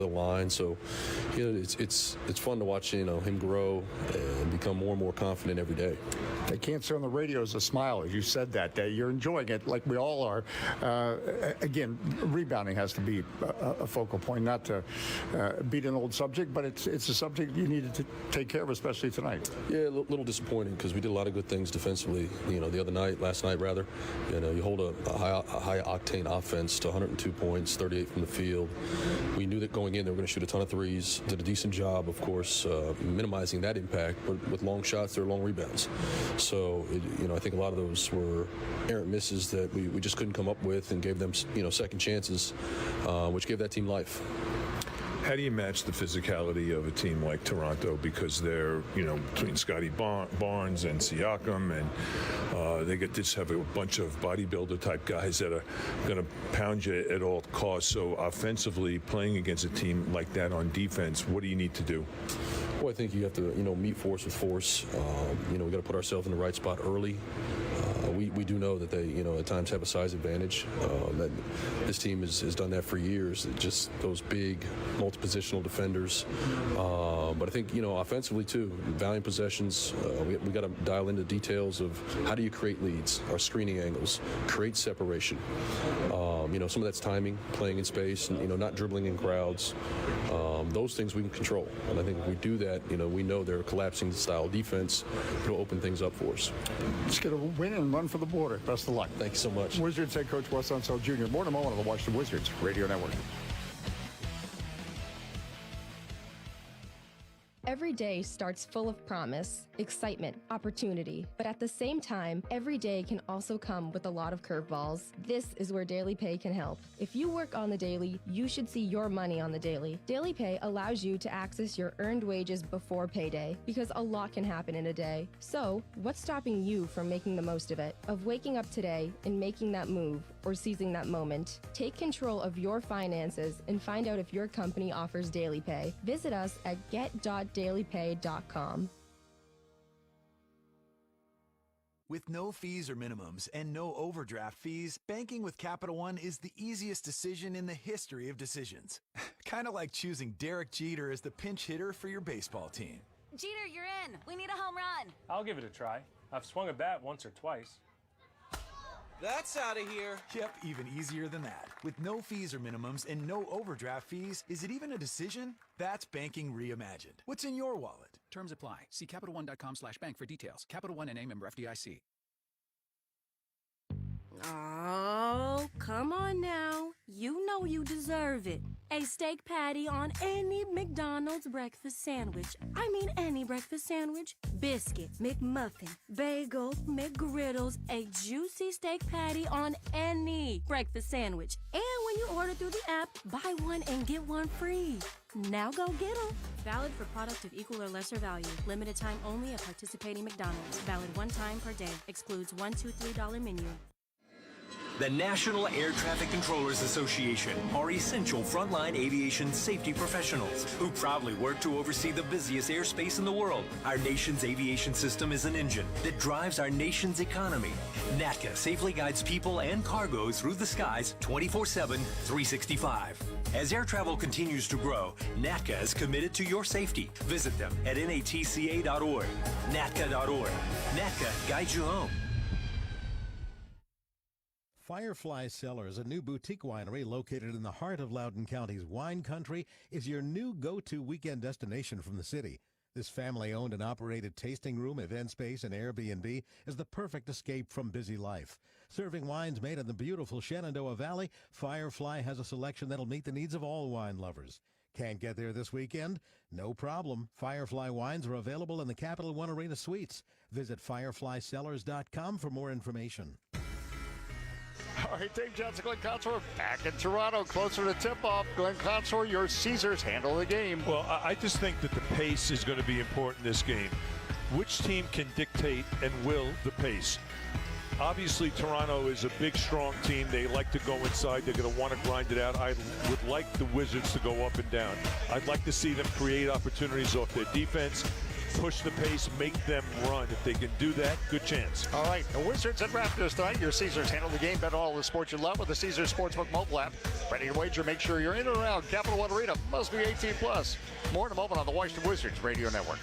the line. So, it's fun to watch, him grow and become more and more confident every day. I can't see on the radio is a smile as you said that you're enjoying it like we all are. Again, rebounding has to be a focal point, not to beat an old subject, but it's a subject you needed to take care of, especially tonight. Yeah, a little disappointing because we did a lot of good things defensively. Last night rather. You hold a high octane offense to 102 points, 38 from the field. We knew that going in they were going to shoot a ton of threes. Did a decent job, of course, minimizing that impact, but with long shots, there were long rebounds. So, I think a lot of those were errant misses that we just couldn't come up with and gave them, second chances, which gave that team life. How do you match the physicality of a team like Toronto? Because they're, between Scotty Barnes and Siakam, and they just have a bunch of bodybuilder-type guys that are going to pound you at all costs. So offensively, playing against a team like that on defense, what do you need to do? Well, I think you have to, meet force with force. We got to put ourselves in the right spot early. We do know that they, at times have a size advantage. That this team has done that for years. Just those big, multi-positional defenders. But I think, offensively too, valiant possessions. We got to dial into details of how do you create leads, our screening angles, create separation. Some of that's timing, playing in space, and not dribbling in crowds. Those things we can control. And I think if we do that, we know they're collapsing style defense. It'll open things up for us. Just get a win and run for the border. Best of luck. Thank you so much. Wizards head coach Wes Unseld Jr. More tomorrow on the Washington Wizards Radio Network. Every day starts full of promise, excitement, opportunity, but at the same time, every day can also come with a lot of curveballs. This is where Daily Pay can help. If you work on the daily, you should see your money on the daily. Daily Pay allows you to access your earned wages before payday, because a lot can happen in a day. So, what's stopping you from making the most of it? Of waking up today and making that move, or seizing that moment? Take control of your finances and find out if your company offers Daily Pay. Visit us at get.dailypay.com. With no fees or minimums and no overdraft fees, banking with Capital One is the easiest decision in the history of decisions. Kind of like choosing Derek Jeter as the pinch hitter for your baseball team. Jeter, you're in. We need a home run. I'll give it a try. I've swung a bat once or twice. That's out of here. Yep, even easier than that. With no fees or minimums and no overdraft fees, is it even a decision? That's banking reimagined. What's in your wallet? Terms apply. See CapitalOne.com/bank for details. Capital One N.A. member FDIC. Oh, come on now. You know you deserve it. A steak patty on any McDonald's breakfast sandwich. I mean any breakfast sandwich. Biscuit, McMuffin, bagel, McGriddles, a juicy steak patty on any breakfast sandwich. And when you order through the app, buy one and get one free. Now go get them. Valid for product of equal or lesser value. Limited time only at participating McDonald's. Valid one time per day. Excludes $1, $2, $3 menu. The National Air Traffic Controllers Association are essential frontline aviation safety professionals who proudly work to oversee the busiest airspace in the world. Our nation's aviation system is an engine that drives our nation's economy. NATCA safely guides people and cargo through the skies 24/7, 365. As air travel continues to grow, NATCA is committed to your safety. Visit them at natca.org, natca.org. NATCA guides you home. Firefly Cellars, a new boutique winery located in the heart of Loudoun County's wine country, is your new go-to weekend destination from the city. This family-owned and operated tasting room, event space, and Airbnb is the perfect escape from busy life. Serving wines made in the beautiful Shenandoah Valley, Firefly has a selection that'll meet the needs of all wine lovers. Can't get there this weekend? No problem. Firefly wines are available in the Capital One Arena Suites. Visit fireflycellars.com for more information. All right, Dave Johnson, Glenn Consor back in Toronto, closer to tip-off. Glenn Consor, your Caesars handle the game. Well, I just think that the pace is going to be important in this game. Which team can dictate and will the pace? Obviously, Toronto is a big, strong team. They like to go inside. They're going to want to grind it out. I would like the Wizards to go up and down. I'd like to see them create opportunities off their defense. push the pace, make them run. If they can do that, good chance. All right, the Wizards and Raptors tonight. Your Caesars handle the game. Bet all the sports you love with the Caesars Sportsbook mobile app. Ready to wager? Make sure you're in and around Capital One Arena. Must be 18+. More in a moment on the Washington Wizards Radio Network.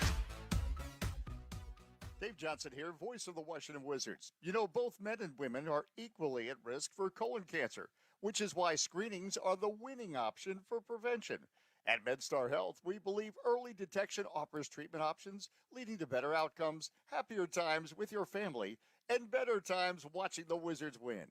Dave Johnson here, voice of the Washington Wizards. You know, both men and women are equally at risk for colon cancer, which is why screenings are the winning option for prevention. At MedStar Health, we believe early detection offers treatment options leading to better outcomes, happier times with your family, and better times watching the Wizards win.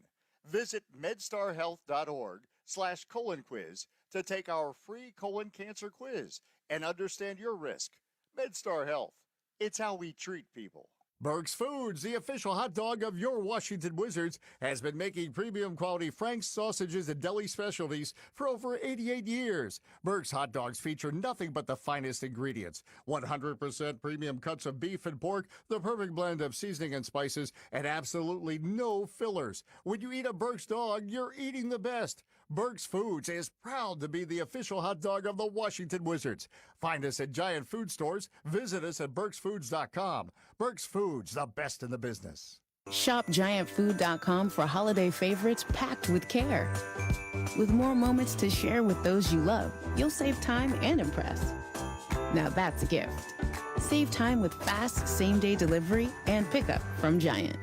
Visit medstarhealth.org/colon quiz to take our free colon cancer quiz and understand your risk. MedStar Health. It's how we treat people. Berg's Foods, the official hot dog of your Washington Wizards, has been making premium quality Frank's sausages and deli specialties for over 88 years. Berg's hot dogs feature nothing but the finest ingredients. 100% premium cuts of beef and pork, the perfect blend of seasoning and spices, and absolutely no fillers. When you eat a Berg's dog, you're eating the best. Berg's Foods is proud to be the official hot dog of the Washington Wizards. Find us at Giant Food Stores. Visit us at bergsfoods.com. Berg's Foods, the best in the business. Shop giantfood.com for holiday favorites packed with care. With more moments to share with those you love, you'll save time and impress. Now that's a gift. Save time with fast same-day delivery and pickup from Giant.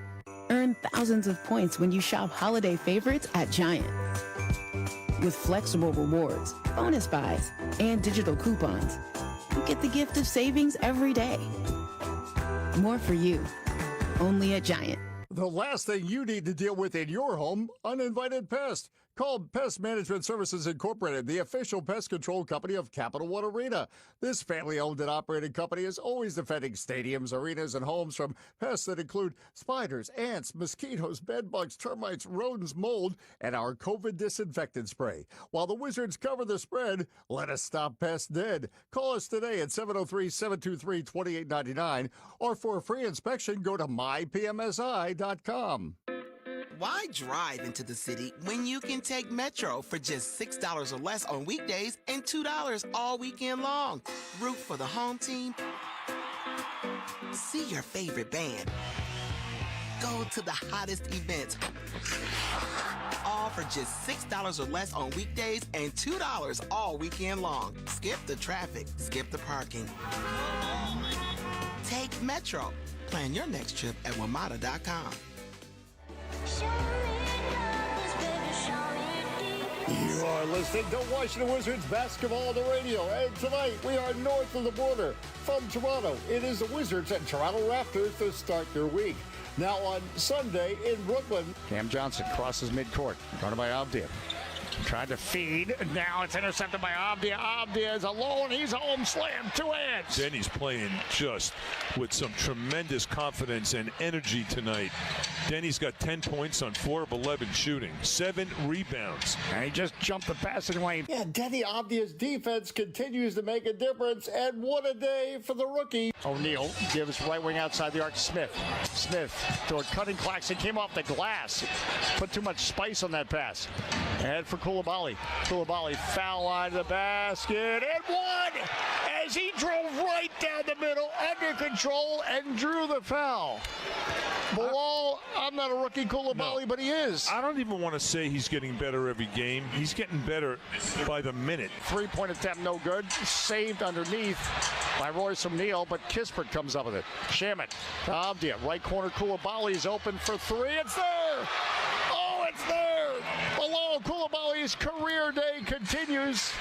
Earn thousands of points when you shop holiday favorites at Giant. With flexible rewards, bonus buys, and digital coupons, you get the gift of savings every day. More for you, only at Giant. The last thing you need to deal with in your home, uninvited pest. Call Pest Management Services Incorporated, the official pest control company of Capital One Arena. This family-owned and operated company is always defending stadiums, arenas, and homes from pests that include spiders, ants, mosquitoes, bedbugs, termites, rodents, mold, and our COVID disinfectant spray. While the Wizards cover the spread, let us stop pests dead. Call us today at 703-723-2899, or for a free inspection, go to mypmsi.com. Why drive into the city when you can take Metro for just $6 or less on weekdays and $2 all weekend long? Root for the home team. See your favorite band. Go to the hottest events. All for just $6 or less on weekdays and $2 all weekend long. Skip the traffic. Skip the parking. Take Metro. Plan your next trip at WMATA.com. You are listening to Washington Wizards basketball on the radio, and tonight we are north of the border from Toronto. It is the Wizards and Toronto Raptors to start their week. Now on Sunday in Brooklyn, Cam Johnson crosses midcourt, guarded by Avdija. Tried to feed. Now it's intercepted by Avdija. Avdija is alone. He's home slam. Two hands. Denny's playing just with some tremendous confidence and energy tonight. Denny's got 10 points on 4 of 11 shooting, 7 rebounds. And he just jumped the passing lane. Yeah, Denny Avdija's defense continues to make a difference, and what a day for the rookie. O'Neal gives right wing outside the arc to Smith. Smith to a cutting Claxton, came off the glass. Put too much spice on that pass. And for Coulibaly. Coulibaly foul line to the basket and one as he drove right down the middle, under control, and drew the foul. Bilal, I'm not a rookie Coulibaly, but he is. I don't even want to say he's getting better every game. He's getting better by the minute. Three-point attempt, no good. Saved underneath by Royce O'Neal, but Kispert comes up with it. Shamet to Avdija. Right corner, Coulibaly is open for three. It's there! Oh, it's there! Bilal Coulibaly's career day continues.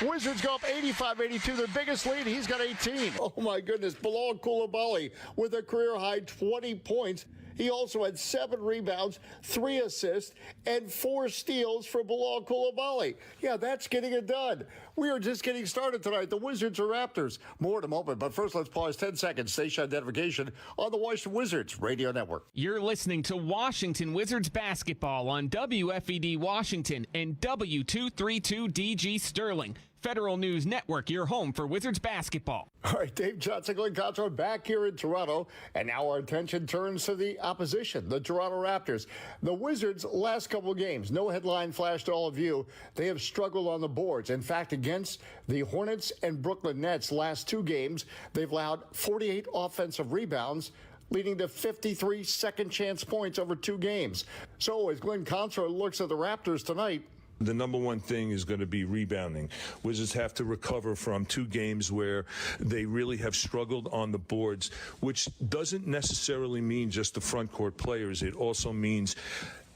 Wizards go up 85-82, their biggest lead. He's got 18. Oh, my goodness. Bilal Coulibaly with a career-high 20 points. He also had 7 rebounds, 3 assists, and 4 steals for Bilal Coulibaly. Yeah, that's getting it done. We are just getting started tonight. The Wizards are Raptors. More in a moment, but first let's pause 10 seconds. Station identification on the Washington Wizards Radio Network. You're listening to Washington Wizards basketball on WFED Washington and W232DG Sterling. Federal News Network, your home for Wizards basketball. All right, Dave Johnson, Glenn Control back here in Toronto, and now our attention turns to the opposition, the Toronto Raptors. The Wizards' last couple of games, no headline flash to all of you. They have struggled on the boards. In fact, against the Hornets and Brooklyn Nets last two games, they've allowed 48 offensive rebounds, leading to 53 second chance points over two games. So as Glenn Control looks at the Raptors tonight, the number one thing is going to be rebounding. Wizards have to recover from two games where they really have struggled on the boards, which doesn't necessarily mean just the front court players. It also means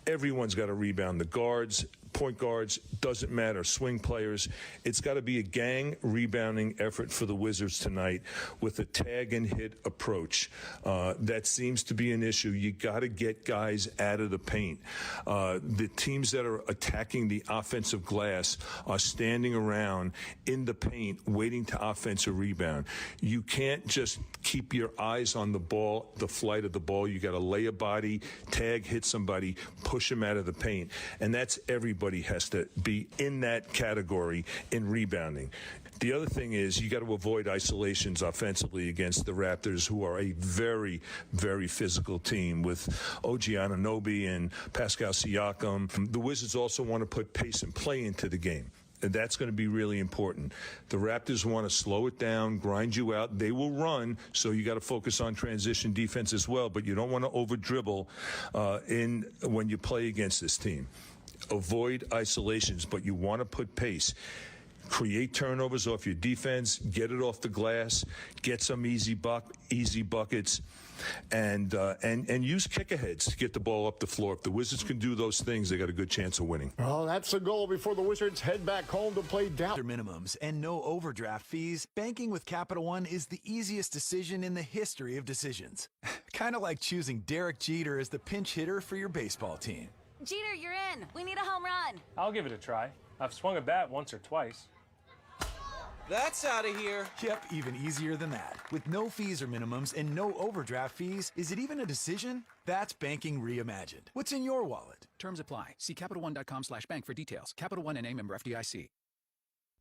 everyone's got to rebound. The guards, point guards, doesn't matter, swing players. It's got to be a gang rebounding effort for the Wizards tonight with a tag and hit approach. That seems to be an issue. You got to get guys out of the paint. The teams that are attacking the offensive glass are standing around in the paint waiting to offensive rebound. You can't just keep your eyes on the ball, the flight of the ball. You got to lay a body, tag, hit somebody, push them out of the paint. And that's everybody has to be in that category in rebounding. The other thing is you got to avoid isolations offensively against the Raptors, who are a very, very physical team with OG Anunoby and Pascal Siakam. The Wizards also want to put pace and play into the game. And that's going to be really important. The Raptors want to slow it down, grind you out. They will run, so you got to focus on transition defense as well. But you don't want to over dribble when you play against this team. Avoid isolations, but you want to put pace. Create turnovers off your defense, get it off the glass, get some easy buckets, and use kick-aheads to get the ball up the floor. If the Wizards can do those things, they got a good chance of winning. Well, that's the goal before the Wizards head back home to play down. Minimums and no overdraft fees, banking with Capital One is the easiest decision in the history of decisions. Kind of like choosing Derek Jeter as the pinch hitter for your baseball team. Jeter, you're in. We need a home run. I'll give it a try. I've swung a bat once or twice. That's out of here. Yep, even easier than that. With no fees or minimums and no overdraft fees, is it even a decision? That's banking reimagined. What's in your wallet? Terms apply. See CapitalOne.com/bank for details. Capital One N.A. member FDIC.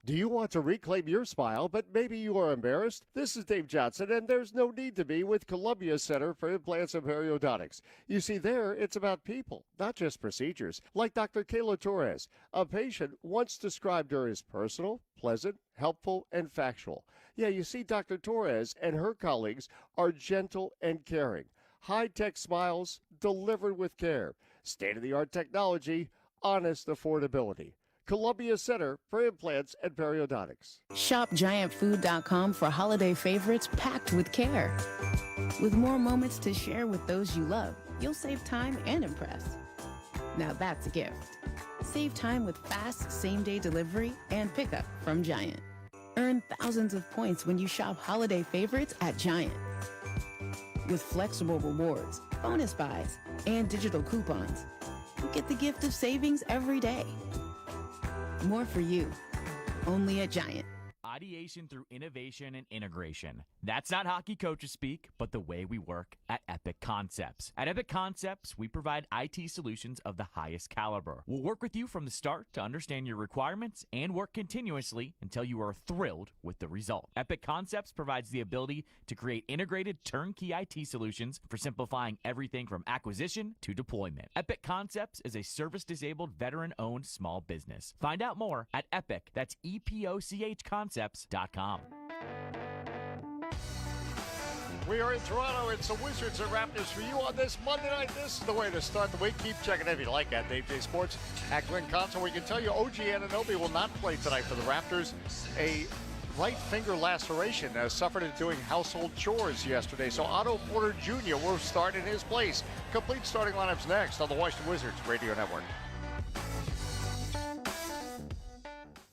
Do you want to reclaim your smile, but maybe you are embarrassed? This is Dave Johnson, and there's no need to be with Columbia Center for Implants and Periodontics. You see, there, it's about people, not just procedures. Like Dr. Kayla Torres, a patient once described her as personal, pleasant, helpful, and factual. Yeah, you see, Dr. Torres and her colleagues are gentle and caring. High-tech smiles delivered with care. State-of-the-art technology, honest affordability. Columbia Center for Implants and Periodontics. Shop GiantFood.com for holiday favorites packed with care. With more moments to share with those you love, you'll save time and impress. Now that's a gift. Save time with fast same-day delivery and pickup from Giant. Earn thousands of points when you shop holiday favorites at Giant. With flexible rewards, bonus buys, and digital coupons, you get the gift of savings every day. More for you, only at Giant. Ideation through innovation and integration. That's not hockey coaches speak, but the way we work at Epic Concepts. At Epic Concepts, we provide IT solutions of the highest caliber. We'll work with you from the start to understand your requirements and work continuously until you are thrilled with the result. Epic Concepts provides the ability to create integrated turnkey IT solutions for simplifying everything from acquisition to deployment. Epic Concepts is a service-disabled, veteran-owned small business. Find out more at Epic. That's EPOCH Concepts.com. We are in Toronto. It's the Wizards and Raptors for you on this Monday night. This is the way to start the week. Keep checking if you like that. Dave J Sports at Glenn Console. We can tell you OG Anunoby will not play tonight for the Raptors. A right finger laceration suffered in doing household chores yesterday. So Otto Porter Jr. will start in his place. Complete starting lineups next on the Washington Wizards Radio Network.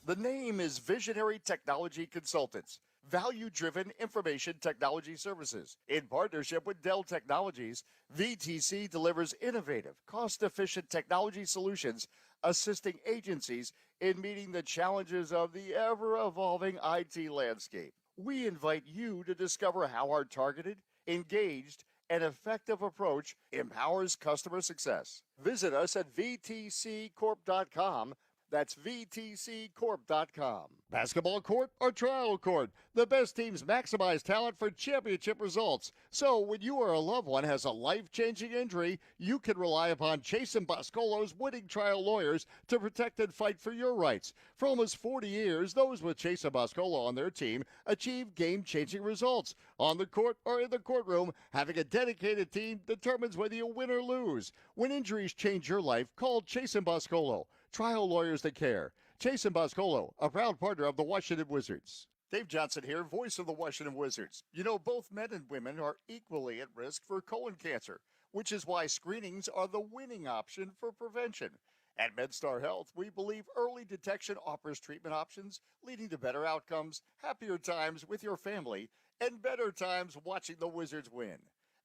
The name is Visionary Technology Consultants, value-driven information technology services. In partnership with Dell Technologies, VTC delivers innovative, cost-efficient technology solutions, assisting agencies in meeting the challenges of the ever-evolving IT landscape. We invite you to discover how our targeted, engaged, and effective approach empowers customer success. Visit us at vtccorp.com. That's VTCcorp.com. Basketball court or trial court, the best teams maximize talent for championship results. So when you or a loved one has a life-changing injury, you can rely upon Chase and Boscolo's winning trial lawyers to protect and fight for your rights. For almost 40 years, those with Chase and Boscolo on their team achieve game-changing results. On the court or in the courtroom, having a dedicated team determines whether you win or lose. When injuries change your life, call Chase and Boscolo. Trial lawyers that care. Chase and Boscolo, a proud partner of the Washington Wizards. Dave Johnson here, voice of the Washington Wizards. You know, both men and women are equally at risk for colon cancer, which is why screenings are the winning option for prevention. At MedStar Health, we believe early detection offers treatment options, leading to better outcomes, happier times with your family, and better times watching the Wizards win.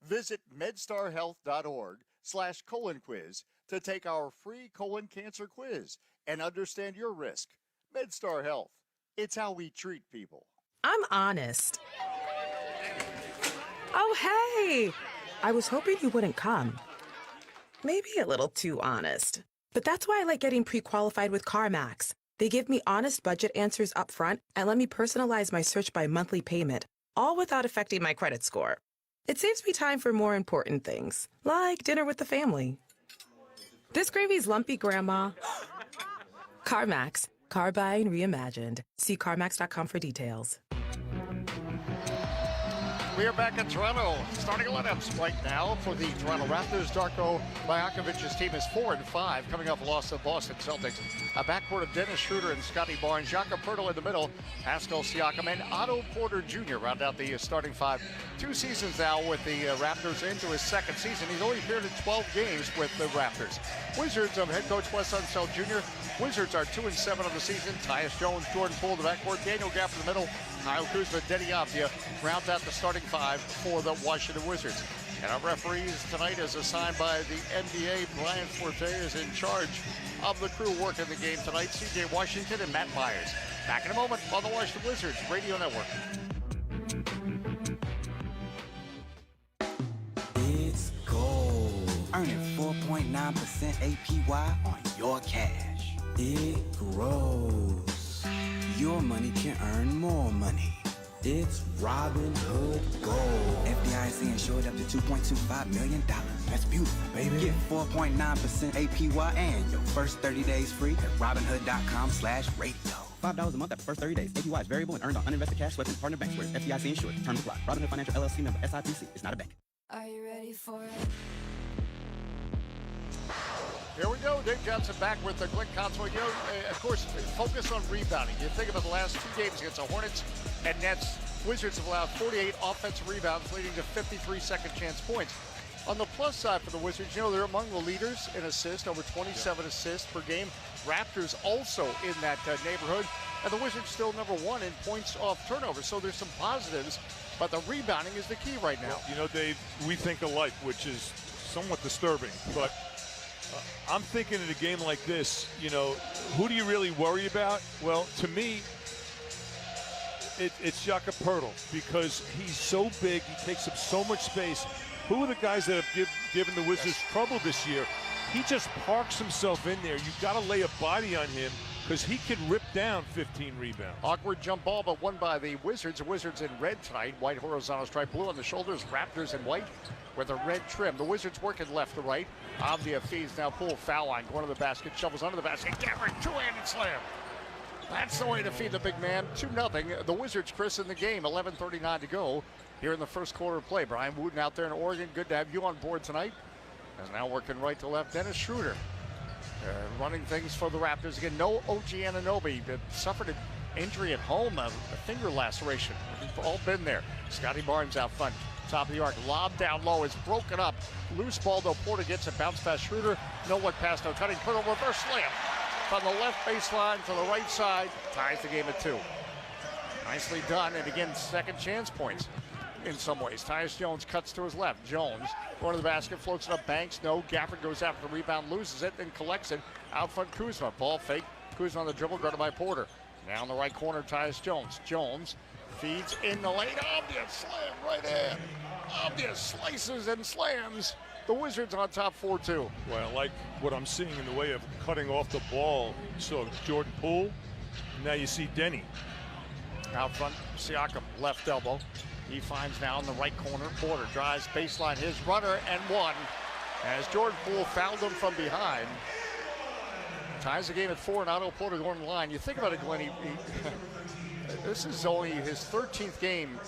Visit medstarhealth.org/colon quiz to take our free colon cancer quiz and understand your risk. MedStar Health. It's how we treat people. I'm honest. Oh, hey! I was hoping you wouldn't come. Maybe a little too honest. But that's why I like getting pre-qualified with CarMax. They give me honest budget answers up front and let me personalize my search by monthly payment, all without affecting my credit score. It saves me time for more important things, like dinner with the family. This gravy's lumpy, Grandma. CarMax. Car buying reimagined. See CarMax.com for details. We are back in Toronto. Starting lineups right now for the Toronto Raptors. Darko Bajakovic's team is 4-5, coming off a loss to the Boston Celtics. A backcourt of Dennis Schroeder and Scotty Barnes. Jakob Poeltl in the middle. Pascal Siakam and Otto Porter Jr. round out the starting five. 2 seasons now with the Raptors into his second season. He's only appeared in 12 games with the Raptors. Wizards of head coach Wes Unseld Jr. Wizards are 2-7 on the season. Tyus Jones, Jordan Poole in the backcourt. Daniel Gafford in the middle. Kyle Kuzma, Denny Avdia round out the starting five for the Washington Wizards. And our referees tonight is assigned by the NBA. Brian Forte is in charge of the crew working the game tonight. CJ Washington and Matt Myers. Back in a moment on the Washington Wizards Radio Network. It's gold. Earning 4.9% APY on your cash. It grows. Your money can earn more money. It's Robinhood Gold. FDIC insured up to $2.25 million. That's beautiful, baby. Get 4.9% APY and your first 30 days free at Robinhood.com/radio. $5 a month after first 30 days. APY is variable and earned on uninvested cash swept in partner banks where it's FDIC insured. Terms apply. Robinhood Financial LLC member SIPC. It's not a bank. Are you ready for it? Here we go. Dave Johnson back with the Glick console. You know, of course, focus on rebounding. You think about the last 2 games against the Hornets and Nets. Wizards have allowed 48 offensive rebounds, leading to 53 second chance points. On the plus side for the Wizards, you know, they're among the leaders in assists, over 27 assists per game. Raptors also in that neighborhood. And the Wizards still number 1 in points off turnover. So there's some positives, but the rebounding is the key right now. Well, you know, Dave, we think alike, which is somewhat disturbing. But I'm thinking in a game like this, you know, who do you really worry about? Well, to me, it's Jakob Poeltl because he's so big, he takes up so much space. Who are the guys that have given the Wizards trouble this year? He just parks himself in there. You've got to lay a body on him because he can rip down 15 rebounds. Awkward jump ball, but won by the Wizards. The Wizards in red tonight. White horizontal stripe, blue on the shoulders. Raptors in white with a red trim. The Wizards working left to right. Avdia feeds now Poole foul line. Going to the basket, shovels under the basket. Gafford, two-handed slam. That's the way to feed the big man. 2-0. The Wizards, Chris, in the game. 11:39 to go here in the first quarter of play. Brian Wooten out there in Oregon. Good to have you on board tonight. And now working right to left, Dennis Schroeder. Running things for the Raptors again. No OG Anunoby. Suffered an injury at home, a finger laceration. We've all been there. Scotty Barnes out front. Top of the arc. Lob down low. It's broken up. Loose ball, though. Porter gets it. Bounce past Schroeder. No look pass, no cutting. Put a reverse slam from the left baseline to the right side. Ties the game at 2. Nicely done. And again, second chance points in some ways. Tyus Jones cuts to his left. Jones going to the basket, floats it up. Banks, no. Gafford goes after the rebound, loses it, then collects it. Out front, Kuzma. Ball fake. Kuzma on the dribble, guarded by Porter. Now in the right corner, Tyus Jones. Jones feeds in the lane. Avdia slam right in. Avdia slices and slams The Wizards on top 4-2. Well, I like what I'm seeing in the way of cutting off the ball. So Jordan Poole, now you see Denny. Out front, Siakam, left elbow. He finds now in the right corner. Porter drives baseline, his runner, and one. As Jordan Poole fouled him from behind. Ties the game at 4, and Otto Porter going to the line. You think about it, Glenn, this is only his 13th game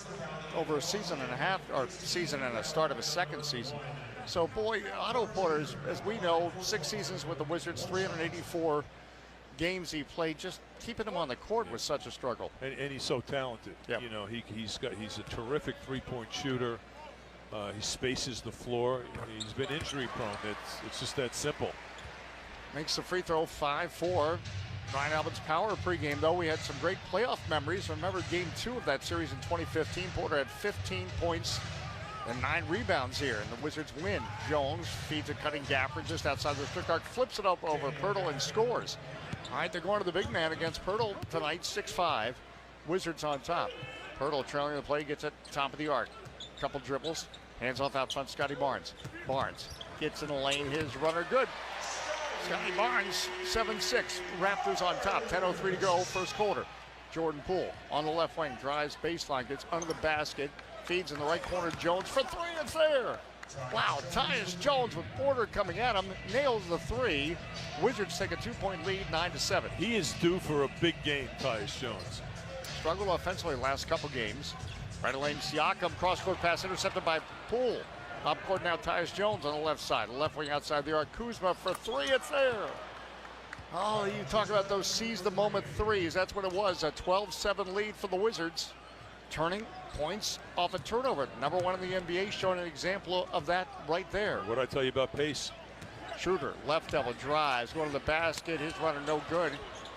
over a season and a half, or season and a start of a second season. So, boy, Otto Porter, as we know, 6 seasons with the Wizards, 384 games he played. Just keeping him on the court was such a struggle. And he's so talented. Yep. You know, he's a terrific three-point shooter. He spaces the floor. He's been injury prone. It's just that simple. Makes the free throw 5-4. Brian Albin's power pregame, though. We had some great playoff memories. Remember game 2 of that series in 2015. Porter had 15 points and 9 rebounds here, and the Wizards win. Jones feeds a cutting Gafford just outside the strict arc, flips it up over Pirtle and scores. All right, they're going to the big man against Pirtle tonight, 6-5. Wizards on top. Pirtle trailing the play, gets it top of the arc. Couple dribbles, hands off out front, Scotty Barnes. Barnes gets in the lane, his runner good. Scotty Barnes, 7-6. Raptors on top, 10:03 to go, first quarter. Jordan Poole on the left wing, drives baseline, gets under the basket, feeds in the right corner, Jones for 3, it's there. Wow, Tyus Jones with Porter coming at him, nails the 3. Wizards take a 2-point lead, 9-7. He is due for a big game, Tyus Jones. Struggled offensively last couple games. Right lane, Siakam, cross-court pass intercepted by Poole. Up court now, Tyus Jones on the left side. Left wing outside the arc, Kuzma for 3, it's there. Oh, you talk about those seize-the-moment threes. That's what it was, a 12-7 lead for the Wizards. Turning points off a turnover. Number 1 in the NBA, showing an example of that right there. What did I tell you about pace? Schroeder, left elbow, drives, going to the basket, his runner no good.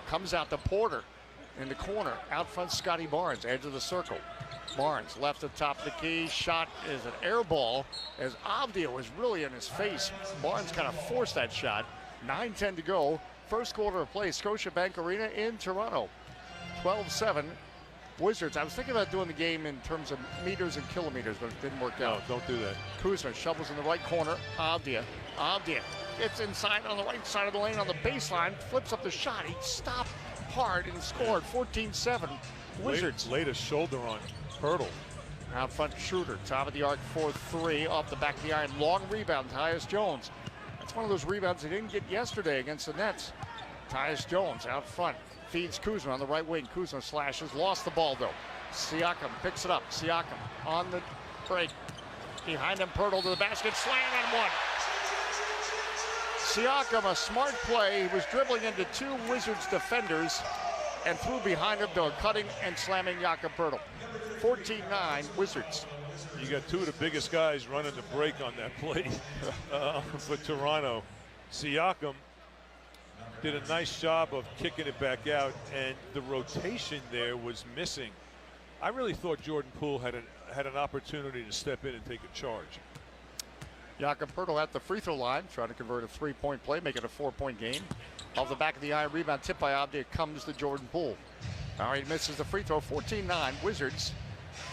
Comes out to Porter in the corner. Out front, Scotty Barnes, edge of the circle. Barnes left at top of the key. Shot is an air ball as Avdia was really in his face. Barnes kind of forced that shot. 9:10 to go. First quarter of play, Scotiabank Arena in Toronto. 12-7. Wizards. I was thinking about doing the game in terms of meters and kilometers, but it didn't work out. No, don't do that. Kuzma shovels in the right corner. Avdia gets inside on the right side of the lane on the baseline. Flips up the shot. He stopped hard and scored. 14-7. Wizards. Laid a shoulder on Pirtle. Out front, Schroeder, top of the arc for 3, off the back of the iron. Long rebound, Tyus Jones. That's one of those rebounds he didn't get yesterday against the Nets. Tyus Jones out front, feeds Kuzma on the right wing. Kuzma slashes, lost the ball though. Siakam picks it up. Siakam on the break. Behind him, Pirtle to the basket, slam and one. Siakam, a smart play. He was dribbling into 2 Wizards defenders and threw behind him to a cutting and slamming Jakob Pirtle. 14-9 Wizards. You got 2 of the biggest guys running the break on that play for Toronto. Siakam did a nice job of kicking it back out, and the rotation there was missing. I really thought Jordan Poole had an opportunity to step in and take a charge. Jakob Pirtle at the free throw line, trying to convert a 3-point play, make it a 4-point game. Off the back of the iron, rebound tipped by Avdia, comes to Jordan Poole. All right, misses the free throw. 14-9 Wizards.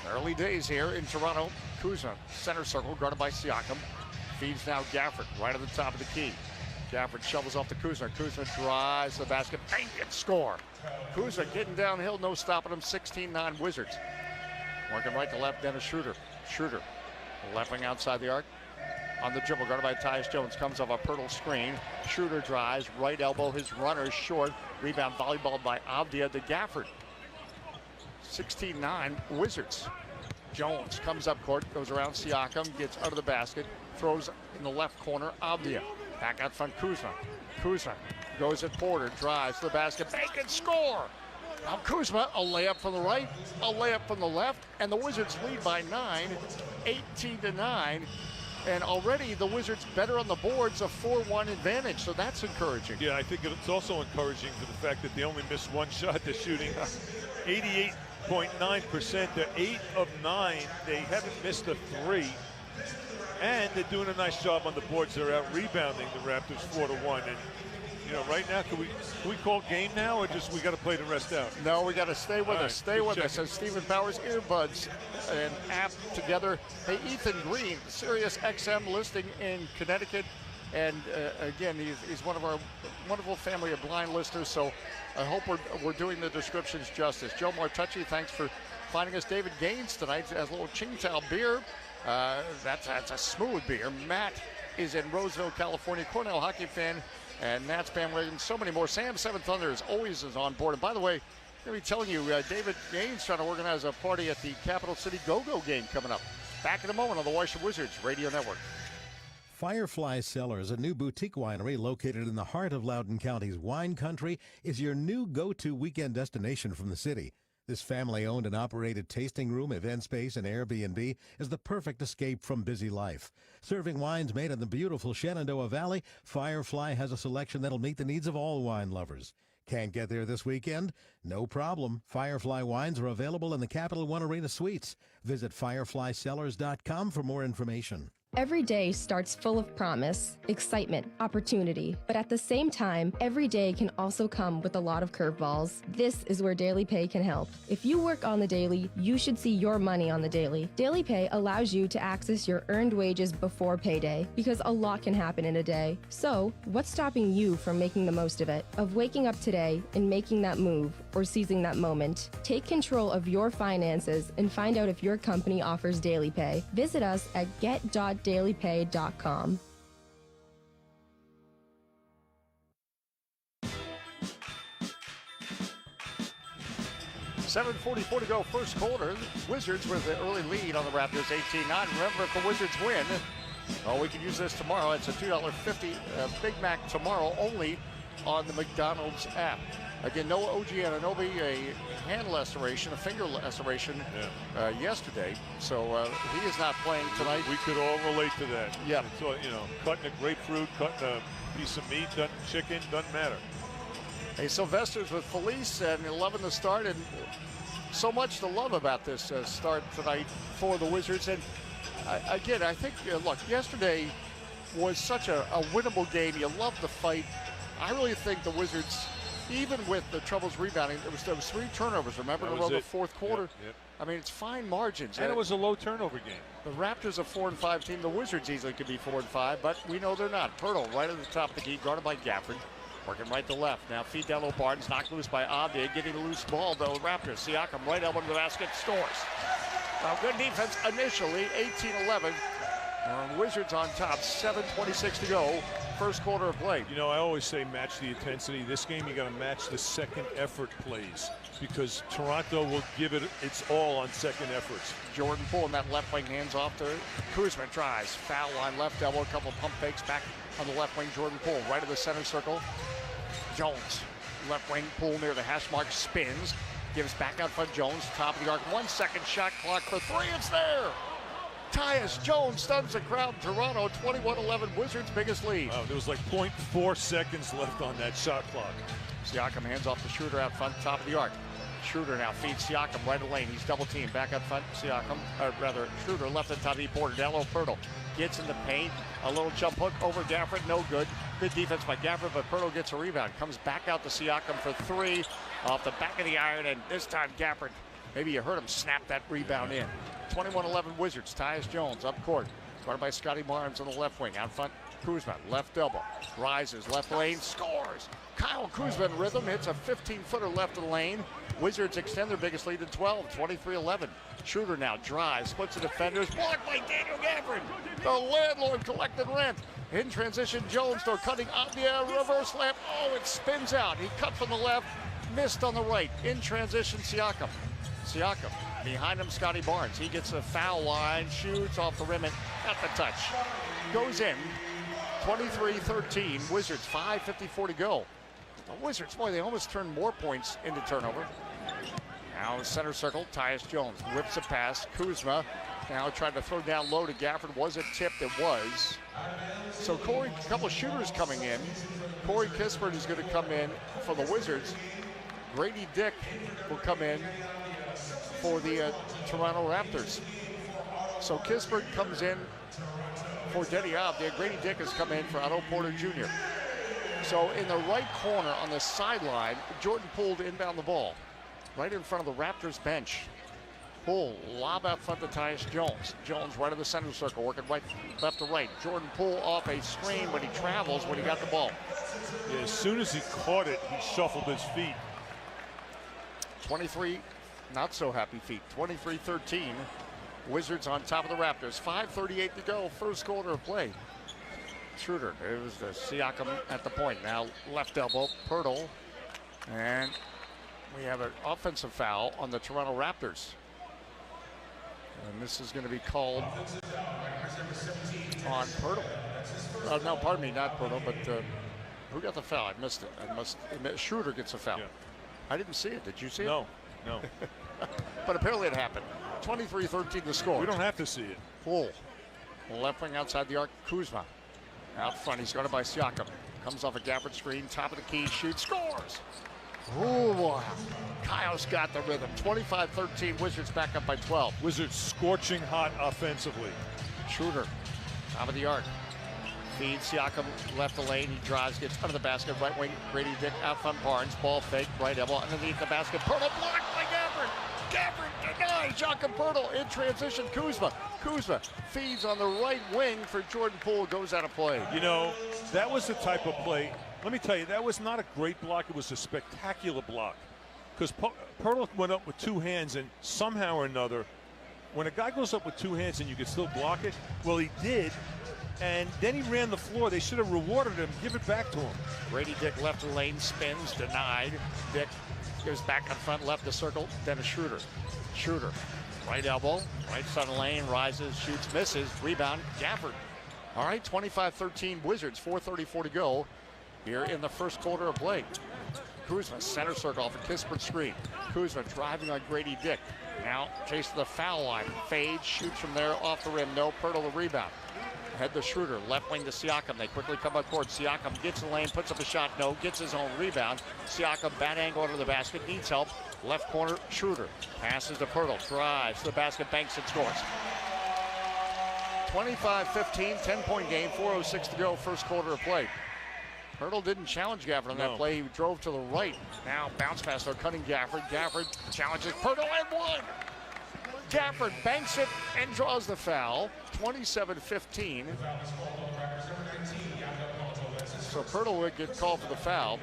Early days here in Toronto. Kuzma, center circle, guarded by Siakam. Feeds now Gafford, right at the top of the key. Gafford shovels off to Kuzma. Kuzma drives the basket, bang, and score. Kuzma getting downhill, no stopping him. 16-9 Wizards. Working right to left, Dennis Schroeder. Schroeder, left wing outside the arc. On the dribble, guarded by Tyus Jones, comes off a Pirtle screen. Schroeder drives, right elbow, his runner is short. Rebound volleyball by Avdia to Gafford. 16-9 Wizards. Jones comes up court, goes around Siakam, gets out of the basket, throws in the left corner, Avdia. Back out front, Kuzma. Kuzma goes at Porter, drives to the basket, make and score! Now Kuzma, a layup from the right, a layup from the left, and the Wizards lead by 9, 18-9. And already the Wizards better on the boards, a 4-1 advantage, so that's encouraging. Yeah, I think it's also encouraging for the fact that they only missed 1 shot. They're shooting 88.9%. They're 8 of 9. They haven't missed a 3. And they're doing a nice job on the boards. They're out rebounding the Raptors 4-1. And Right now, can we call game now, or just we got to play the rest out? No, we got to stay with All us. right, Stay with check us. it. As Stephen Powers earbuds and app together. Hey, Ethan Green, Sirius XM listing in Connecticut. And again, he's one of our wonderful family of blind listeners. So I hope we're doing the descriptions justice. Joe Martucci, thanks for finding us. David Gaines tonight has a little Qingtao beer. That's a smooth beer. Matt is in Roseville, California. Cornell hockey fan. And Matt's bandwagon, so many more. Sam Seven Thunder is always on board. And by the way, I'm going to be telling you, David Gaines trying to organize a party at the Capital City Go-Go game coming up. Back in a moment on the Washington Wizards Radio Network. Firefly Cellars, a new boutique winery located in the heart of Loudoun County's wine country, is your new go-to weekend destination from the city. This family-owned and operated tasting room, event space, and Airbnb is the perfect escape from busy life. Serving wines made in the beautiful Shenandoah Valley, Firefly has a selection that'll meet the needs of all wine lovers. Can't get there this weekend? No problem. Firefly wines are available in the Capital One Arena Suites. Visit fireflycellars.com for more information. Every day starts full of promise, excitement, opportunity, but at the same time, every day can also come with a lot of curveballs. This is where Daily Pay can help. If you work on the daily, you should see your money on the daily. Daily Pay allows you to access your earned wages before payday, because a lot can happen in a day. So, what's stopping you from making the most of it? Of waking up today and making that move, or seizing that moment? Take control of your finances and find out if your company offers Daily Pay. Visit us at get.dailypay.com. $7:44 to go, first quarter. Wizards with the early lead on the Raptors, 18-9. Remember, if the Wizards win, we can use this tomorrow. It's a $2.50 Big Mac tomorrow, only on the McDonald's app. Again, Noah OG Anunoby, a hand laceration, a finger laceration yesterday. So he is not playing tonight. We could all relate to that. Yeah. So, cutting a grapefruit, cutting a piece of meat, chicken, doesn't matter. Hey, Sylvester's with Felice and 11 to start, and so much to love about this start tonight for the Wizards. And again, I think, look, yesterday was such a winnable game. You love the fight. I really think the Wizards, even with the troubles rebounding, there was 3 turnovers, remember, in the fourth quarter. Yep. I mean, it's fine margins. And it was a low turnover game. The Raptors a 4-5 team. The Wizards easily could be 4-5, but we know they're not. Pirtle right at the top of the key, guarded by Gafford. Working right to left. Now feed down low. Barnes knocked loose by Abdi. Getting a loose ball, though. Raptors. Siakam right elbow to the basket. Scores. Now good defense initially. 18-11. Wizards on top. 7:26 to go. First quarter of play. I always say match the intensity. This game, you got to match the second effort plays, because Toronto will give it its all on second efforts. Jordan Poole in that left wing, hands off to Kuzma, tries. Foul line, left elbow, a couple of pump fakes back on the left wing. Jordan Poole right of the center circle. Jones, left wing, Poole near the hash mark, spins. Gives back out front, Jones, top of the arc. 1 second shot clock for 3, it's there! Tyus Jones stuns the crowd. Toronto 21-11, Wizards' biggest lead. There was like 0.4 seconds left on that shot clock. Siakam hands off the Schroeder out front, top of the arc. Schroeder now feeds Siakam right of lane. He's double teamed. Back out front, Siakam, Schroeder left at top of the border. Down low, Pirtle gets in the paint. A little jump hook over Gafford, no good. Good defense by Gafford, but Pirtle gets a rebound. Comes back out to Siakam for 3 off the back of the iron, and this time Gafford, maybe you heard him snap that rebound in. 21-11 Wizards. Tyus Jones up court. Guarded by Scotty Barnes on the left wing. Out front, Kuzma, left elbow. Rises, left lane, scores. Kyle Kuzma in rhythm, hits a 15-footer left of the lane. Wizards extend their biggest lead to 12, 23-11. Schroeder now drives, splits the defenders, blocked by Daniel Gafford. The landlord collected rent. In transition, Jones though cutting Abdia, reverse slam. Oh, it spins out. He cut from the left, missed on the right. In transition, Siakam. Behind him, Scotty Barnes. He gets a foul line, shoots off the rim, and got the touch. Goes in, 23-13. Wizards, 5:54 to go. The Wizards, boy, they almost turned more points into turnover. Now center circle, Tyus Jones whips a pass. Kuzma now tried to throw down low to Gafford. Was it tipped? It was. So a couple of shooters coming in. Corey Kispert is going to come in for the Wizards. Grady Dick will come in for the Toronto Raptors. So Kispert comes in for Denny Abdia. Grady Dick has come in for Otto Porter Jr. So in the right corner on the sideline, Jordan Poole to inbound the ball. Right in front of the Raptors bench. Poole, lob out front to Tyus Jones. Jones right of the center circle, working right, left to right. Jordan Poole off a screen, but he travels when he got the ball. Yeah, as soon as he caught it, he shuffled his feet. 23 not so happy feet. 23-13. Wizards on top of the Raptors. 5:38 to go. First quarter of play. Schroeder. It was the Siakam at the point. Now left elbow. Pirtle. And we have an offensive foul on the Toronto Raptors. And this is going to be called on Pirtle. No, pardon me, not Pirtle, but who got the foul? I missed it. Schroeder gets a foul. Yeah. I didn't see it. Did you see it? No. But apparently it happened. 23-13 the score. We don't have to see it. Poole. Left wing outside the arc. Kuzma. Out front. He's guarded by Siakam. Comes off a Gafford screen. Top of the key. Shoots. Scores. Oh, wow. Kyle's got the rhythm. 25-13. Wizards back up by 12. Wizards scorching hot offensively. Schroeder. Top of the arc. Feeds Siakam left the lane. He drives, gets under the basket. Right wing, Grady Dick out front. Barnes. Ball fake. Right elbow underneath the basket. Pirtle blocked by Gafford. Gafford denies Jakob Pirtle in transition. Kuzma feeds on the right wing for Jordan Poole. Goes out of play. You know, that was the type of play. Let me tell you, that was not a great block. It was a spectacular block. Because Pirtle went up with two hands, and somehow or another, when a guy goes up with two hands and you can still block it, well, he did. And then he ran the floor. They should have rewarded him. Give it back to him. Grady Dick left the lane, spins, denied. Dick goes back on front, left the circle. Dennis Schroeder. Schroeder, right elbow, right side of the lane, rises, shoots, misses. Rebound, Gafford. All right, 25-13 Wizards, 4:34 to go here in the first quarter of play. Kuzma, center circle off a Kispert screen. Kuzma driving on Grady Dick. Now chasing the foul line. Fades, shoots from there off the rim. No. Pirtle the rebound. Head to Schroeder, left wing to Siakam. They quickly come up court. Siakam gets in the lane, puts up a shot. No, gets his own rebound. Siakam bad angle under the basket, needs help. Left corner, Schroeder. Passes to Pirtle, drives to the basket, banks and scores. 25-15, 10-point game, 4:06 to go, first quarter of play. Pirtle didn't challenge Gafford on that play. He drove to the right. Now bounce pass, they're cutting Gafford. Gafford challenges Pirtle and one. Gafford banks it and draws the foul. 27-15. So Pirtle would get called for the foul.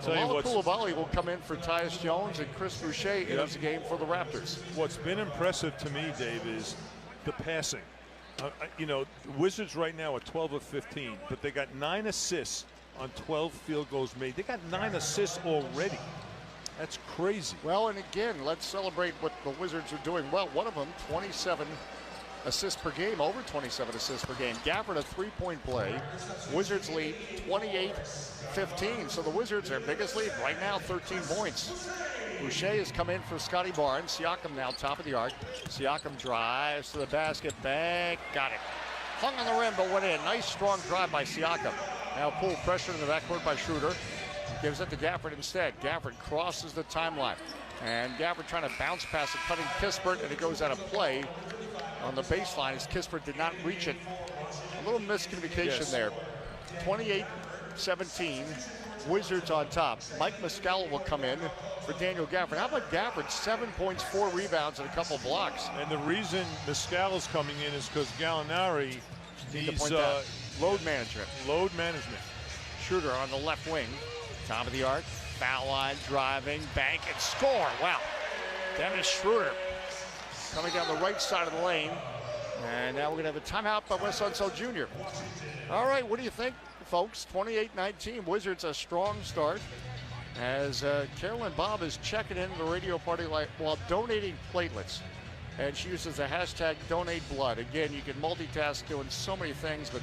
Lala Coulibaly will come in for Tyus Jones, and Chris Boucher ends the game for the Raptors. What's been impressive to me, Dave, is the passing. You know, the Wizards right now are 12 of 15, but they got 9 assists on 12 field goals made. They got 9 assists already. That's crazy. Well, and again, let's celebrate what the Wizards are doing well. One of them, 27 assists per game, over 27 assists per game. Gafford, a three-point play. Wizards lead 28-15. So the Wizards, their biggest lead right now, 13 points. Boucher has come in for Scotty Barnes. Siakam now top of the arc. Siakam drives to the basket, bank, got it. Hung on the rim, but went in. Nice, strong drive by Siakam. Now pulled pressure in the backcourt by Schroeder. Gives it to Gafford instead. Gafford crosses the timeline. And Gafford trying to bounce past a cutting Kispert, and it goes out of play on the baseline as Kispert did not reach it. A little miscommunication there. 28-17. Wizards on top. Mike Muscala will come in for Daniel Gafford. How about Gafford? 7 points, 4 rebounds, and a couple blocks. And the reason Muscala's coming in is because Gallinari, he's load management. Load management. Schroeder on the left wing. Top of the arc, foul line, driving, bank, and score. Wow. Dennis Schroeder coming down the right side of the lane. And now we're going to have a timeout by Wes Unseld Jr. All right, what do you think, folks? 28-19, Wizards a strong start. As Carolyn Bob is checking in the radio party while donating platelets. And she uses the hashtag #DonateBlood. Again, you can multitask doing so many things, but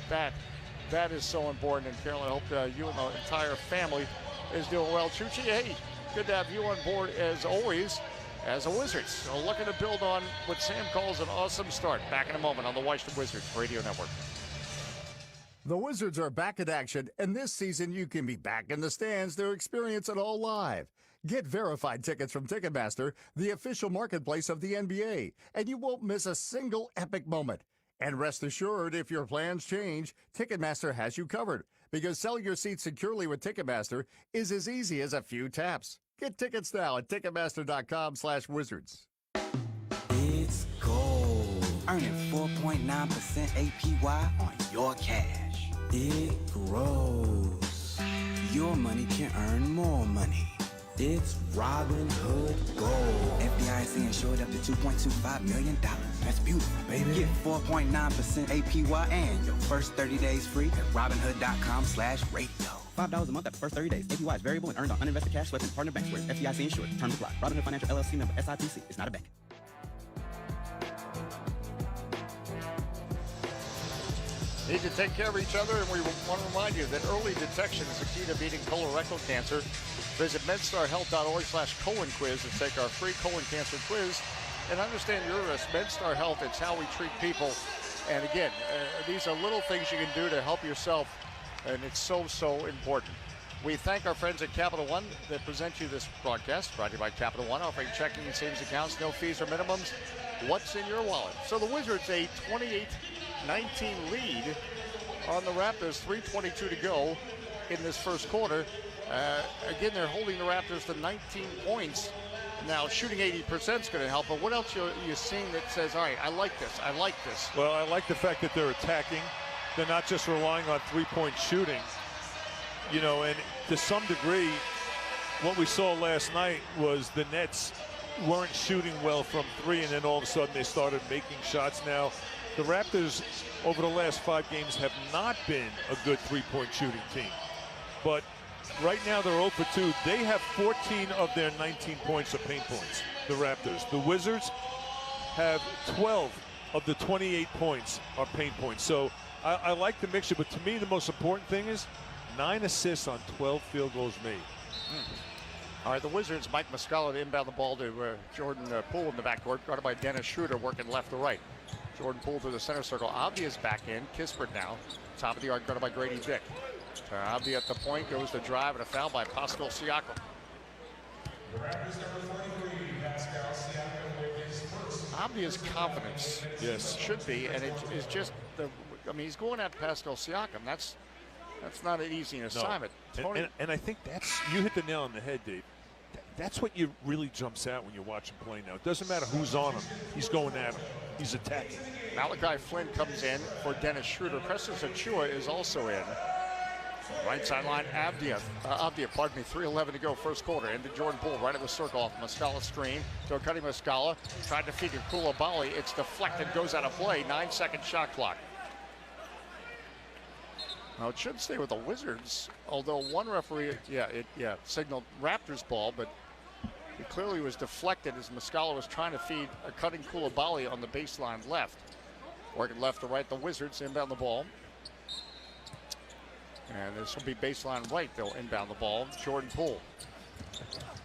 that is so important. And Carolyn, I hope you and the entire family is doing well. Chuchi, hey, good to have you on board as always as a Wizards. So looking to build on what Sam calls an awesome start. Back in a moment on the Washington Wizards Radio Network. The Wizards are back in action, and this season you can be back in the stands to experience it all live. Get verified tickets from Ticketmaster, the official marketplace of the NBA, and you won't miss a single epic moment. And rest assured, if your plans change, Ticketmaster has you covered, because selling your seats securely with Ticketmaster is as easy as a few taps. Get tickets now at Ticketmaster.com/Wizards. It's gold. Earning 4.9% APY on your cash. It grows. Your money can earn more money. It's Robin Hood Gold. FDIC insured up to $2.25 million. That's beautiful, baby. Get 4.9% APY and your first 30 days free at robinhood.com/radio. $5 a month after first 30 days. APY is variable and earned on uninvested cash swept in partner banks where FDIC insured. Terms apply. Robinhood Financial LLC member SIPC. It's not a bank. Need to take care of each other, and we want to remind you that early detection is the key to beating colorectal cancer. Visit medstarhealth.org/colon quiz to take our free colon cancer quiz and understand your risk. MedStar Health, it's how we treat people. And again, these are little things you can do to help yourself, and it's so, so important. We thank our friends at Capital One that present you this broadcast, brought to you by Capital One, offering checking and savings accounts, no fees or minimums. What's in your wallet? So the Wizards, a 28-19 lead on the Raptors, 3:22 to go in this first quarter. Again, they're holding the Raptors to 19 points. Now, shooting 80% is going to help, but what else are you seeing that says, all right, I like this, I like this? Well, I like the fact that they're attacking. They're not just relying on three-point shooting. You know, and to some degree, what we saw last night was the Nets weren't shooting well from three, and then all of a sudden they started making shots. Now, the Raptors, over the last 5 games, have not been a good three-point shooting team. But right now they're 0 for 2. They have 14 of their 19 points of paint points, the Raptors. The Wizards have 12 of the 28 points are paint points. So I like the mixture, but to me the most important thing is 9 assists on 12 field goals made. All right, the Wizards, Mike Muscala to inbound the ball to Jordan Poole in the backcourt, guarded by Dennis Schroeder, working left to right. Jordan Poole to the center circle. Avdia's back in. Kispert now. Top of the arc, guarded by Grady Dick. Avdia at the point, goes to drive, and a foul by Pascal Siakam. Avdia's confidence, yes, should be, and it is just the. I mean, he's going at Pascal Siakam. That's not an easy assignment. No. And I think you hit the nail on the head, Dave. That's what you really jumps out when you watch him play now. It doesn't matter who's on him. He's going at him. He's attacking. Malachi Flynn comes in for Dennis Schroeder. Preston Achua is also in. Right sideline, Avdia, 3:11 to go, first quarter. Into Jordan Poole, right of the circle off Muscala screen. So cutting Muscala, tried to feed to Koulibaly. It's deflected, goes out of play. 9-second shot clock. Now it should stay with the Wizards, although one referee, signaled Raptors ball, but it clearly was deflected as Muscala was trying to feed a cutting Koulibaly on the baseline left. Working left to right, the Wizards inbound the ball. And this will be baseline right. They'll inbound the ball. Jordan Poole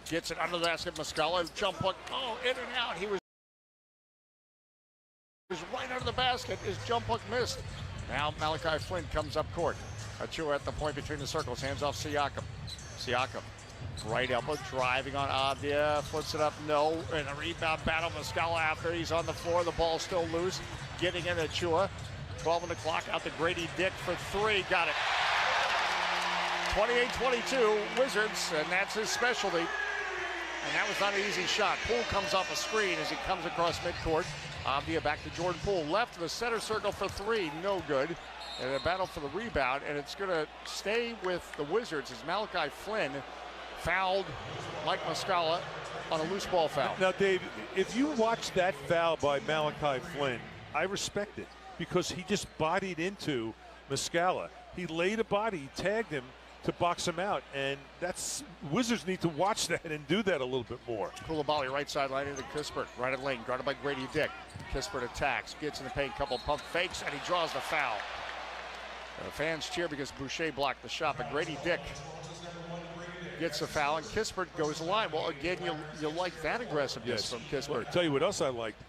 gets it under the basket. Muscala, jump hook. Oh, in and out. He was right under the basket. His jump hook missed. Now Malachi Flynn comes up court. Achua at the point between the circles. Hands off Siakam. Siakam, right elbow, driving on Avdia. Flips it up, no. And a rebound battle. Muscala after he's on the floor. The ball's still loose. Getting in Achua. 12 on the clock. Out to Grady Dick for 3. Got it. 28-22 Wizards, and that's his specialty. And that was not an easy shot. Poole comes off a screen as he comes across midcourt. Avdia back to Jordan Poole. Left to the center circle for 3. No good. And a battle for the rebound, and it's going to stay with the Wizards as Malachi Flynn fouled Mike Muscala on a loose ball foul. Now, Dave, if you watch that foul by Malachi Flynn, I respect it because he just bodied into Muscala. He laid a body, he tagged him to box him out, and that's Wizards need to watch that and do that a little bit more. Koulibaly right sideline into Kispert, right at lane, guarded by Grady Dick. Kispert attacks, gets in the paint, couple pump fakes, and he draws the foul. The fans cheer because Boucher blocked the shot, but Grady Dick gets the foul, and Kispert goes the line. Well, again, you like that aggressiveness from Kispert. Well, I'll tell you what else I liked.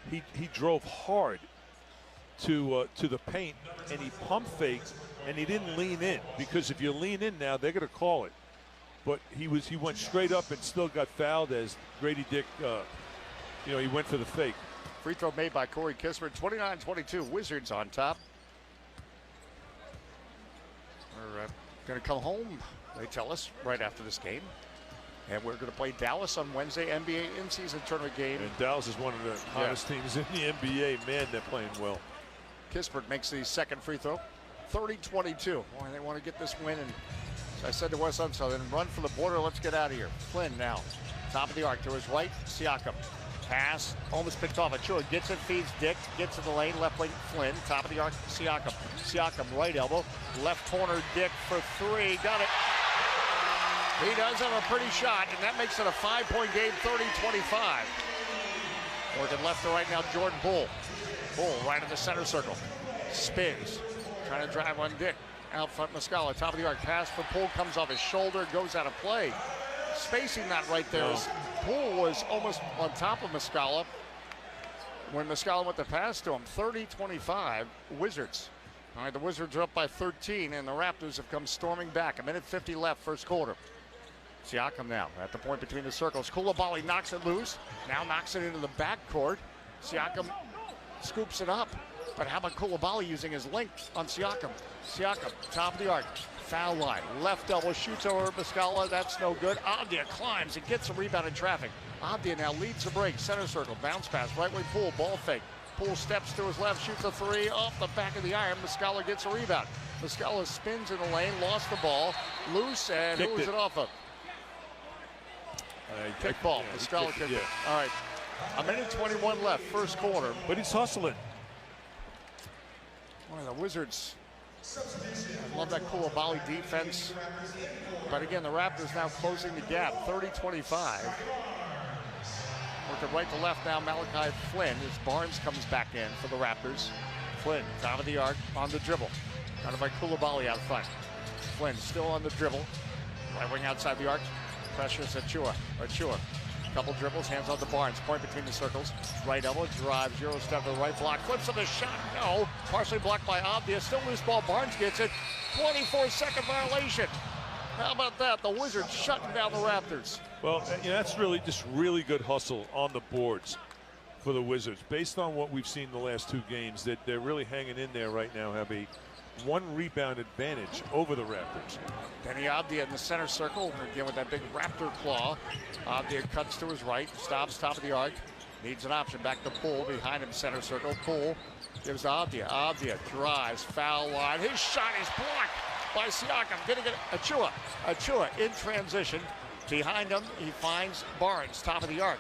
He drove hard to the paint, and he pump faked, and he didn't lean in, because if you lean in now, they're going to call it. But he went straight up and still got fouled as Grady Dick, he went for the fake. Free throw made by Corey Kispert. 29-22, Wizards on top. going to come home, they tell us, right after this game. And we're going to play Dallas on Wednesday, NBA in-season tournament game. And Dallas is one of the hottest teams in the NBA. Man, they're playing well. Kispert makes the second free throw. 30-22. Boy, they want to get this win. And as I said to Wes Unseld, run for the border. Let's get out of here. Flynn now. Top of the arc to his right. Siakam. Pass. Almost picked off. Achua gets it, feeds Dick. Gets in the lane. Left wing Flynn. Top of the arc. Siakam. Siakam right elbow. Left corner Dick for three. Got it. He does have a pretty shot, and that makes it a 5-point game, 30-25. Working left to right now, Jordan Poole. Poole right in the center circle. Spins. Trying to drive on Dick. Out front, Muscala. Top of the arc. Pass for Poole. Comes off his shoulder. Goes out of play. Spacing not right there. No. Poole was almost on top of Muscala when Muscala went to pass to him. 30-25, Wizards. All right, the Wizards are up by 13, and the Raptors have come storming back. 1:50 left, first quarter. Siakam now at the point between the circles. Coulibaly knocks it loose. Now knocks it into the backcourt. Siakam scoops it up. But how about Coulibaly using his length on Siakam? Siakam, top of the arc. Foul line. Left double, shoots over Muscala. That's no good. Avdia climbs and gets a rebound in traffic. Avdia now leads the break. Center circle. Bounce pass. Right wing Poole. Ball fake. Poole steps to his left. Shoots a three off the back of the iron. Muscala gets a rebound. Muscala spins in the lane. Lost the ball. Loose. And who was it off of? Kick ball. Muscala kicked it. All right. 1:21 left. First quarter. But he's hustling. One of the Wizards. I love that Coulibaly defense. But again, the Raptors now closing the gap, 30-25. Working right to left now, Malachi Flynn as Barnes comes back in for the Raptors. Flynn, top of the arc, on the dribble. Got it by Coulibaly out front. Flynn still on the dribble. Right wing outside the arc. Pressures Achua. Couple dribbles, hands on the Barnes. Point between the circles. Right elbow, drives, Euro step to the right block. Flips of the shot. No. Partially blocked by Avdia. Still loose ball. Barnes gets it. 24-second violation. How about that? The Wizards shutting down the Raptors. Well, that's really good hustle on the boards for the Wizards. Based on what we've seen the last two games, that they're really hanging in there right now, have a one rebound advantage over the Raptors. Penny Avdia in the center circle, again with that big Raptor claw. Avdia cuts to his right, stops top of the arc, needs an option back to Poole, behind him center circle. Poole gives to Avdia. Avdia drives, foul line. His shot is blocked by Siakam. Getting it, Achua in transition. Behind him, he finds Barnes, top of the arc.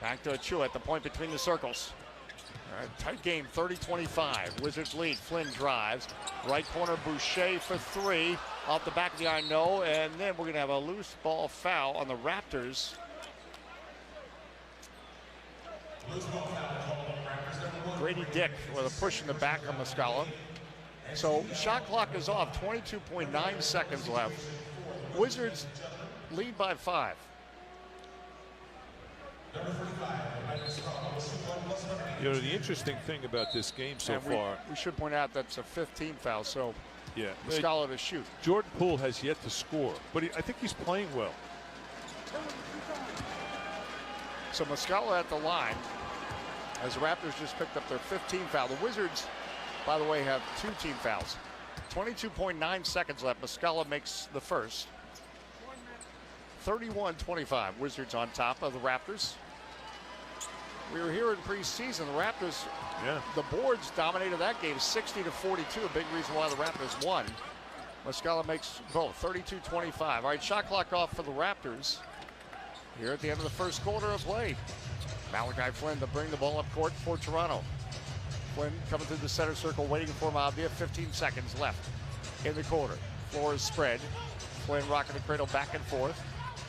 Back to Achua at the point between the circles. All right, tight game, 30-25. Wizards lead. Flynn drives. Right corner, Boucher for three. Off the back of the iron, no. And then we're going to have a loose ball foul on the Raptors. Grady Dick with a push in the back on Muscala. So shot clock is off. 22.9 seconds left. Wizards lead by 5. The interesting thing about this game so far. We should point out that's a 15th foul, so yeah, Muscala to shoot. Jordan Poole has yet to score, but I think he's playing well. So Muscala at the line as the Raptors just picked up their 15th foul. The Wizards, by the way, have 2 team fouls. 22.9 seconds left. Muscala makes the first. 31-25. Wizards on top of the Raptors. We were here in preseason. The Raptors, the boards dominated that game 60-42. A big reason why the Raptors won. Muscala makes both, 32-25. All right, shot clock off for the Raptors here at the end of the first quarter of play. Malachi Flynn to bring the ball up court for Toronto. Flynn coming through the center circle, waiting for Avdia. 15 seconds left in the quarter. Floor is spread. Flynn rocking the cradle back and forth.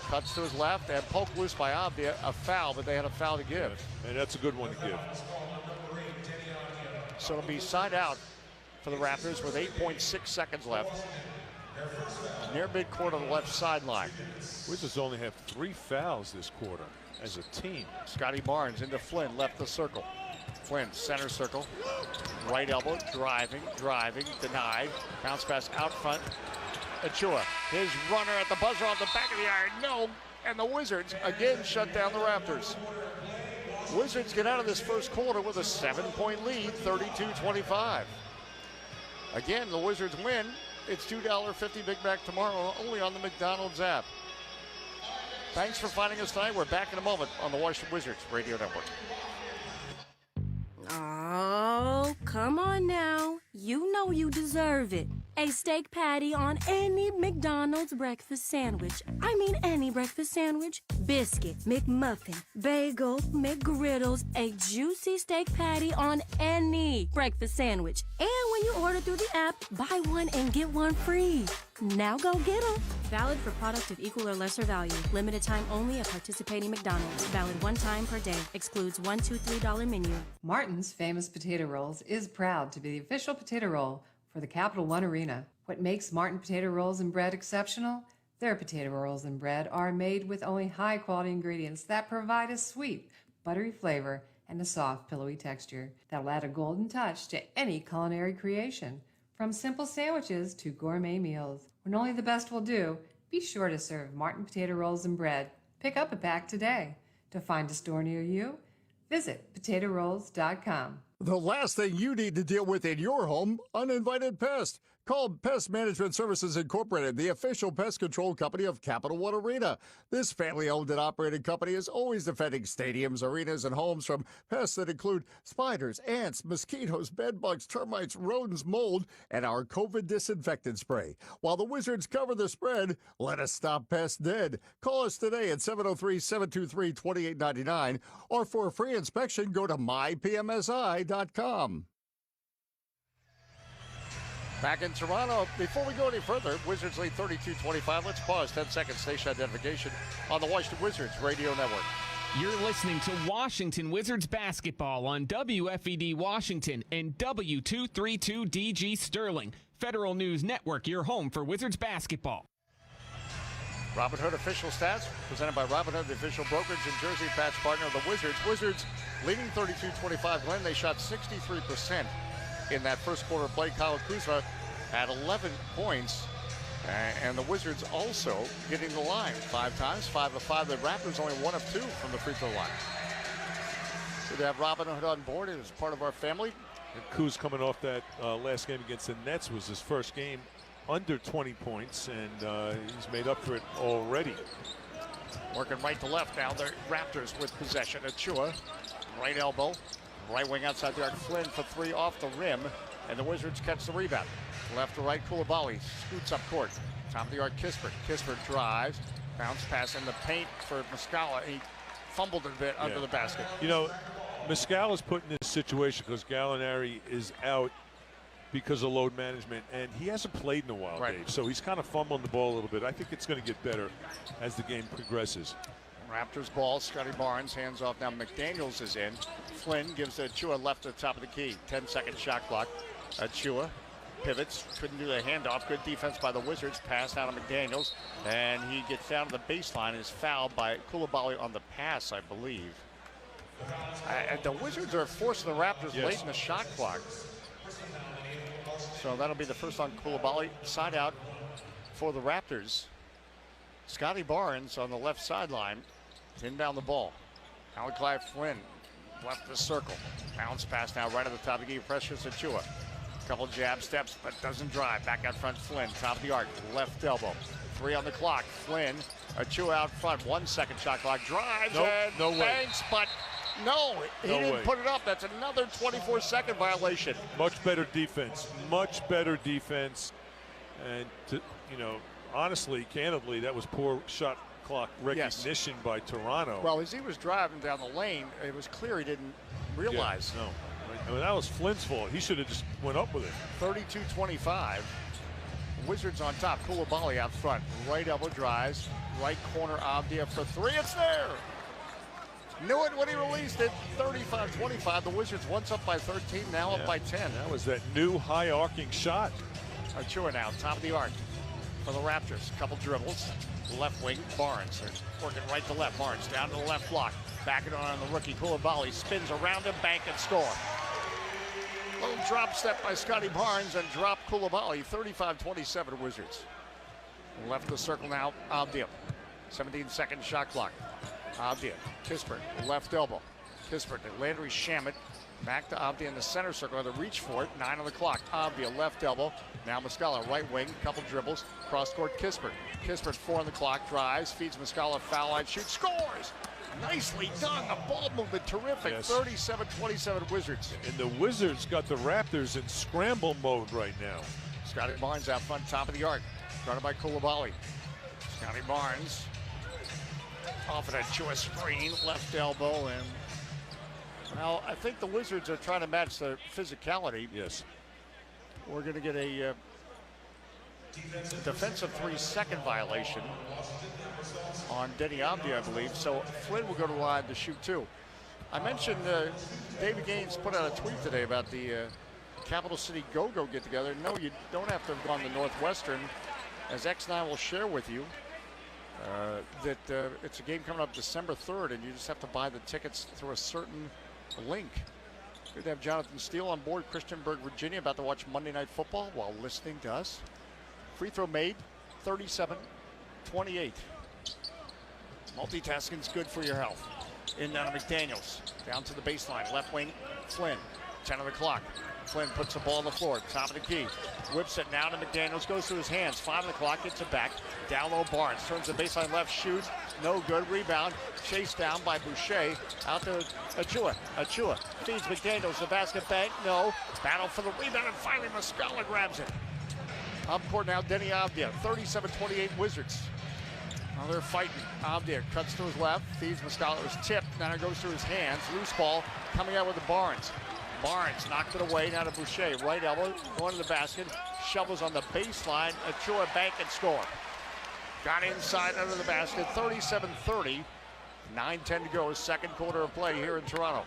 Cuts to his left and poked loose by Avdia. A foul, but they had a foul to give. And that's a good one to give. So it'll be side out for the Raptors with 8.6 seconds left. Near midcourt on the left sideline. Wizards only have 3 fouls this quarter as a team. Scotty Barnes into Flynn, left the circle. Flynn, center circle. Right elbow, driving, denied. Bounce pass out front. Achua, his runner at the buzzer off the back of the iron, no, and the Wizards again shut down the Raptors. Wizards get out of this first quarter with a 7-point lead, 32-25. Again, the Wizards win It's $2.50 Big Mac tomorrow, only on the McDonald's app. Thanks for finding us tonight. We're back in a moment on the Washington Wizards Radio Network. Oh, come on now. You know you deserve it. A steak patty on any McDonald's breakfast sandwich. I mean any breakfast sandwich. Biscuit, McMuffin, bagel, McGriddles. A juicy steak patty on any breakfast sandwich. And when you order through the app, buy one and get one free. Now go get them. Valid for product of equal or lesser value. Limited time only at participating McDonald's. Valid one time per day. Excludes $1, $2, $3 menu. Martin's Famous Potato Rolls is proud to be the official potato roll for the Capital One Arena. What makes Martin Potato Rolls and Bread exceptional? Their potato rolls and bread are made with only high-quality ingredients that provide a sweet, buttery flavor and a soft, pillowy texture that'll add a golden touch to any culinary creation. From simple sandwiches to gourmet meals, when only the best will do, be sure to serve Martin Potato Rolls and Bread. Pick up a pack today. To find a store near you, visit PotatoRolls.com. The last thing you need to deal with in your home, uninvited pest. Call Pest Management Services Incorporated, the official pest control company of Capital One Arena. This family-owned and operated company is always defending stadiums, arenas, and homes from pests that include spiders, ants, mosquitoes, bedbugs, termites, rodents, mold, and our COVID disinfectant spray. While the Wizards cover the spread, let us stop pests dead. Call us today at 703-723-2899, or for a free inspection, go to mypmsi.com. Back in Toronto, before we go any further, Wizards lead 32-25. Let's pause 10 seconds, station identification on the Washington Wizards Radio Network. You're listening to Washington Wizards basketball on WFED Washington and W232DG Sterling. Federal News Network, your home for Wizards basketball. Robinhood official stats presented by Robinhood, the official brokerage and jersey patch partner of the Wizards. Wizards leading 32-25. Glenn, they shot 63% in that first quarter play. Kyle Kuzma had 11 points. And the Wizards also getting the line 5 times, 5 of 5. The Raptors only 1 of 2 from the free throw line. Good to have Robinhood on board as part of our family. And Kuz coming off that last game against the Nets was his first game under 20 points, and he's made up for it already. Working right to left now. The Raptors with possession. Achua, right elbow. Right wing outside the arc. Flynn for 3 off the rim, and the Wizards catch the rebound. Left to right, Koulibaly scoots up court. Top of the arc, Kispert. Kispert drives. Bounce pass in the paint for Muscala. He fumbled a bit under the basket. You know, Muscala's put in this situation because Gallinari is out because of load management, and he hasn't played in a while, Dave. So he's kind of fumbling the ball a little bit. I think it's going to get better as the game progresses. Raptors ball, Scotty Barnes hands off now. McDaniels is in. Flynn gives Achua left at the top of the key. 10-second shot clock. Achua pivots, couldn't do the handoff. Good defense by the Wizards. Pass out of McDaniels, and he gets down to the baseline and is fouled by Koulibaly on the pass, I believe. The Wizards are forcing the Raptors late in the shot clock. So that'll be the first on Koulibaly. Side out for the Raptors. Scotty Barnes on the left sideline. Inbound the ball. Malachi Flynn left the circle. Bounce pass now right at the top of the key. Pressures Achua. Couple jab steps, but doesn't drive. Back out front, Flynn, top of the arc, left elbow. 3 on the clock. Flynn, Achua out front. 1 second shot clock. Drives and banks, but no, he didn't put it up. That's another 24-second violation. Much better defense. Much better defense. And, honestly, candidly, that was poor shot clock recognition by Toronto. Well, as he was driving down the lane, it was clear he didn't realize. Yeah, no. I mean, that was Flynn's fault. He should have just went up with it. 32-25. Wizards on top. Koulibaly out front. Right elbow drives. Right corner Avdia for 3. It's there. Knew it when he released it. 35-25. The Wizards once up by 13, now up by 10. That was that new high arcing shot. Achua now, top of the arc for the Raptors. Couple dribbles. Left wing, Barnes. They're working right to left. Barnes down to the left block. Back it on the rookie. Koulibaly spins around him, bank and score. Little drop step by Scotty Barnes and drop Koulibaly. 35-27 Wizards. Left the circle now, Avdia. 17-second shot clock. Avdia, Kispert, left elbow. Kispert to Landry Shamet. Back to Abdia in the center circle. The reach for it. 9 on the clock. Abdia left elbow. Now Muscala right wing. Couple dribbles. Cross court Kispert. Kispert 4 on the clock. Drives. Feeds Muscala. Foul line. Shoots. Scores. Nicely done. The ball movement terrific. Yes. 37-27 Wizards. And the Wizards got the Raptors in scramble mode right now. Scotty Barnes out front, top of the arc. Guarded by Coulibaly. Scotty Barnes off of that choice screen. Left elbow and... Well, I think the Wizards are trying to match the physicality. Yes. We're going to get a defensive 3-second violation on Denny Abdia, I believe. So Flynn will go to the line to shoot 2. I mentioned David Gaines put out a tweet today about the Capital City Go-Go get-together. No, you don't have to have gone to Northwestern. As X9 will share with you, that it's a game coming up December 3rd, and you just have to buy the tickets through a certain link. Good to have Jonathan Steele on board, Christiansburg, Virginia, about to watch Monday Night Football while listening to us. Free throw made, 37-28. Multitasking's good for your health. In down to McDaniels, down to the baseline, left wing, Flynn, 10 on the clock. Flynn puts the ball on the floor, top of the key. Whips it now to McDaniels, goes through his hands. 5 on the clock, gets it back. Down low Barnes, turns the baseline left, shoots. No good, rebound. Chased down by Boucher. Out to Achua. Achua feeds McDaniels, the basket bank, no. Battle for the rebound, and finally Muscala grabs it. Up court now, Denny Abdia, 37-28 Wizards. Now they're fighting. Abdia cuts to his left, feeds Muscala. It was tipped, now it goes through his hands. Loose ball coming out with the Barnes. Barnes knocked it away, now to Boucher. Right elbow, going to the basket. Shovels on the baseline. Achua bank and score. Got inside under the basket, 37-30. 9-10 to go, second quarter of play here in Toronto.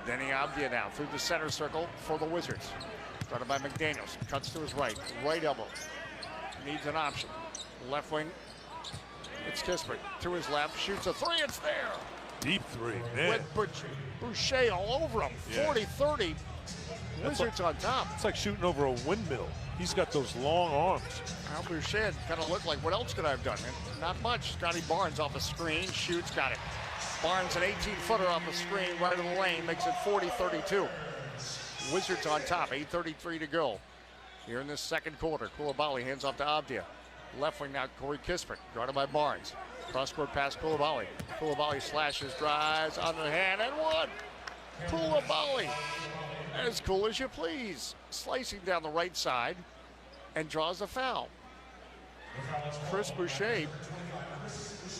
Denny Abdia now through the center circle for the Wizards. Started by McDaniels, cuts to his right. Right elbow, needs an option. Left wing, it's Kispert. To his left, shoots a 3, it's there. Deep 3, man. With Boucher all over him, 40-30. Wizards on top. It's like shooting over a windmill. He's got those long arms. Al Boucher kind of looked like, what else could I have done? And not much. Scotty Barnes off a screen, shoots, got it. Barnes, an 18-footer off the screen, right in the lane, makes it 40-32. Wizards on top, 8:33 to go. Here in this second quarter, Coulibaly hands off to Abdia. Left wing now, Corey Kispert, guarded by Barnes. Cross-court pass, Coulibaly. Coulibaly slashes, drives, on the hand, and one. Coulibaly, as cool as you please. Slicing down the right side and draws a foul. Chris Boucher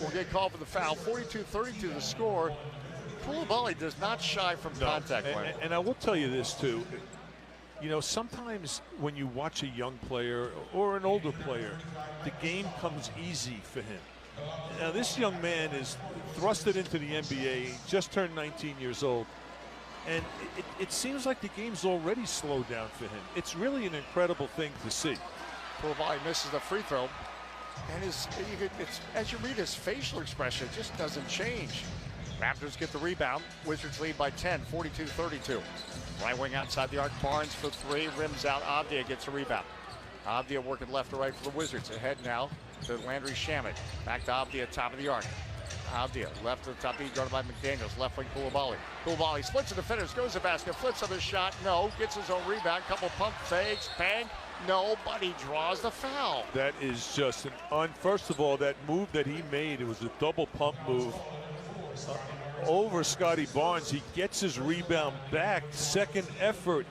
will get called for the foul. 42-32 the score. Coulibaly does not shy from contact. And I will tell you this, too. You know, sometimes when you watch a young player or an older player, the game comes easy for him. Now, this young man is thrusted into the NBA, he just turned 19 years old, and it seems like the game's already slowed down for him. It's really an incredible thing to see. Coulibaly misses the free throw, and as you read his facial expression, it just doesn't change. Raptors get the rebound. Wizards lead by 10, 42-32. Right wing outside the arc, Barnes for 3, rims out. Abdia gets a rebound. Abdia working left to right for the Wizards. Ahead now to Landry Shamet. Back to Abdia, top of the arc. Abdia left to the top, being guarded by McDaniels. Left wing, Coulibaly. Coulibaly splits the defenders, goes to the basket, flips on the shot, no. Gets his own rebound, couple pump fakes, bang. No, but he draws the foul. That is just first of all, that move that he made, it was a double pump move. Over Scotty Barnes, he gets his rebound back, second effort.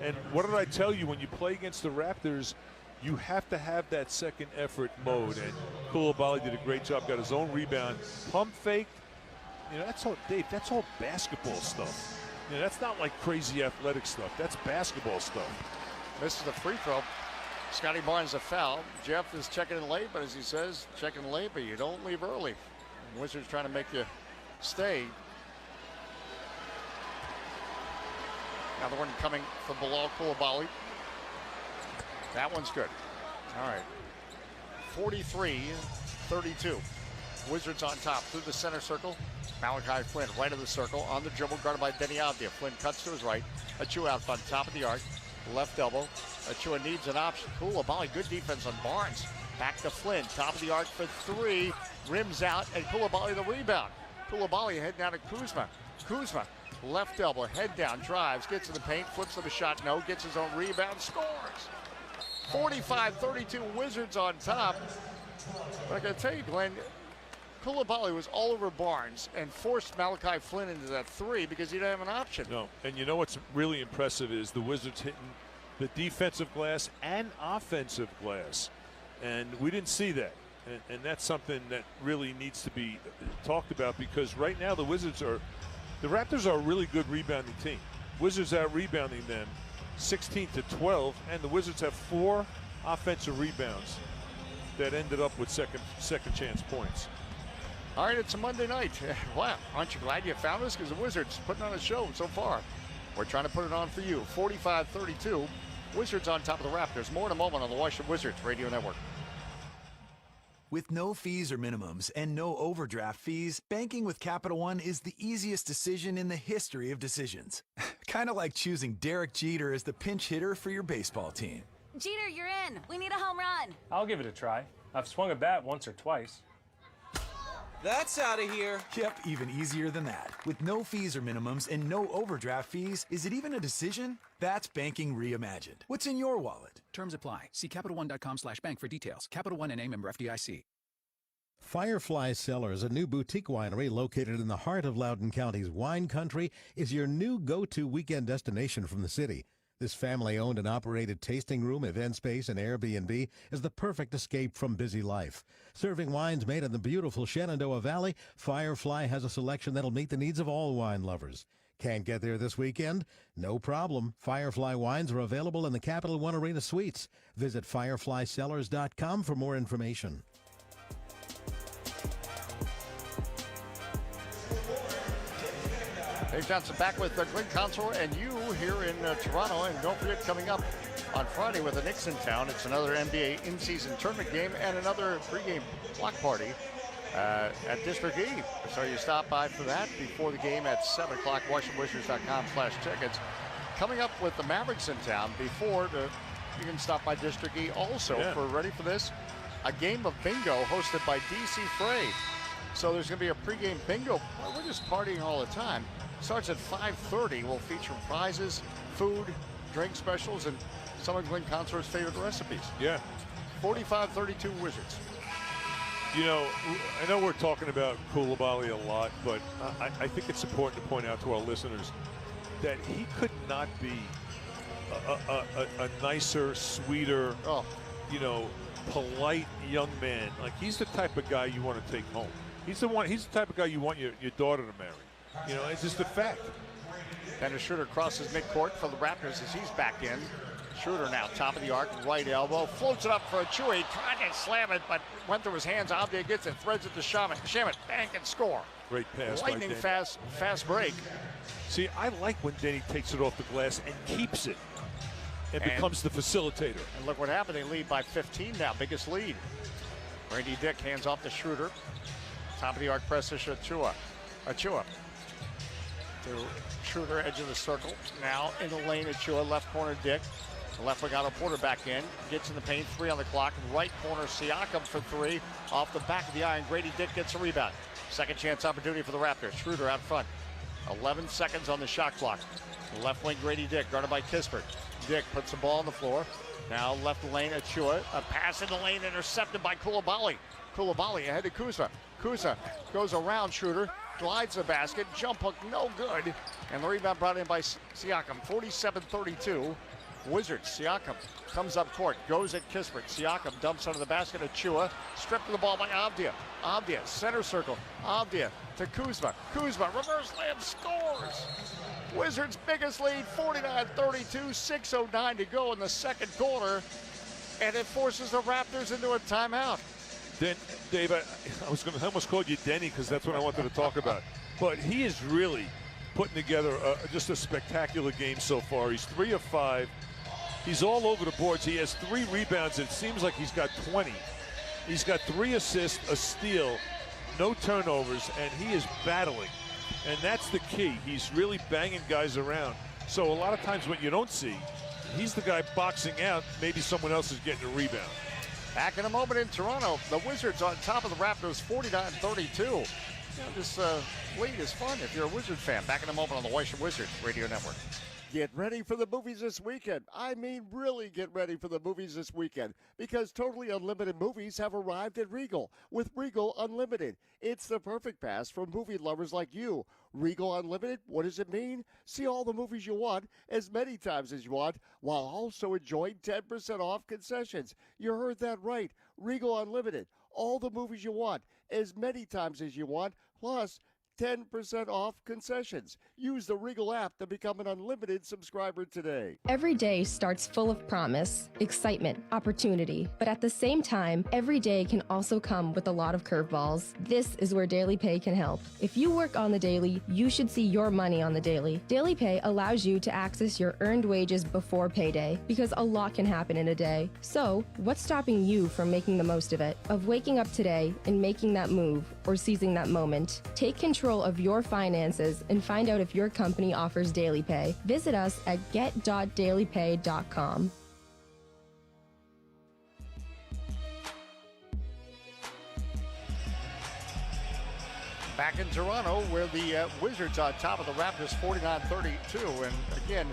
And what did I tell you, when you play against the Raptors, you have to have that second effort mode. And Coulibaly did a great job, got his own rebound, pump fake. You know, that's all, Dave, that's all basketball stuff. You know, that's not like crazy athletic stuff. That's basketball stuff. Misses the free throw. Scotty Barnes a foul. Jeff is checking in late, but as he says, checking late, but you don't leave early. Wizards trying to make you stay. Another one coming from below Coulibaly. That one's good. All right. 43-32. Wizards on top through the center circle. Malachi Flynn right of the circle on the dribble, guarded by Denny Abdia. Flynn cuts to his right. Achua out front, top of the arc. Left elbow. Achua needs an option. Coulibaly, good defense on Barnes. Back to Flynn, top of the arc for 3. Rims out, and Coulibaly the rebound. Coulibaly heading out to Kuzma. Kuzma, left elbow, head down, drives, gets in the paint, flips to the shot, no, gets his own rebound, scores. 45-32, Wizards on top. But I gotta tell you, Glenn, Coulibaly was all over Barnes and forced Malachi Flynn into that three because he didn't have an option. No, and you know what's really impressive is the Wizards hitting the defensive glass and offensive glass. And we didn't see that. And that's something that really needs to be talked about, because right now the Raptors are a really good rebounding team. Wizards out rebounding them 16-12, and the Wizards have 4 offensive rebounds that ended up with second chance points. All right, it's a Monday night. Wow, aren't you glad you found us? Because the Wizards putting on a show so far. We're trying to put it on for you. 45-32, Wizards on top of the Raptors. More in a moment on the Washington Wizards Radio Network. With no fees or minimums and no overdraft fees, banking with Capital One is the easiest decision in the history of decisions. Kind of like choosing Derek Jeter as the pinch hitter for your baseball team. Jeter, you're in. We need a home run. I'll give it a try. I've swung a bat once or twice. That's out of here. Yep, even easier than that. With no fees or minimums and no overdraft fees, is it even a decision? That's banking reimagined. What's in your wallet? Terms apply. See CapitalOne.com/bank for details. Capital One N.A. member FDIC. Firefly Cellars, a new boutique winery located in the heart of Loudoun County's wine country, is your new go-to weekend destination from the city. This family-owned and operated tasting room, event space, and Airbnb is the perfect escape from busy life. Serving wines made in the beautiful Shenandoah Valley, Firefly has a selection that'll meet the needs of all wine lovers. Can't get there this weekend? No problem. Firefly wines are available in the Capital One Arena Suites. Visit fireflycellars.com for more information. Dave Johnson back with Glenn Consor and you here in Toronto. And don't forget, coming up on Friday with the Knicks in town, it's another NBA in-season tournament game and another pregame block party at District E. So you stop by for that before the game at 7 o'clock, WashingtonWizards.com/tickets. Coming up with the Mavericks in town before you can stop by District E also for, ready for this, a game of bingo hosted by DC Frey. So there's going to be a pregame bingo. We're just partying all the time. Starts at 5:30. We'll feature prizes, food, drink specials, and some of Glenn Consor's favorite recipes. Yeah. 45-32 Wizards. You know, I know we're talking about Coulibaly a lot, but I think it's important to point out to our listeners that he could not be a nicer, sweeter, polite young man. Like, he's the type of guy you want to take home. He's the type of guy you want your daughter to marry. You know, it's just a fact. Dennis Schroeder crosses midcourt for the Raptors as he's back in. Schroeder now top of the arc, right elbow, floats it up for Chewy, tried to slam it, but went through his hands. Abdia gets it, threads it to Shamet, bank and score. Great pass. Lightning fast break. See, I like when Denny takes it off the glass and keeps it and becomes the facilitator. And look what happened. They lead by 15 now, biggest lead. Randy Dick hands off to Schroeder. Top of the arc press to Achua. To Schroeder, edge of the circle. Now in the lane, Achua, left corner Dick. The left wing out Porter back in. Gets in the paint, 3 on the clock. Right corner Siakam for 3. Off the back of the iron, Grady Dick gets a rebound. Second chance opportunity for the Raptors. Schroeder out front. 11 seconds on the shot clock. Left wing Grady Dick, guarded by Kispert. Dick puts the ball on the floor. Now left lane, Achua. A pass in the lane, intercepted by Coulibaly. Coulibaly ahead to Kuzma. Kuzma goes around Schroeder, glides the basket, jump hook, no good. And the rebound brought in by Siakam. 47-32. Wizards. Siakam comes up court, goes at Kispert. Siakam dumps under the basket. Achua stripped of the ball by Avdia. Avdia, center circle. Avdia to Kuzma. Kuzma, reverse layup, scores. Wizards' biggest lead, 49-32. 6:09 to go in the second quarter. And it forces the Raptors into a timeout. Then, Dave, I almost called you Denny because that's what I wanted to talk about. But he is really putting together just a spectacular game so far. He's 3 of 5. He's all over the boards. He has 3 rebounds. It seems like he's got 20. He's got 3 assists, a steal, no turnovers, and he is battling. And that's the key. He's really banging guys around. So a lot of times what you don't see, he's the guy boxing out. Maybe someone else is getting a rebound. Back in a moment in Toronto, the Wizards on top of the Raptors, 49-32. This league is fun if you're a Wizard fan. Back in a moment on the Washington Wizards Radio Network. Get ready for the movies this weekend. I mean, really get ready for the movies this weekend because totally unlimited movies have arrived at Regal with Regal Unlimited. It's the perfect pass for movie lovers like you. Regal Unlimited, what does it mean? See all the movies you want as many times as you want while also enjoying 10% off concessions. You heard that right. Regal Unlimited, all the movies you want as many times as you want, plus 10% off concessions. Use the Regal app to become an unlimited subscriber today. Every day starts full of promise, excitement, opportunity, but at the same time, every day can also come with a lot of curveballs. This is where Daily Pay can help. If you work on the daily, you should see your money on the daily. Daily Pay allows you to access your earned wages before payday because a lot can happen in a day. So, what's stopping you from making the most of it? Of waking up today and making that move or seizing that moment? Take control of your finances and find out if your company offers Daily Pay. Visit us at get.dailypay.com. Back in Toronto, where the Wizards on top of the Raptors 49-32. And again,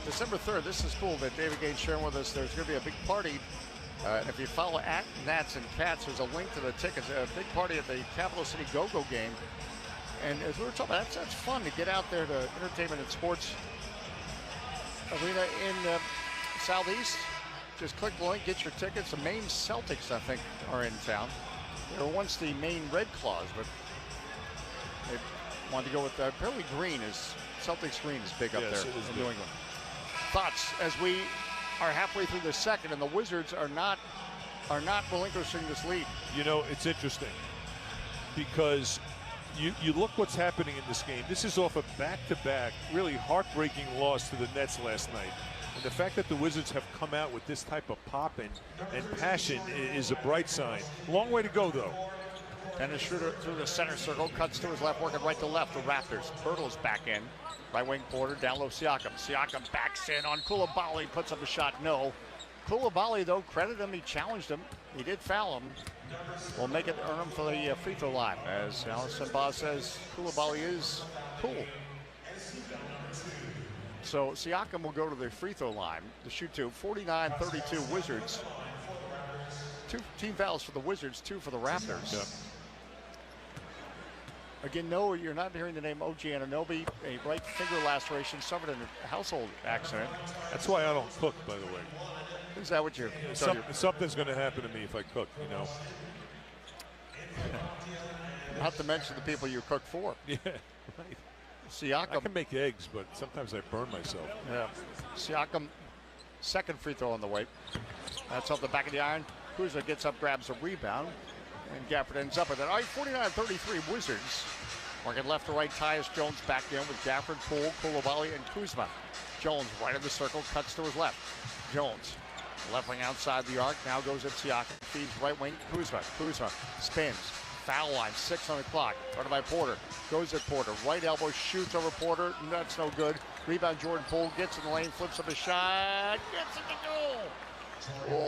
December 3rd, this is cool that David Gaines sharing with us. There's going to be a big party. And if you follow at Nats and Cats, there's a link to the tickets. A big party at the Capital City Go-Go game. And as we were talking about, that's fun to get out there to Entertainment and Sports Arena in Southeast. Just click the link, get your tickets. The Maine Celtics, I think, are in town. They were once the Maine Red Claws, but they wanted to go with apparently green. Celtics green is big up there in New England. Thoughts as we are halfway through the second, and the Wizards are not relinquishing this lead. You know, it's interesting because you look what's happening in this game. This is off a back-to-back, really heartbreaking loss to the Nets last night. And the fact that the Wizards have come out with this type of pop and passion is a bright sign. Long way to go, though. Dennis Schroeder through the center circle, cuts to his left, working right to left. The Raptors. Pirtle's back in. Right wing Porter, down low Siakam. Siakam backs in on Coulibaly, puts up a shot, no. Coulibaly, though, credit him, he challenged him. He did foul him. We'll make it earn him for the free throw line. As Allison Baugh says, Coulibaly is cool. So Siakam will go to the free throw line to shoot two. 49-32 Wizards. 2 team fouls for the Wizards, 2 for the Raptors. Yeah. Again, no, you're not hearing the name OG Anunoby. A right finger laceration suffered in a household accident. That's why I don't cook, by the way. Is that what you're? Something's going to happen to me if I cook, you know. Not to mention the people you cook for. Yeah, right. Siakam. I can make eggs, but sometimes I burn myself. Yeah. Siakam, second free throw on the way. That's off the back of the iron. Kuzma gets up, grabs a rebound, and Gafford ends up with it. All right, 49-33 Wizards. Working left to right, Tyus Jones back in with Gafford, Poole, Coulibaly, and Kuzma. Jones right in the circle, cuts to his left. Jones, left wing outside the arc, now goes at Siakam, feeds right wing, Kuzma. Kuzma spins, foul line, 6 on the clock. Guarded by Porter, goes at Porter, right elbow, shoots over Porter, that's no good. Rebound Jordan Poole, gets in the lane, flips up a shot, gets it to goal.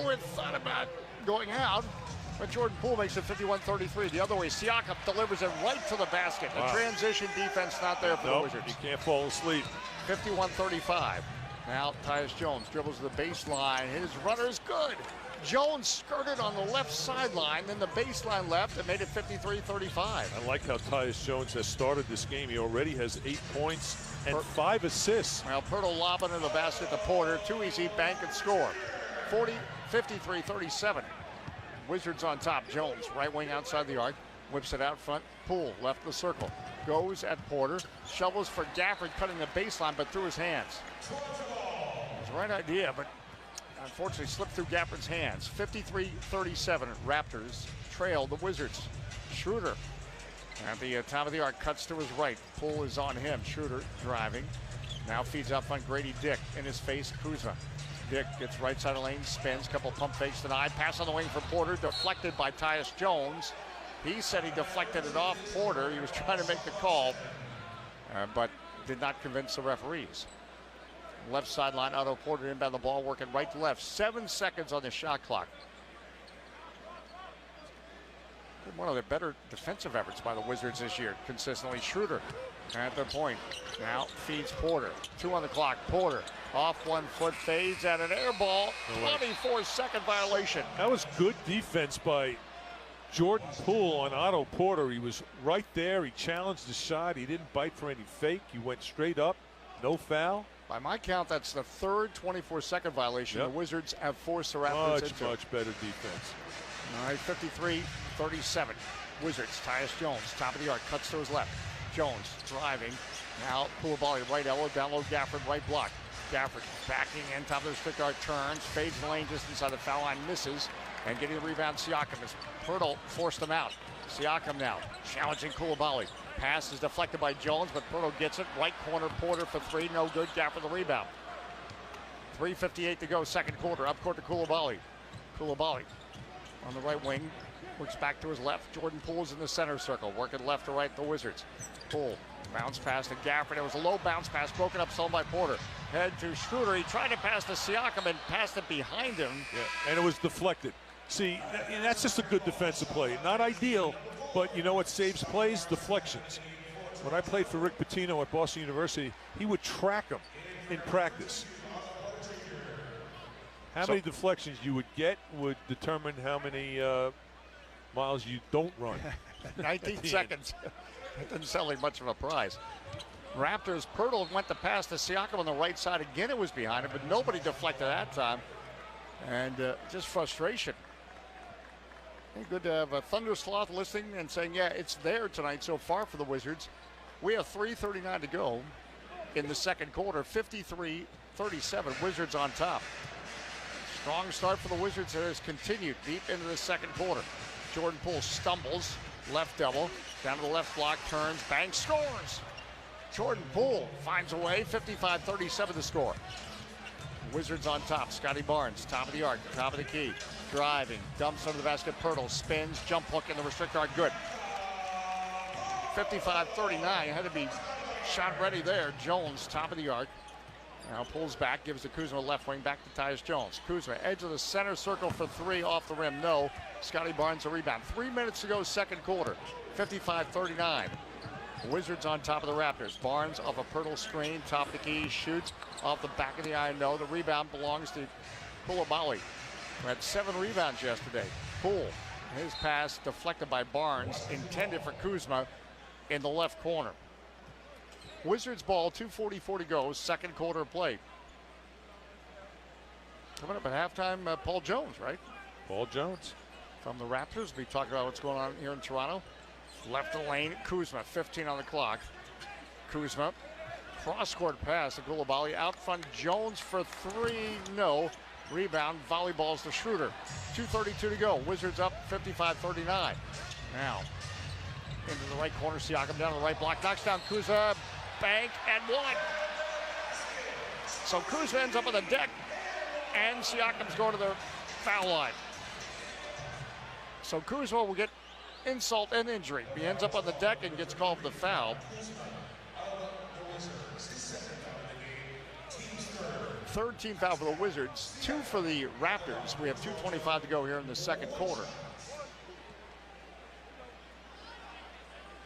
Oh, it thought about going out, but Jordan Poole makes it 51-33. The other way, Siakam delivers it right to the basket. The transition defense not there for the Wizards. You can't fall asleep. 51-35. Now Tyus Jones dribbles to the baseline. His runner is good. Jones skirted on the left sideline, then the baseline left and made it 53-35. I like how Tyus Jones has started this game. He already has 8 points and 5 assists. Well, Pirtle lobbing in the basket to Porter. Too easy, bank and score. 53-37. Wizards on top. Jones, right wing outside the arc. Whips it out front. Poole, left the circle. Goes at Porter. Shovels for Gafford, cutting the baseline, but through his hands. It's the right idea, but unfortunately slipped through Gafford's hands. 53-37. Raptors trail the Wizards. Schroeder at the top of the arc, cuts to his right. Poole is on him. Schroeder driving. Now feeds out front Grady Dick. In his face, Kuzma. Dick gets right side of lane, spins, couple pump fakes denied. Pass on the wing for Porter, deflected by Tyus Jones. He said he deflected it off Porter. He was trying to make the call, but did not convince the referees. Left sideline, Otto Porter inbound the ball, working right to left. 7 seconds on the shot clock. One of the better defensive efforts by the Wizards this year, consistently. Schroeder at the point. Now feeds Porter. 2 on the clock. Porter off 1 foot, fades at an air ball. 24-second violation. That was good defense by Jordan Poole on Otto Porter. He was right there. He challenged the shot. He didn't bite for any fake. He went straight up. No foul. By my count, that's the third 24-second violation the Wizards have forced the Raptors into. Much better defense. All right, 53-37. Wizards, Tyus Jones, top of the arc, cuts to his left. Jones driving. Now Koulibaly, right elbow, down low, Gafford, right block. Gafford backing in, top of the restricted arc, turns, fades the lane just inside the foul line, misses, and getting the rebound, Siakam as Pirtle forced him out. Siakam now challenging Koulibaly. Pass is deflected by Jones, but Pirtle gets it. Right corner, Porter for 3, no good. Gafford the rebound. 3:58 to go, second quarter. Up court to Koulibaly. Koulibaly on the right wing, works back to his left. Jordan Poole's in the center circle, working left to right the Wizards. Poole, bounce pass to Gafford. It was a low bounce pass, broken up some by Porter. Head to Schroeder. He tried to pass to Siakam and passed it behind him. Yeah, and it was deflected. See, that's just a good defensive play. Not ideal, but you know what saves plays? Deflections. When I played for Rick Pitino at Boston University, he would track them in practice. How many deflections you would get would determine how many miles you don't run. 19 seconds. It doesn't sound like much of a prize. Raptors, Pirtle went to pass to Siakam on the right side. Again, it was behind him, but nobody deflected that time. And just frustration. Hey, good to have a Thunder Sloth listening and saying, yeah, it's there tonight so far for the Wizards. We have 3:39 to go in the second quarter. 53-37, Wizards on top. Strong start for the Wizards has continued deep into the second quarter. Jordan Poole stumbles, left double, down to the left block, turns, bangs, scores. Jordan Poole finds a way, 55-37 the score. Wizards on top, Scotty Barnes, top of the arc, top of the key, driving, dumps under the basket, Pirtle, spins, jump hook in the restrict arc, good. 55-39, had to be shot ready there. Jones, top of the arc. Now pulls back, gives to Kuzma left wing, back to Tyus Jones. Kuzma, edge of the center circle for 3, off the rim, no. Scotty Barnes a rebound. 3 minutes to go, second quarter, 55-39. Wizards on top of the Raptors. Barnes off a Pirtle screen, top of the key, shoots off the back of the iron, no. The rebound belongs to Koulibaly, who had 7 rebounds yesterday. Poole, his pass deflected by Barnes, intended for Kuzma in the left corner. Wizards ball, 2:44 to go, second quarter of play. Coming up at halftime, Paul Jones, right? Paul Jones. From the Raptors, we talked about what's going on here in Toronto. Left the lane, Kuzma, 15 on the clock. Kuzma, cross-court pass to Koulibaly, out front, Jones for 3, no. Rebound, volleyballs to Schroeder. 2:32 to go, Wizards up 55-39. Now, into the right corner, Siakam down the right block, knocks down Kuzma, bank, and 1. So Kuzma ends up on the deck, and Siakam's going to the foul line. So Kuzma will get insult and injury. He ends up on the deck and gets called the foul. 3rd team foul for the Wizards, 2 for the Raptors. We have 2:25 to go here in the second quarter.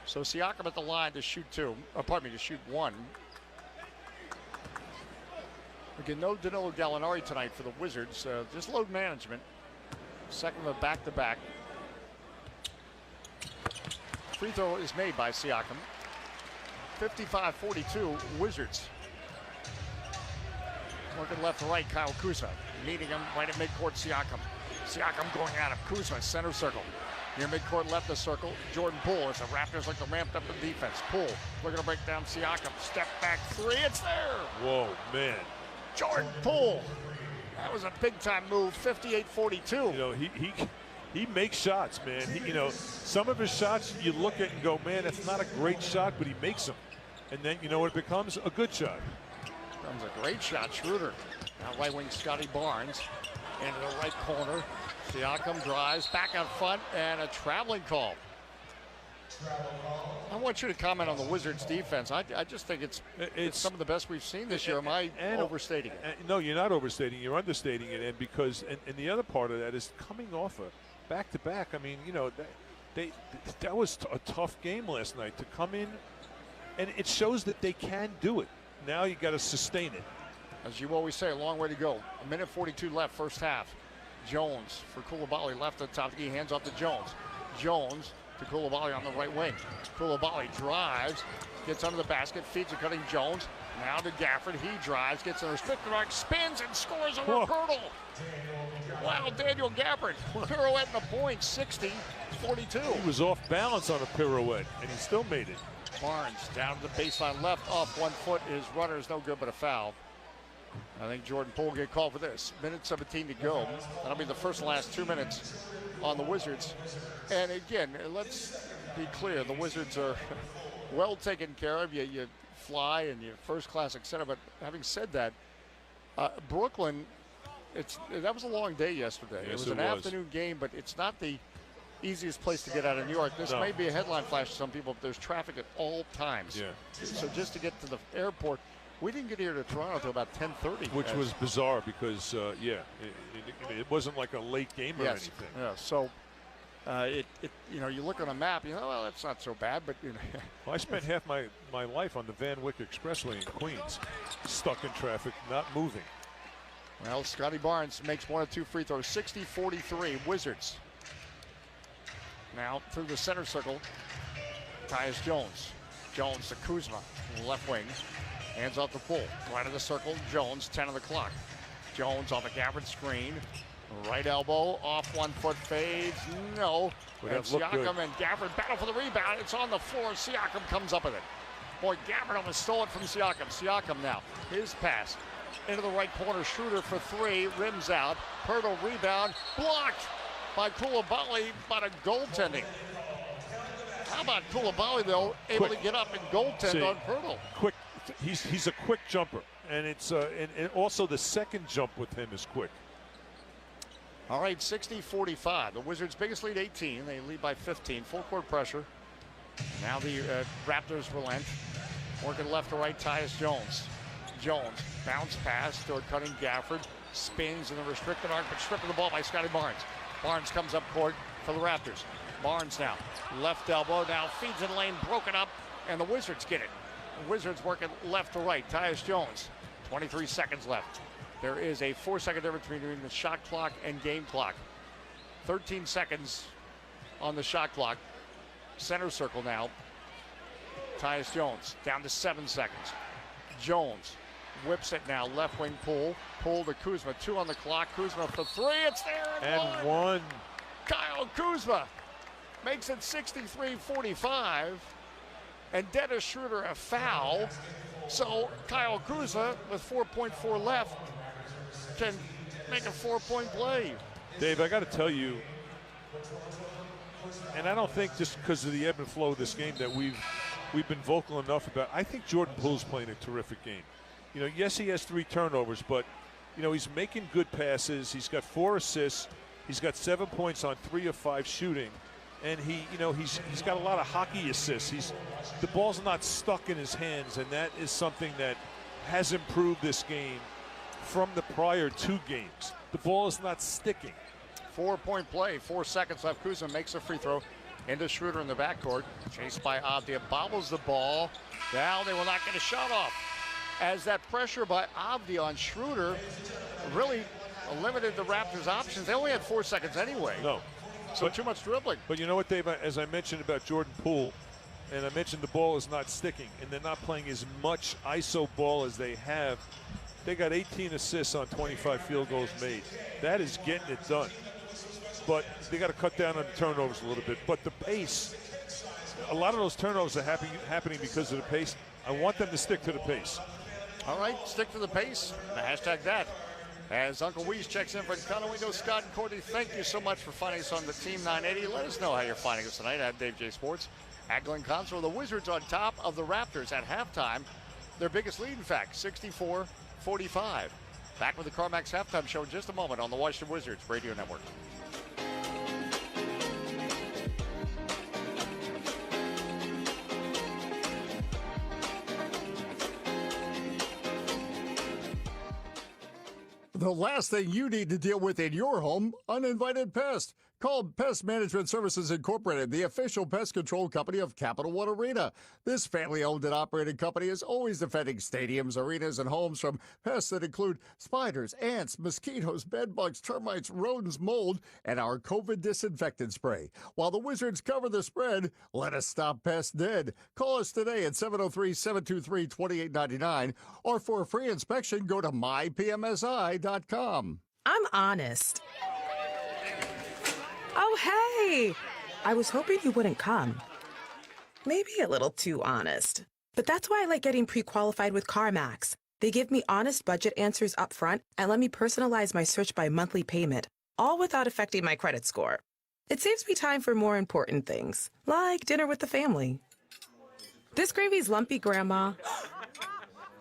So Siakam at the line to shoot 1. Again, no Danilo Gallinari tonight for the Wizards. Just load management. Second of a back-to-back. Free throw is made by Siakam. 55-42, Wizards. Working left to right, Kyle Kuzma. Meeting him right at midcourt, Siakam. Siakam going at him. Kuzma, center circle. Near midcourt, left the circle. Jordan Poole as the Raptors look to ramp up the defense. Poole looking to break down Siakam. Step back 3, it's there! Whoa, man. Jordan Poole. That was a big-time move, 58-42. You know, he makes shots, man. Some of his shots you look at and go, man, that's not a great shot, but he makes them. And then, you know what, it becomes a good shot. Becomes a great shot, Schroeder. Now right wing Scotty Barnes into the right corner. Siakam drives back out front, and a traveling call. I want you to comment on the Wizards' defense. I just think it's some of the best we've seen this year. Am I overstating it? No, you're not overstating. You're understating it. And because and the other part of that is coming off a back-to-back. I mean, that was a tough game last night to come in, and it shows that they can do it. Now you got to sustain it. As you always say, a long way to go. 1:42 left, first half. Jones for Coulibaly, left at the top of the key, hands off to Jones. Jones to Coulibaly on the right wing. Coulibaly drives, gets under the basket, feeds a cutting Jones. Now to Gafford, he drives, gets in a restricted arc, spins and scores over Pirtle. Wow, Daniel Gafford, pirouette in the point, 60-42. He was off balance on a pirouette, and he still made it. Barnes down to the baseline left, off 1 foot. His runner is no good, but a foul. I think Jordan Poole will get called for this. Minute 17 to go. That'll be the first and last 2 minutes on the Wizards. And again, let's be clear, the Wizards are well taken care of. You fly and you first class, etc. But having said that, Brooklyn, that was a long day yesterday. Yes, it was an afternoon game, but it's not the easiest place to get out of New York. This may be a headline flash to some people, but there's traffic at all times. Yeah. So just to get to the airport, we didn't get here to Toronto until about 10:30. Which was bizarre because, it wasn't like a late game or anything. Yeah, so you look on a map, well, that's not so bad, but Well, I spent half my life on the Van Wyck Expressway in Queens, stuck in traffic, not moving. Well, Scotty Barnes makes 1 of 2 free throws, 60-43, Wizards. Now through the center circle, Tyus Jones. Jones to Kuzma, left wing. Hands off the Poole. Right of the circle, Jones, 10 on the clock. Jones off a Gafford screen. Right elbow, off 1 foot, fades. No. And Siakam and Gafford battle for the rebound. It's on the floor. Siakam comes up with it. Boy, Gafford almost stole it from Siakam. Siakam now, his pass. Into the right corner, Schroeder for 3, rims out. Pirtle rebound, blocked by Coulibaly, but a goaltending. How about Coulibaly, though, able to get up and goaltend on Pirtle? Quick, he's a quick jumper, and it's and also the second jump with him is quick. All right, 60-45. The Wizards' biggest lead, 18. They lead by 15. Full court pressure. Now the Raptors relent. Working left to right, Tyus Jones. Jones, bounce pass to a cutting Gafford. Spins in the restricted arc, but stripped of the ball by Scotty Barnes. Barnes comes up court for the Raptors. Barnes now, left elbow, now feeds in lane, broken up, and the Wizards get it. The Wizards working left to right. Tyus Jones, 23 seconds left. There is a 4-second difference between the shot clock and game clock. 13 seconds on the shot clock. Center circle now. Tyus Jones down to 7 seconds. Jones whips it now, left wing Poole. Poole to Kuzma, 2 on the clock. Kuzma for 3, it's there and one. Kyle Kuzma makes it 63-45. And Dennis Schroeder a foul. So Kyle Kuzma with 4.4 left can make a 4-point play. Dave, I got to tell you, and I don't think just because of the ebb and flow of this game that we've been vocal enough about. I think Jordan Poole's playing a terrific game. Yes, he has 3 turnovers, but he's making good passes. He's got 4 assists. He's got 7 points on 3 of 5 shooting, and he's got a lot of hockey assists. The ball's not stuck in his hands, and that is something that has improved this game from the prior 2 games. The ball is not sticking. 4-point play, 4 seconds left. Kuzma makes a free throw into Schroeder in the backcourt. Chased by Avdia, bobbles the ball. Now they will not get a shot off. As that pressure by Avdia on Schroeder really limited the Raptors' options. They only had 4 seconds anyway. No. So too much dribbling. But you know what, Dave? As I mentioned about Jordan Poole, and I mentioned the ball is not sticking, and they're not playing as much ISO ball as they have. They got 18 assists on 25 field goals made. That is getting it done. But they got to cut down on the turnovers a little bit. But the pace, a lot of those turnovers are happening because of the pace. I want them to stick to the pace. All right, stick to the pace. Hashtag that. As Uncle Weeze checks in for Conway, Scott and Courtney, thank you so much for finding us on the Team 980. Let us know how you're finding us tonight at Dave J Sports. At Glenn Console, the Wizards on top of the Raptors at halftime. Their biggest lead, in fact, 64-45. Back with the CarMax halftime show in just a moment on the Washington Wizards Radio Network. The last thing you need to deal with in your home, uninvited pests. Call Pest Management Services Incorporated, the official pest control company of Capital One Arena. This family-owned and operated company is always defending stadiums, arenas, and homes from pests that include spiders, ants, mosquitoes, bedbugs, termites, rodents, mold, and our COVID disinfectant spray. While the Wizards cover the spread, let us stop pests dead. Call us today at 703-723-2899, or for a free inspection, go to mypmsi.com. I'm honest. Oh, hey! I was hoping you wouldn't come. Maybe a little too honest. But that's why I like getting pre-qualified with CarMax. They give me honest budget answers up front and let me personalize my search by monthly payment, all without affecting my credit score. It saves me time for more important things, like dinner with the family. This gravy's lumpy, Grandma.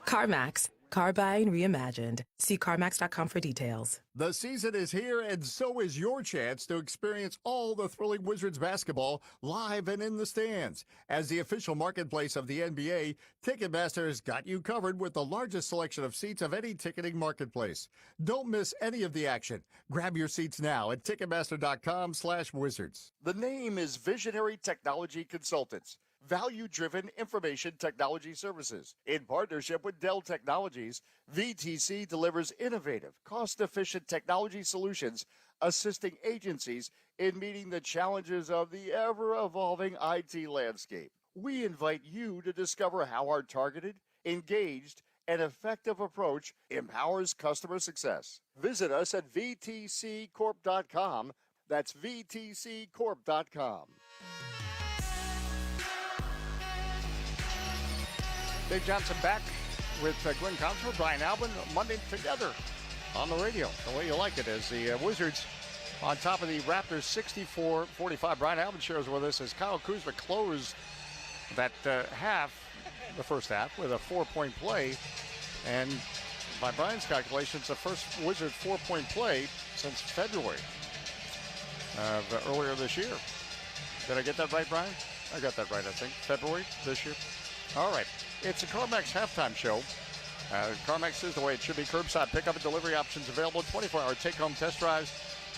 CarMax. Car buying reimagined. See CarMax.com for details. The season is here, and so is your chance to experience all the thrilling Wizards basketball live and in the stands. As the official marketplace of the NBA, Ticketmaster has got you covered with the largest selection of seats of any ticketing marketplace. Don't miss any of the action. Grab your seats now at Ticketmaster.com/Wizards. The name is Visionary Technology Consultants. Value-driven information technology services. In partnership with Dell Technologies, VTC delivers innovative, cost-efficient technology solutions, assisting agencies in meeting the challenges of the ever-evolving IT landscape. We invite you to discover how our targeted, engaged, and effective approach empowers customer success. Visit us at vtccorp.com. That's vtccorp.com. Dave Johnson back with Glenn Consor, Brian Albin, Monday together on the radio, the way you like it, as the Wizards on top of the Raptors 64-45. Brian Albin shares with us as Kyle Kuzma closed that the first half, with a 4-point play. And by Brian's calculations, the first Wizard 4-point play since February of earlier this year. Did I get that right, Brian? I got that right, I think. February this year. All right. It's a CarMax halftime show. CarMax is the way it should be. Curbside pickup and delivery options available. 24-hour take-home test drives.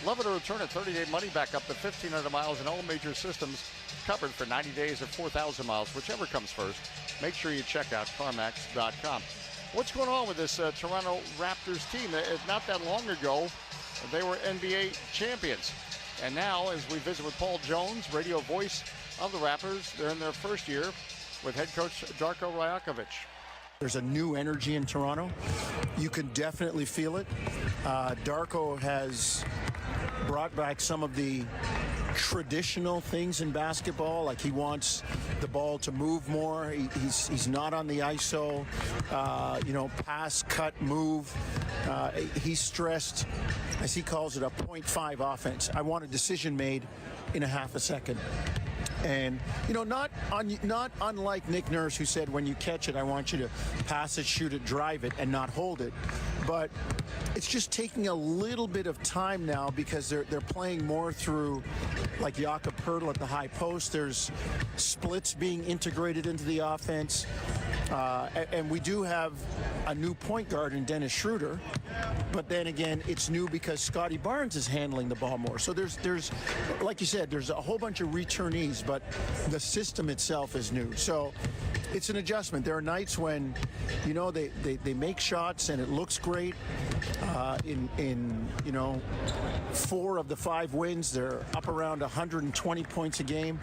Love it or return it. 30-day money back up to 1,500 miles and all major systems covered for 90 days or 4,000 miles, whichever comes first. Make sure you check out CarMax.com. What's going on with this Toronto Raptors team? Not that long ago, they were NBA champions. And now, as we visit with Paul Jones, radio voice of the Raptors, they're in their first year with head coach Darko Rajakovic. There's a new energy in Toronto. You can definitely feel it. Darko has brought back some of the traditional things in basketball, like he wants the ball to move more. He's not on the ISO, pass, cut, move. He's stressed, as he calls it, a 0.5 offense. I want a decision made in a half a second. And, not unlike Nick Nurse, who said, when you catch it, I want you to pass it, shoot it, drive it, and not hold it. But it's just taking a little bit of time now because they're playing more through, like Jakob Poeltl at the high post. There's splits being integrated into the offense. And we do have a new point guard in Dennis Schroeder. But then again, it's new because Scotty Barnes is handling the ball more. So there's like you said, there's a whole bunch of returnees, but the system itself is new. So it's an adjustment. There are nights when, they make shots and it looks great. In 4 of the 5 wins, they're up around 120 points a game.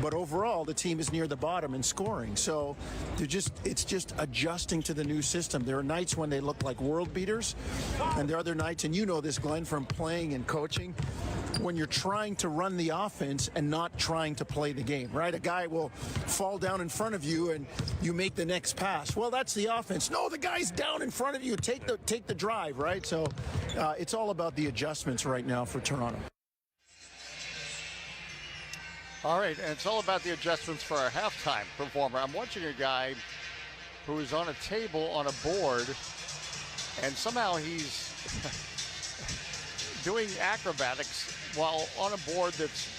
But overall, the team is near the bottom in scoring. So it's just adjusting to the new system. There are nights when they look like world beaters, and there are other nights, and you know this, Glenn, from playing and coaching, when you're trying to run the offense and not trying to play the game, right? A guy will fall down in front of you and you make the next pass. Well, that's the offense. No, the guy's down in front of you. Take the drive, right? So it's all about the adjustments right now for Toronto. All right, and it's all about the adjustments for our halftime performer. I'm watching a guy who is on a table on a board, and somehow he's doing acrobatics while on a board that's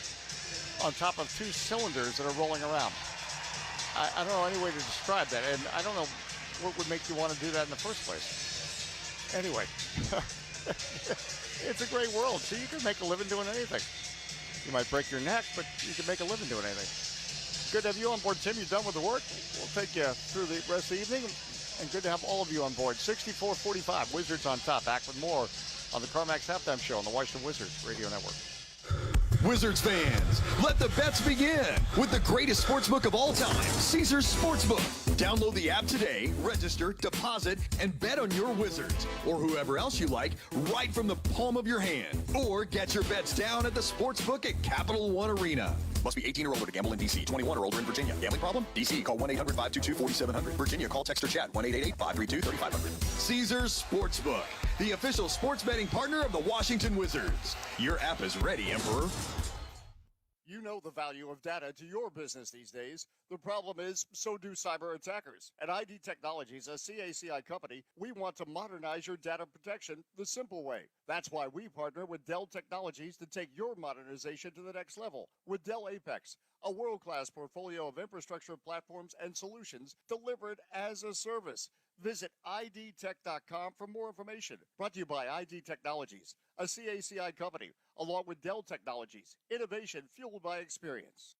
on top of 2 cylinders that are rolling around. I don't know any way to describe that, and I don't know what would make you want to do that in the first place. Anyway, it's a great world. So you can make a living doing anything. You might break your neck, but you can make a living doing anything. Good to have you on board, Tim. You're done with the work. We'll take you through the rest of the evening, and good to have all of you on board. 64-45, Wizards on top. Back with more on the CarMax Halftime Show on the Washington Wizards Radio Network. Wizards fans, let the bets begin with the greatest sportsbook of all time, Caesars Sportsbook. Download the app today, register, deposit, and bet on your Wizards or whoever else you like right from the palm of your hand. Or get your bets down at the Sportsbook at Capital One Arena. Must be 18 or older to gamble in D.C., 21 or older in Virginia. Gambling problem? D.C., call 1-800-522-4700. Virginia, call, text, or chat 1-888-532-3500. Caesars Sportsbook, the official sports betting partner of the Washington Wizards. Your app is ready, Emperor. You know the value of data to your business these days. The problem is, so do cyber attackers. At ID Technologies, a CACI company, we want to modernize your data protection the simple way. That's why we partner with Dell Technologies to take your modernization to the next level. With Dell Apex, a world-class portfolio of infrastructure platforms and solutions delivered as a service. Visit idtech.com for more information. Brought to you by ID Technologies, a CACI company, along with Dell Technologies. Innovation fueled by experience.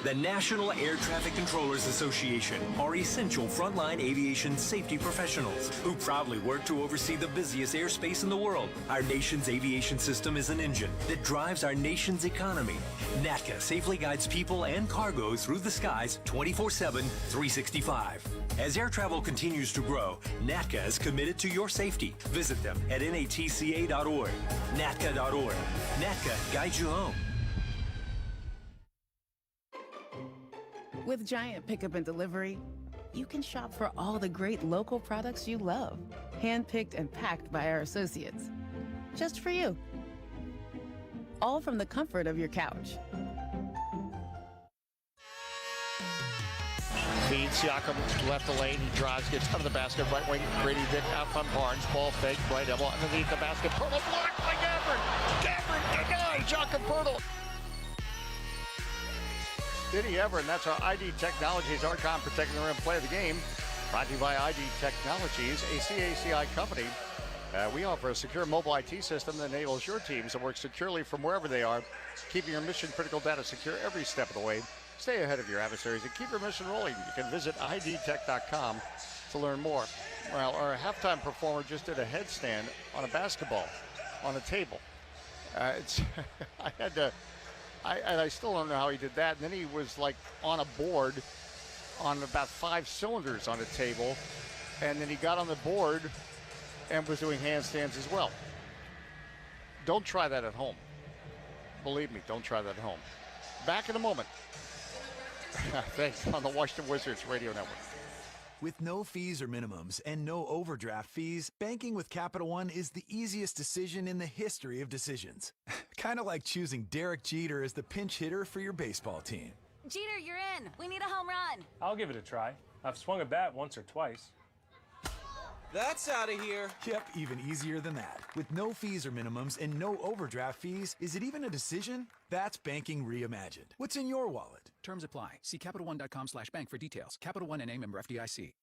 The National Air Traffic Controllers Association are essential frontline aviation safety professionals who proudly work to oversee the busiest airspace in the world. Our nation's aviation system is an engine that drives our nation's economy. NATCA safely guides people and cargo through the skies 24/7, 365. As air travel continues to grow, NATCA is committed to your safety. Visit them at natca.org, natca.org. NATCA guides you home. With Giant Pickup and Delivery, you can shop for all the great local products you love, handpicked and packed by our associates. Just for you. All from the comfort of your couch. Feed Siakam left the lane. He drives, gets under the basket. Right wing, Grady Dick out from Barnes. Ball fake, right elbow underneath the basket. Pirtle blocked by Gafford. Gafford denied. Jakob Pirtle. Did he ever? And that's our ID Technologies, Archon protecting the rim play of the game. Brought to you by ID Technologies, a CACI company. We offer a secure mobile IT system that enables your teams to work securely from wherever they are, keeping your mission-critical data secure every step of the way. Stay ahead of your adversaries and keep your mission rolling. You can visit idtech.com to learn more. Well, our halftime performer just did a headstand on a basketball on a table. I had to... I still don't know how he did that. And then he was like on a board on about 5 cylinders on a table. And then he got on the board and was doing handstands as well. Don't try that at home. Believe me, don't try that at home. Back in a moment. Thanks on the Washington Wizards Radio Network. With no fees or minimums and no overdraft fees, banking with Capital One is the easiest decision in the history of decisions. Kind of like choosing Derek Jeter as the pinch hitter for your baseball team. Jeter, you're in. We need a home run. I'll give it a try. I've swung a bat once or twice. That's out of here. Yep, even easier than that. With no fees or minimums and no overdraft fees, is it even a decision? That's banking reimagined. What's in your wallet? Terms apply. See CapitalOne.com/bank for details. Capital One N.A. member FDIC.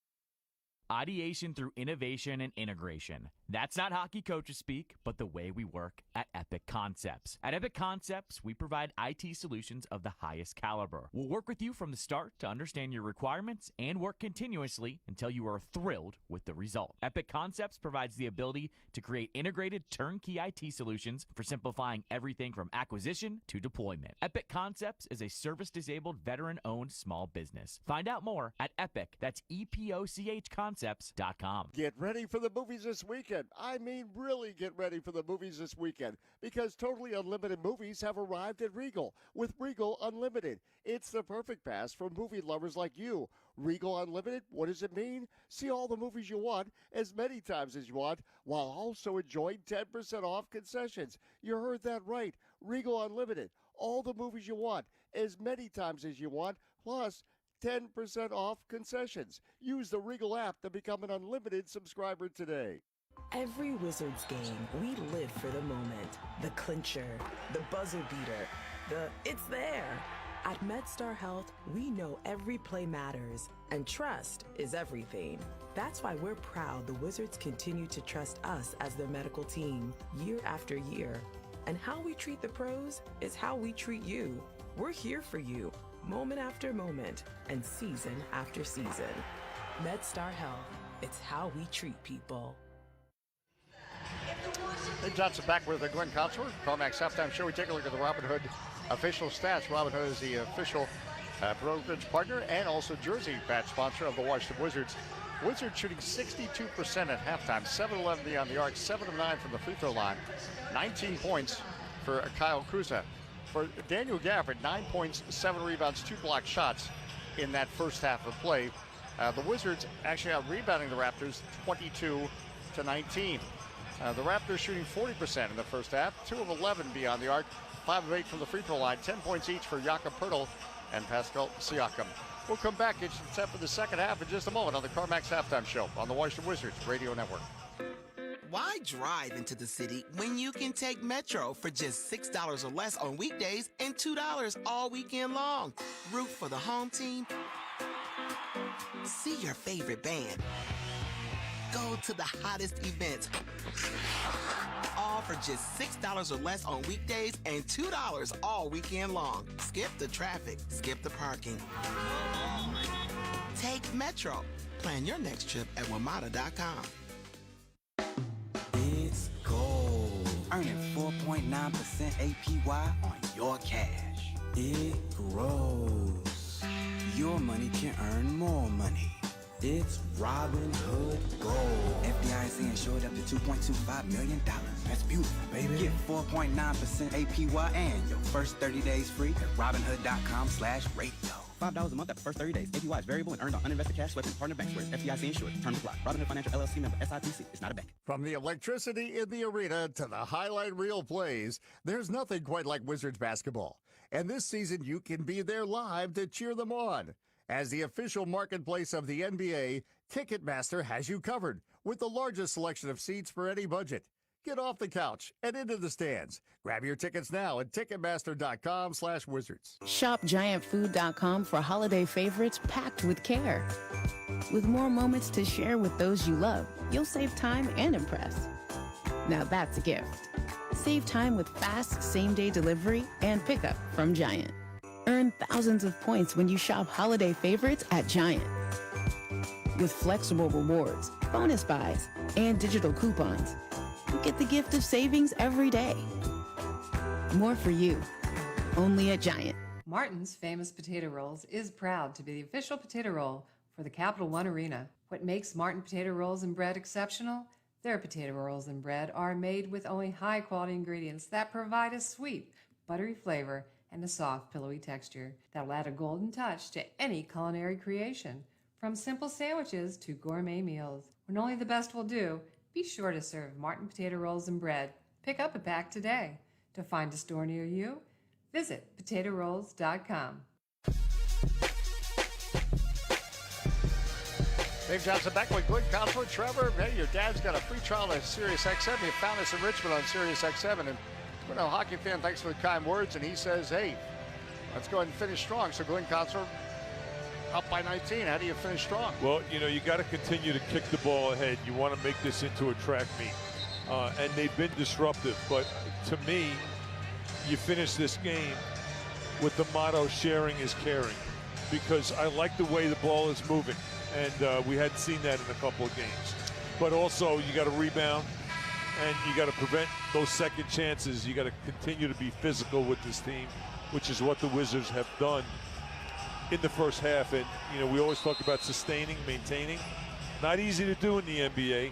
Ideation through innovation and integration. That's not hockey coaches speak, but the way we work at Epic Concepts. At Epic Concepts, we provide IT solutions of the highest caliber. We'll work with you from the start to understand your requirements and work continuously until you are thrilled with the result. Epic Concepts provides the ability to create integrated turnkey IT solutions for simplifying everything from acquisition to deployment. Epic Concepts is a service-disabled, veteran-owned small business. Find out more at Epic. That's EPOCH Concepts.com. Get ready for the movies this weekend. I mean, really get ready for the movies this weekend, because totally unlimited movies have arrived at Regal. With Regal Unlimited, it's the perfect pass for movie lovers like you. Regal Unlimited, what does it mean? See all the movies you want as many times as you want, while also enjoying 10% off concessions. You heard that right. Regal Unlimited, all the movies you want as many times as you want, plus 10% off concessions. Use the Regal app to become an unlimited subscriber today. Every Wizards game, we live for the moment. The clincher, the buzzer beater, it's there. At MedStar Health, we know every play matters, and trust is everything. That's why we're proud the Wizards continue to trust us as their medical team year after year. And how we treat the pros is how we treat you. We're here for you, moment after moment, and season after season. MedStar Health. It's how we treat people. Dave Johnson back with the Glenn Consort, CarMax Halftime Show. We take a look at the Robinhood official stats. Robinhood is the official brokerage partner and also jersey patch sponsor of the Washington Wizards. Wizards shooting 62% at halftime, 7-11 beyond the arc, 7 of 9 from the free throw line, 19 points for Kyle Kuzma. For Daniel Gafford, 9 points, 7 rebounds, 2 blocked shots in that first half of play. The Wizards actually out rebounding the Raptors 22-19. The Raptors shooting 40% in the first half, 2 of 11 beyond the arc, 5 of 8 from the free throw line, 10 points each for Jakob Poeltl and Pascal Siakam. We'll come back, it's set for the second half in just a moment on the CarMax Halftime Show on the Washington Wizards Radio Network. Why drive into the city when you can take Metro for just $6 or less on weekdays and $2 all weekend long? Root for the home team. See your favorite band. Go to the hottest events. All for just $6 or less on weekdays and $2 all weekend long. Skip the traffic. Skip the parking. Take Metro. Plan your next trip at WMATA.com. It's gold. Earning 4.9% APY on your cash. It grows. Your money can earn more money. It's Robinhood Gold. FDIC insured up to $2.25 million. That's beautiful, baby. Get 4.9% APY and your first 30 days free at Robinhood.com/radio. $5 a month after first 30 days. APY is variable and earned on uninvested cash swept in partner banks where it's FDIC insured. Terms apply. Robinhood Financial LLC member SIPC. It's not a bank. From the electricity in the arena to the highlight reel plays, there's nothing quite like Wizards basketball. And this season, you can be there live to cheer them on. As the official marketplace of the NBA, Ticketmaster has you covered with the largest selection of seats for any budget. Get off the couch and into the stands. Grab your tickets now at Ticketmaster.com/Wizards. Shop GiantFood.com for holiday favorites packed with care. With more moments to share with those you love, you'll save time and impress. Now that's a gift. Save time with fast same-day delivery and pickup from Giant. Earn thousands of points when you shop holiday favorites at Giant. With flexible rewards, bonus buys, and digital coupons, you get the gift of savings every day. More for you, only at Giant. Martin's Famous Potato Rolls is proud to be the official potato roll for the Capital One Arena. What makes Martin Potato Rolls and Bread exceptional? Their potato rolls and bread are made with only high-quality ingredients that provide a sweet, buttery flavor and a soft, pillowy texture that'll add a golden touch to any culinary creation. From simple sandwiches to gourmet meals, when only the best will do, be sure to serve Martin Potato Rolls and Bread. Pick up a pack today. To find a store near you, visit potatorolls.com. Dave Johnson back with Glenn Consort. Trevor, hey, your dad's got a free trial of Sirius XM. You found us in Richmond on Sirius XM. And we're a hockey fan, thanks for the kind words. And he says, hey, let's go ahead and finish strong. So Glenn Consort up by 19. How do you finish strong? Well, you know, you got to continue to kick the ball ahead. You want to make this into a track meet. And they've been disruptive. But to me, you finish this game with the motto, sharing is caring. Because I like the way the ball is moving. And we hadn't seen that in a couple of games. But also, you got to rebound, and you got to prevent those second chances. You got to continue to be physical with this team, which is what the Wizards have done in the first half. And, you know, we always talk about sustaining, maintaining. Not easy to do in the NBA.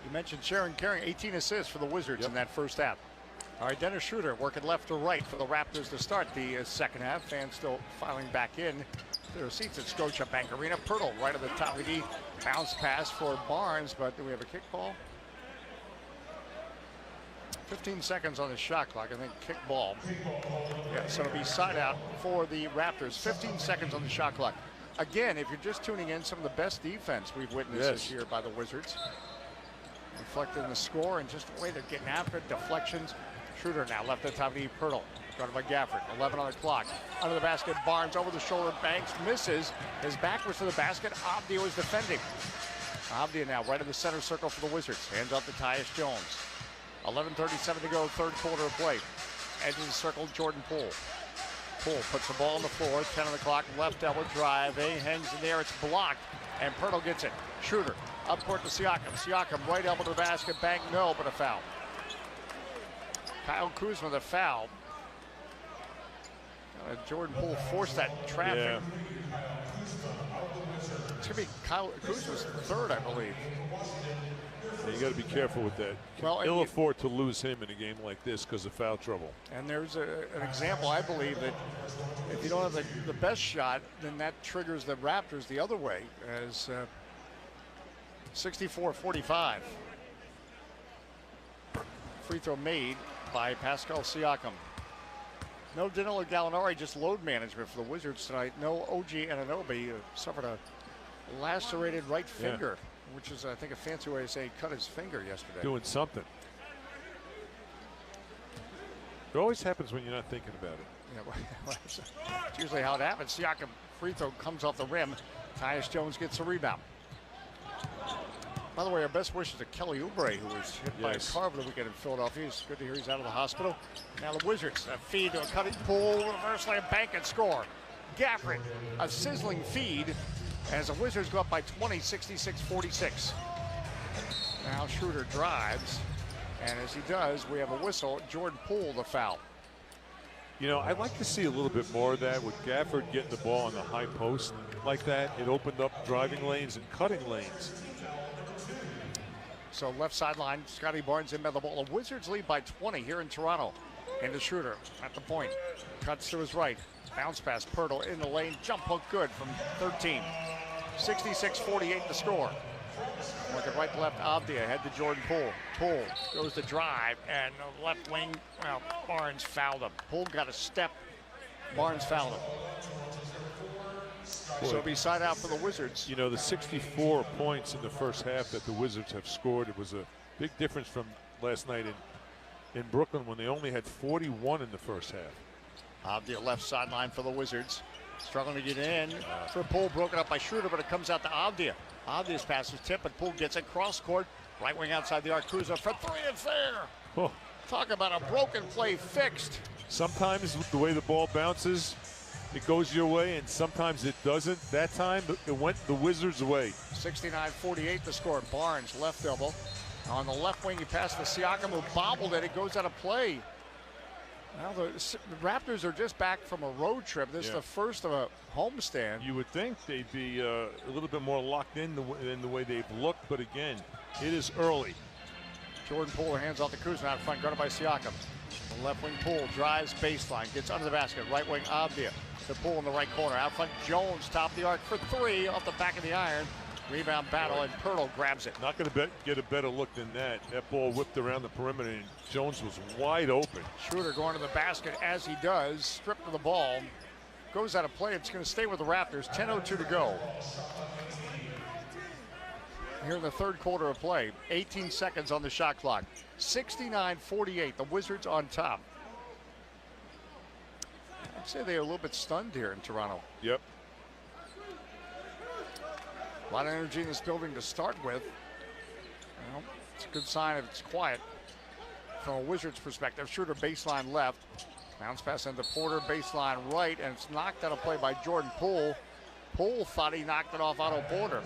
You mentioned sharing, caring, 18 assists for the Wizards in that first half. All right, Dennis Schroeder working left to right for the Raptors to start the second half. Fans still filing back in their seats at Scotiabank Arena. Poeltl right at the top of the key. Bounce pass for Barnes, but do we have a kick ball? 15 seconds on the shot clock. I think kick ball. Yeah, so it'll be side out for the Raptors. 15 seconds on the shot clock. Again, if you're just tuning in, some of the best defense we've witnessed this year by the Wizards. Reflected in the score and just the way they're getting after it. Deflections. Schroeder now left at the top of the key. Poeltl. Guarded by Gafford. 11 on the clock. Under the basket, Barnes over the shoulder. Banks misses. His back was to the basket. Avdija was defending. Avdija now right in the center circle for the Wizards. Hands off to Tyus Jones. 11:37 to go, third quarter of play. Edge of the circle, Jordan Poole. Poole puts the ball on the floor, 10 on the clock, left elbow drive. Hangs in there, it's blocked, and Pirtle gets it. Schroeder, up court to Siakam. Siakam, right elbow to the basket, bang, no, but a foul. Kyle Kuzma, the foul. Jordan Poole forced that traffic. Yeah. It's going to be Kyle Kuzma's third, I believe. Yeah, you got to be careful with that. Well, Ill afford to lose him in a game like this because of foul trouble. And there's an example, I believe, that if you don't have the best shot, then that triggers the Raptors the other way as 64-45. Free throw made by Pascal Siakam. No Danilo Gallinari, just load management for the Wizards tonight. No OG Anunoby, suffered a lacerated right finger, which is, I think, a fancy way to say he cut his finger yesterday. Doing something. It always happens when you're not thinking about it. Yeah, it's usually how it happens. Siakam free throw comes off the rim. Tyus Jones gets the rebound. By the way, our best wishes to Kelly Oubre, who was hit by a car over the weekend in Philadelphia. It's good to hear he's out of the hospital. Now the Wizards, a feed to a cutting Poole, reverse layup, bank and score. Gafford, a sizzling feed as the Wizards go up by 20, 66-46. Now Schroeder drives, and as he does, we have a whistle. Jordan Poole, the foul. You know, I'd like to see a little bit more of that with Gafford getting the ball on the high post like that. It opened up driving lanes and cutting lanes. So left sideline, Scotty Barnes inbound the ball. The Wizards lead by 20 here in Toronto. Into Schroeder at the point. Cuts to his right. Bounce pass, Pirtle in the lane. Jump hook good from 13. 66-48 the score. Looking right to left, Avdia head to Jordan Poole. Poole goes to drive, and the left wing, well, Barnes fouled him. Poole got a step. Barnes fouled him. So it'll be side out for the Wizards. You know, the 64 points in the first half that the Wizards have scored, it was a big difference from last night in Brooklyn when they only had 41 in the first half. Avdia left sideline for the Wizards. Struggling to get in for Poole, broken up by Schroeder, but it comes out to Avdia. Avdia's pass is tipped, but Poole gets it cross court. Right wing outside the arc, Kuzma for three, it's there. Oh. Talk about a broken play fixed. Sometimes with the way the ball bounces, it goes your way, and sometimes it doesn't. That time, it went the Wizards' way. 69-48 the score. Barnes, left elbow. On the left wing, he passed to Siakam, who bobbled it. It goes out of play. Now the Raptors are just back from a road trip. This is the first of a homestand. You would think they'd be a little bit more locked in than the way they've looked, but again, it is early. Jordan Poole hands off the Kuzma out front, guarded by Siakam. The left wing Poole drives baseline, gets under the basket. Right wing Avdia. The Poole in the right corner. Out front Jones, top of the arc for three off the back of the iron. Rebound battle, and Pirtle grabs it. Not going to get a better look than that. That ball whipped around the perimeter, and Jones was wide open. Schroeder going to the basket as he does. Stripped of the ball. Goes out of play. It's going to stay with the Raptors. 10:02 to go. Here in the third quarter of play. 18 seconds on the shot clock. 69-48. The Wizards on top. I'd say they're a little bit stunned here in Toronto. Yep. A lot of energy in this building to start with. Well, it's a good sign if it's quiet from a Wizards perspective. Schroeder baseline left. Bounce pass into Porter, baseline right, and it's knocked out of play by Jordan Poole. Poole thought he knocked it off Otto Porter.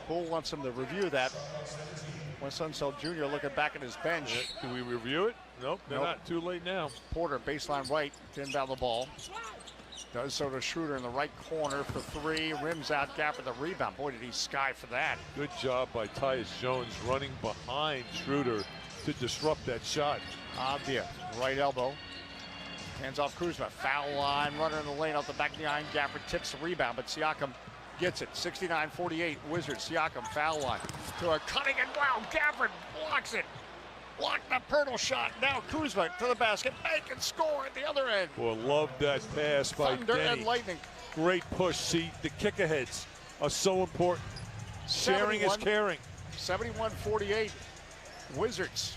Poole wants him to review that. Wes Unseld Jr. looking back at his bench. Do we review it? Nope, they're not. Too late now. Porter baseline right to inbound the ball. Does so to Schroeder in the right corner for three. Rims out, gap with the rebound. Boy, did he sky for that. Good job by Tyus Jones running behind Schroeder to disrupt that shot. Avdia, right elbow. Hands off Kuzma. Foul line, runner in the lane off the back of the iron. Gafford tips the rebound, but Siakam gets it. 69-48 Wizards. Siakam foul line to a cutting and wow. Gafford blocks it. Blocked the Pirtle shot. Now Kuzma to the basket. Bank and score at the other end. Boy, love that pass by Thunder Denny. and lightning. Great push. See, the kick-aheads are so important. Sharing is caring. 71-48 Wizards.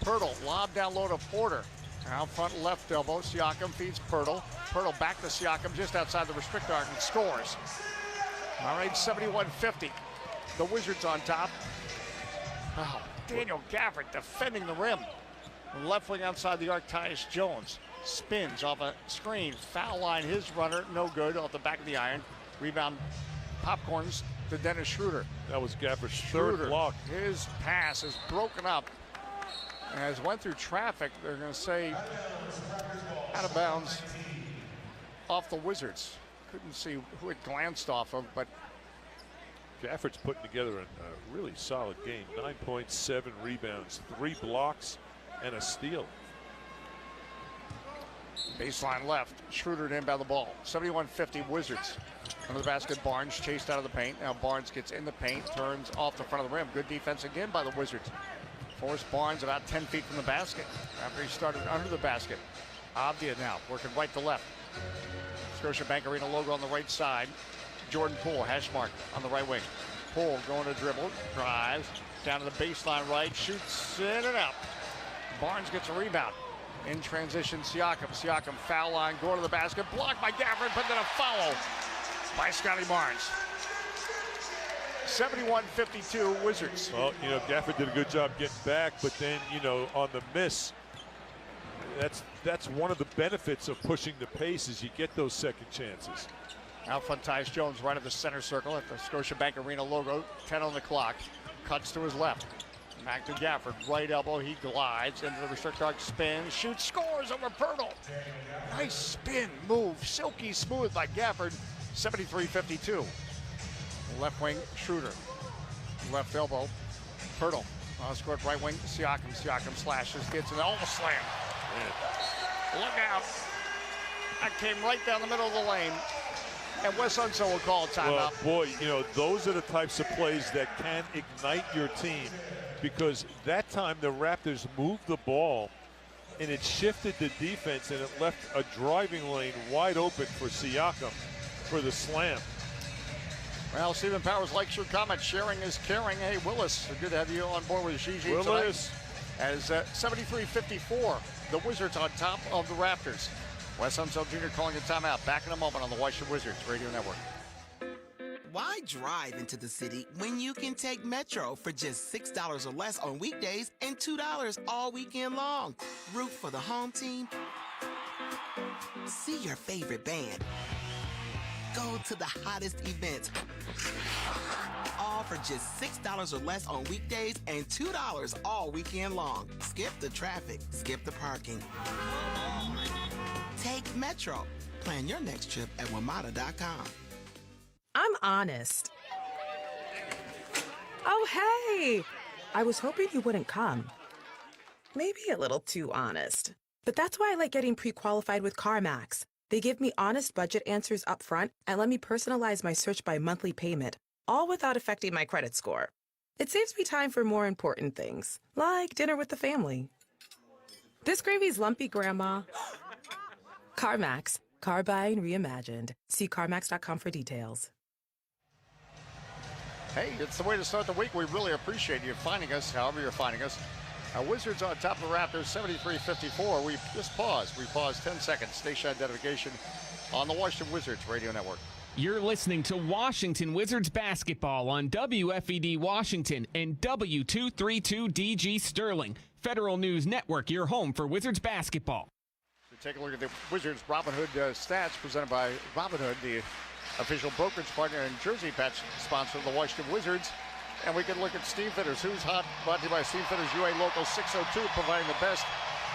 Pirtle lob down low to Porter. Out front left elbow. Siakam feeds Pirtle. Pirtle back to Siakam just outside the restrict arc and scores. All right, 71-50. The Wizards on top. Oh, Daniel Gafford defending the rim. Left wing outside the arc, Tyus Jones spins off a screen. Foul line, his runner, no good, off the back of the iron. Rebound, popcorns to Dennis Schroeder. That was Gafford's third block. His pass is broken up. And as went through traffic, they're going to say out of bounds off the Wizards. Couldn't see who it glanced off of, but Gafford's putting together a really solid game. 9 points, 7 rebounds, 3 blocks, and a steal. Baseline left, Schroeder to inbound the ball. 71-50 Wizards. Under the basket, Barnes chased out of the paint. Now Barnes gets in the paint, turns off the front of the rim. Good defense again by the Wizards. Forced Barnes about 10 feet from the basket after he started under the basket. Avdia now working right to left. Scotiabank Arena logo on the right side. Jordan Poole, hash mark on the right wing. Poole going to dribble, drives, down to the baseline right, shoots in and out. Barnes gets a rebound. In transition, Siakam. Siakam foul line, going to the basket, blocked by Gafford, but then a foul by Scotty Barnes. 71-52 Wizards. Well, you know, Gafford did a good job getting back, but then, you know, on the miss, that's one of the benefits of pushing the pace is you get those second chances. Out front, Tyus Jones right at the center circle at the Scotiabank Arena logo, 10 on the clock. Cuts to his left. Back to Gafford, right elbow, he glides into the restrict arc, spin, shoots, scores over Pirtle. Nice spin move, silky smooth by Gafford, 73-52. Left wing, Schroeder. Left elbow, Pirtle. Scored right wing, Siakam. Siakam slashes, gets in the almost slam. Look out. That came right down the middle of the lane. And Wes Unseld will call a timeout. Well, boy, you know, those are the types of plays that can ignite your team, because that time the Raptors moved the ball and it shifted the defense and it left a driving lane wide open for Siakam for the slam. Well, Stephen Powers likes your comment. Sharing is caring. Hey, Willis, good to have you on board with Gigi Willis. Tonight. As 73-54, the Wizards on top of the Raptors. Wes Unseld Jr. calling a timeout. Back in a moment on the Washington Wizards Radio Network. Why drive into the city when you can take Metro for just $6 or less on weekdays and $2 all weekend long? Root for the home team. See your favorite band. Go to the hottest events. All for just $6 or less on weekdays and $2 all weekend long. Skip the traffic. Skip the parking. Take Metro. Plan your next trip at WMATA.com. I'm honest. Oh, hey! I was hoping you wouldn't come. Maybe a little too honest. But that's why I like getting pre-qualified with CarMax. They give me honest budget answers up front and let me personalize my search by monthly payment, all without affecting my credit score. It saves me time for more important things, like dinner with the family. This gravy's lumpy, Grandma. CarMax. Car buying reimagined. See CarMax.com for details. Hey, it's the way to start the week. We really appreciate you finding us, however you're finding us. Wizards on top of the Raptors, 73-54. We just paused. We paused 10 seconds. Station identification on the Washington Wizards Radio Network. You're listening to Washington Wizards basketball on WFED Washington and W232DG Sterling. Federal News Network, your home for Wizards basketball. So take a look at the Wizards Robinhood stats presented by Robinhood, the official brokerage partner and jersey patch sponsor of the Washington Wizards. And we can look at Steam Fitters. Who's hot? Brought to you by Steam Fitters UA Local 602, providing the best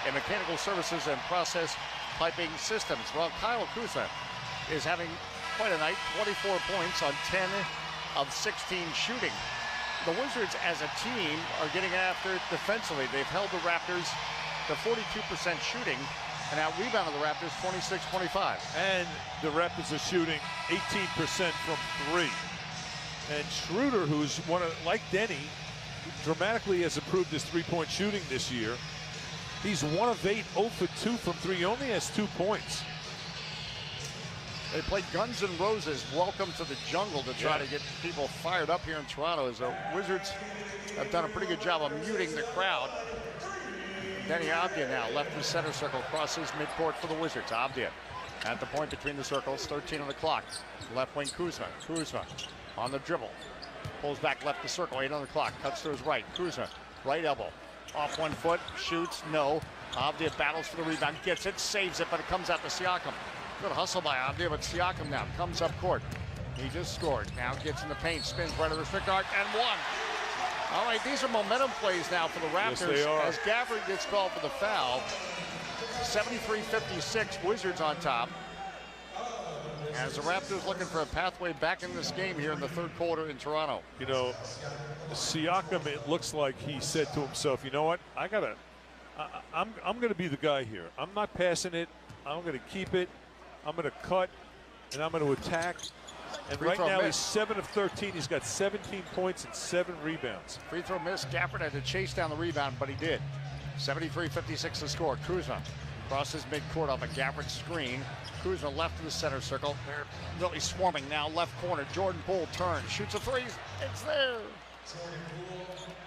in mechanical services and process piping systems. Well, Kyle Kuzma is having quite a night. 24 points on 10 of 16 shooting. The Wizards as a team are getting after it defensively. They've held the Raptors to 42% shooting and out-rebounded the Raptors 26-25. And the Raptors are shooting 18% from three. And Schroeder, who's one of, like Denny, dramatically has improved his three-point shooting this year. He's 1 of 8, 0 for 2 from three. He only has 2 points. They played Guns N' Roses, Welcome to the Jungle, to try to get people fired up here in Toronto, as the Wizards have done a pretty good job of muting the crowd. Denny Avdia now left in the center circle, crosses midcourt for the Wizards. Avdia at the point between the circles, 13 on the clock. Left wing Kuzma. Kuzma on the dribble. Pulls back left to circle, 8 on the clock. Cuts to his right. Kuzma, right elbow. Off 1 foot, shoots, no. Avdia battles for the rebound, gets it, saves it, but it comes out to Siakam. Good hustle by Avdia, but Siakam now comes up court. He just scored. Now gets in the paint, spins right of the strict arc, and one. All right, these are momentum plays now for the Raptors. Yes, they are. As Gafford gets called for the foul. 73-56, Wizards on top. As the Raptors looking for a pathway back in this game here in the third quarter in Toronto. You know, Siakam, it looks like he said to himself, you know what, I'm gonna be the guy here. I'm not passing it. I'm gonna keep it. I'm gonna cut, and I'm gonna attack. And right now he's 7 of 13. He's got 17 points and 7 rebounds. Free throw miss. Gafford had to chase down the rebound, but he did. 73-56 the score. Kuzma crosses midcourt off a Gafford screen. Kuzma left to the center circle. They're really swarming now. Left corner. Jordan Poole turns, shoots a three. It's there.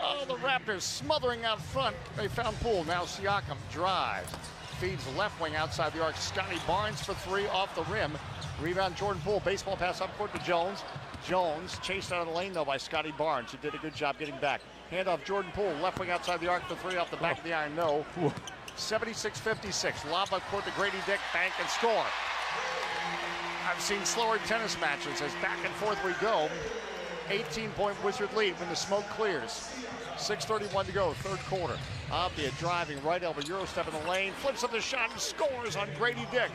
Oh, the Raptors smothering out front. They found Poole. Now Siakam drives. Feeds left wing outside the arc. Scotty Barnes for 3 off the rim. Rebound Jordan Poole. Baseball pass up court to Jones. Jones chased out of the lane though by Scotty Barnes, who did a good job getting back. Handoff Jordan Poole. Left wing outside the arc for 3 off the back of the iron. No. 76-56. Lob up court to Grady Dick. Bank and score. I've seen slower tennis matches as back and forth we go. 18-point Wizard lead when the smoke clears. 6:31 to go, third quarter. Avdia driving, right elbow, Euro step in the lane, flips up the shot and scores on Grady Dick.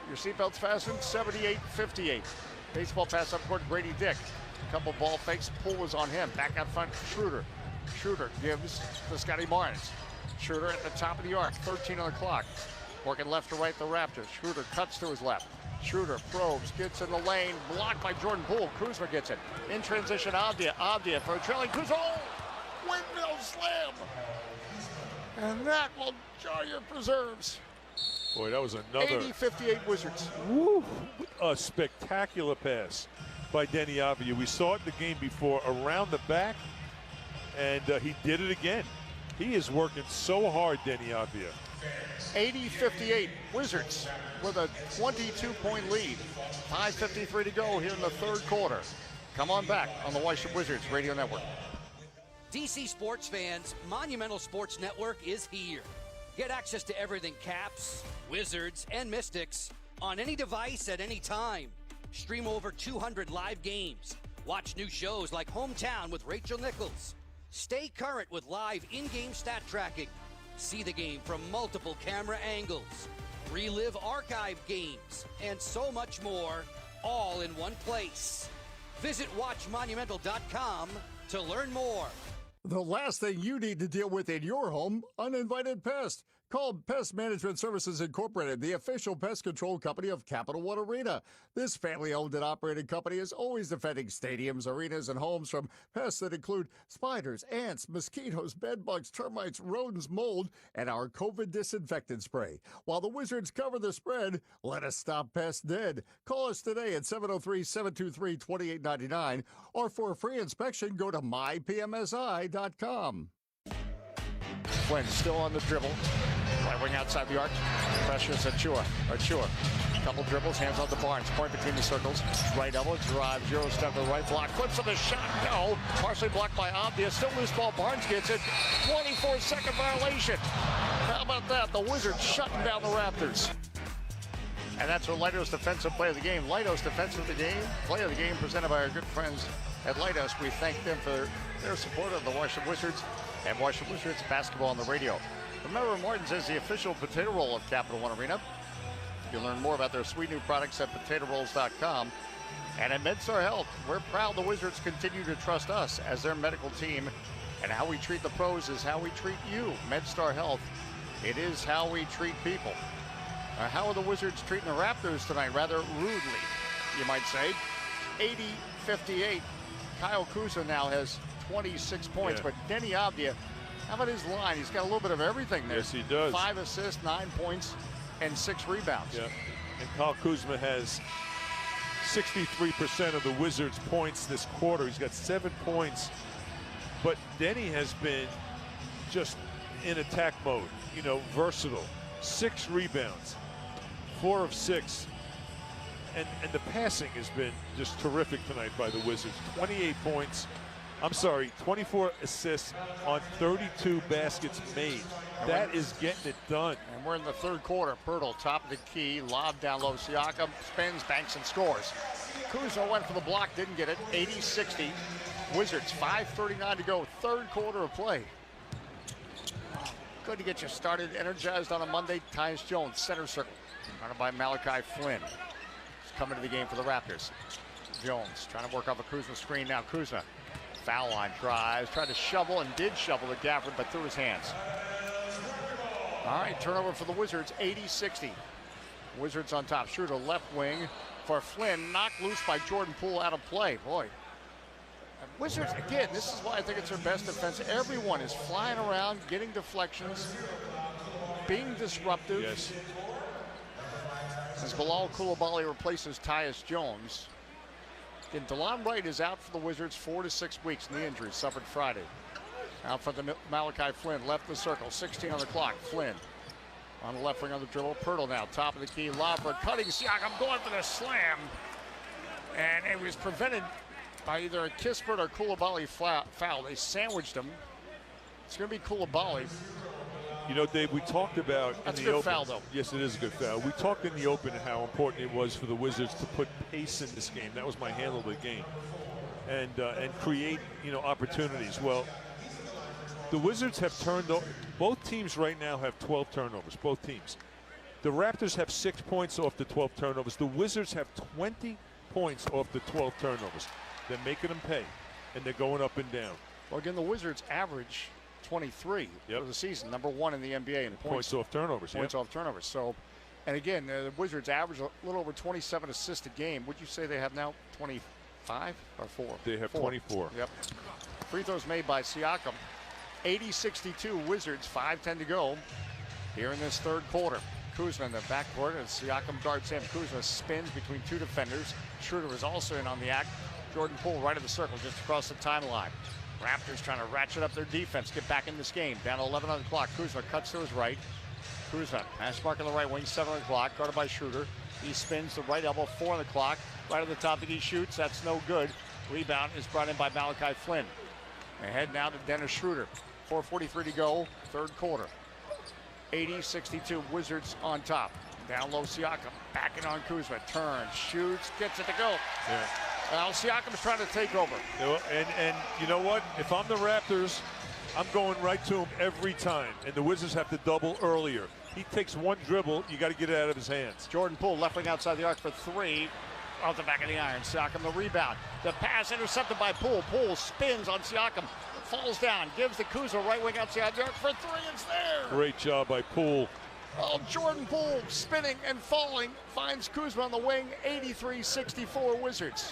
Your seatbelts fastened, 78-58. Baseball pass up court, Grady Dick. A couple ball fakes, Poole was on him. Back out front, Schroeder. Schroeder gives to Scotty Barnes. Schroeder at the top of the arc, 13 on the clock. Working left to right the Raptors. Schroeder cuts to his left. Schroeder probes, gets in the lane, blocked by Jordan Poole. Kuzma gets it. In transition, Avdia for a trailing Kuzma. Oh, windmill slam. And that will jar your preserves. Boy, that was another 80-58 Wizards. Woo, a spectacular pass by Denny Avdia. We saw it in the game before around the back, and he did it again. He is working so hard, Denny Avdia. 80-58 Wizards with a 22-point lead. 5:53 to go here in the third quarter. Come on back on the Washington Wizards Radio Network. DC sports fans, Monumental Sports Network is here. Get access to everything Caps, Wizards, and Mystics on any device at any time. Stream over 200 live games. Watch new shows like Hometown with Rachel Nichols. Stay current with live in-game stat tracking. See the game from multiple camera angles. Relive archive games, and so much more, all in one place. Visit WatchMonumental.com to learn more. The last thing you need to deal with in your home, uninvited pest. Call Pest Management Services Incorporated, the official pest control company of Capital One Arena. This family-owned and operated company is always defending stadiums, arenas, and homes from pests that include spiders, ants, mosquitoes, bedbugs, termites, rodents, mold, and our COVID disinfectant spray. While the Wizards cover the spread, let us stop pests dead. Call us today at 703-723-2899, or for a free inspection, go to mypmsi.com. Flynn still on the dribble. Right wing outside the arc. Pressures Achua. Couple dribbles, hands on the Barnes. Point between the circles. Right elbow, drives, Euro step to the right block. Flips of the shot, no. Partially blocked by Avdia. Still loose ball. Barnes gets it. 24-second violation. How about that? The Wizards shutting down the Raptors. And that's our Leidos defensive play of the game. Leidos defensive of the game. Play of the game presented by our good friends at Leidos. We thank them for their support of the Washington Wizards and Washington Wizards basketball on the radio. Remember, Martin's is the official potato roll of Capital One Arena. You can learn more about their sweet new products at potatorolls.com. And at MedStar Health, we're proud the Wizards continue to trust us as their medical team. And how we treat the pros is how we treat you. MedStar Health, it is how we treat people. How are the Wizards treating the Raptors tonight? Rather rudely, you might say. 80-58. Kyle Kuzma now has 26 points, but Denny Avdia, how about his line? He's got a little bit of everything there. Yes, he does. 5 assists, 9 points, and 6 rebounds. Yeah, and Kyle Kuzma has 63% of the Wizards' points this quarter. He's got 7 points, but Denny has been just in attack mode, versatile. 6 rebounds, 4 of 6. and the passing has been just terrific tonight by the Wizards. 28 points. 24 assists on 32 baskets made. That is getting it done. And we're in the third quarter. Pirtle, top of the key, lob down low. Siakam spins, banks, and scores. Kuzma went for the block, didn't get it. 80-60. Wizards, 5:39 to go. Third quarter of play. Good to get you started, energized on a Monday. Tyus Jones, center circle. Running by Malachi Flynn. He's coming to the game for the Raptors. Jones trying to work off a Kuzma screen now. Kuzma, foul line drives, tried to shovel and did shovel to Gafford, but through his hands. All right, turnover for the Wizards, 80-60. Wizards on top. Schroeder left wing for Flynn, knocked loose by Jordan Poole, out of play. Boy. Wizards, again, this is why I think it's their best defense. Everyone is flying around, getting deflections, being disruptive. Yes. As Bilal Coulibaly replaces Tyus Jones. Again, DeLon Wright is out for the Wizards 4 to 6 weeks. Knee injury, suffered Friday. Out for the Malachi Flynn, left the circle, 16 on the clock. Flynn on the left wing on the dribble. Pirtle now, top of the key, lob for cutting. Siakam going for the slam. And it was prevented by either a Kispert or Coulibaly foul. They sandwiched him. It's going to be Coulibaly. You know, Dave, we talked about That's in a the good open. foul, though. Yes, it is a good foul. We talked in the open how important it was for the Wizards to put pace in this game. That was my handle of the game, and create opportunities. Well, the Wizards have turned over. Both teams right now have 12 turnovers. Both teams. The Raptors have 6 points off the 12 turnovers. The Wizards have 20 points off the 12 turnovers. They're making them pay, and they're going up and down. Well, again, the Wizards average 23 for the season, number 1 in the NBA in points off turnovers. Points off turnovers. So, and again, the Wizards average a little over 27 assists a game. Would you say they have now 25 or 4? They have 24. Yep. Free throws made by Siakam. 80-62 Wizards, 5:10 to go here in this third quarter. Kuzma in the backcourt as Siakam darts in. Kuzma spins between two defenders. Schroeder is also in on the act. Jordan Poole right of the circle just across the timeline. Raptors trying to ratchet up their defense, get back in this game. Down to 11 on the clock. Kuzma cuts to his right. Kuzma, hash mark on the right wing, 7 on the clock, guarded by Schroeder. He spins the right elbow, 4 on the clock. Right at the top that he shoots, that's no good. Rebound is brought in by Malachi Flynn. Ahead now to Dennis Schroeder. 4:43 to go, third quarter. 80-62, Wizards on top. Down low, Siakam, backing on Kuzma. Turns, shoots, gets it to go. Yeah. Now Siakam's trying to take over. And you know what? If I'm the Raptors, I'm going right to him every time. And the Wizards have to double earlier. He takes one dribble, you got to get it out of his hands. Jordan Poole, left wing outside the arc for 3. Off the back of the iron. Siakam the rebound. The pass intercepted by Poole. Poole spins on Siakam. Falls down. Gives the Kuzma right wing outside the arc for 3. It's there. Great job by Poole. Oh, Jordan Poole spinning and falling. Finds Kuzma on the wing. 83-64 Wizards.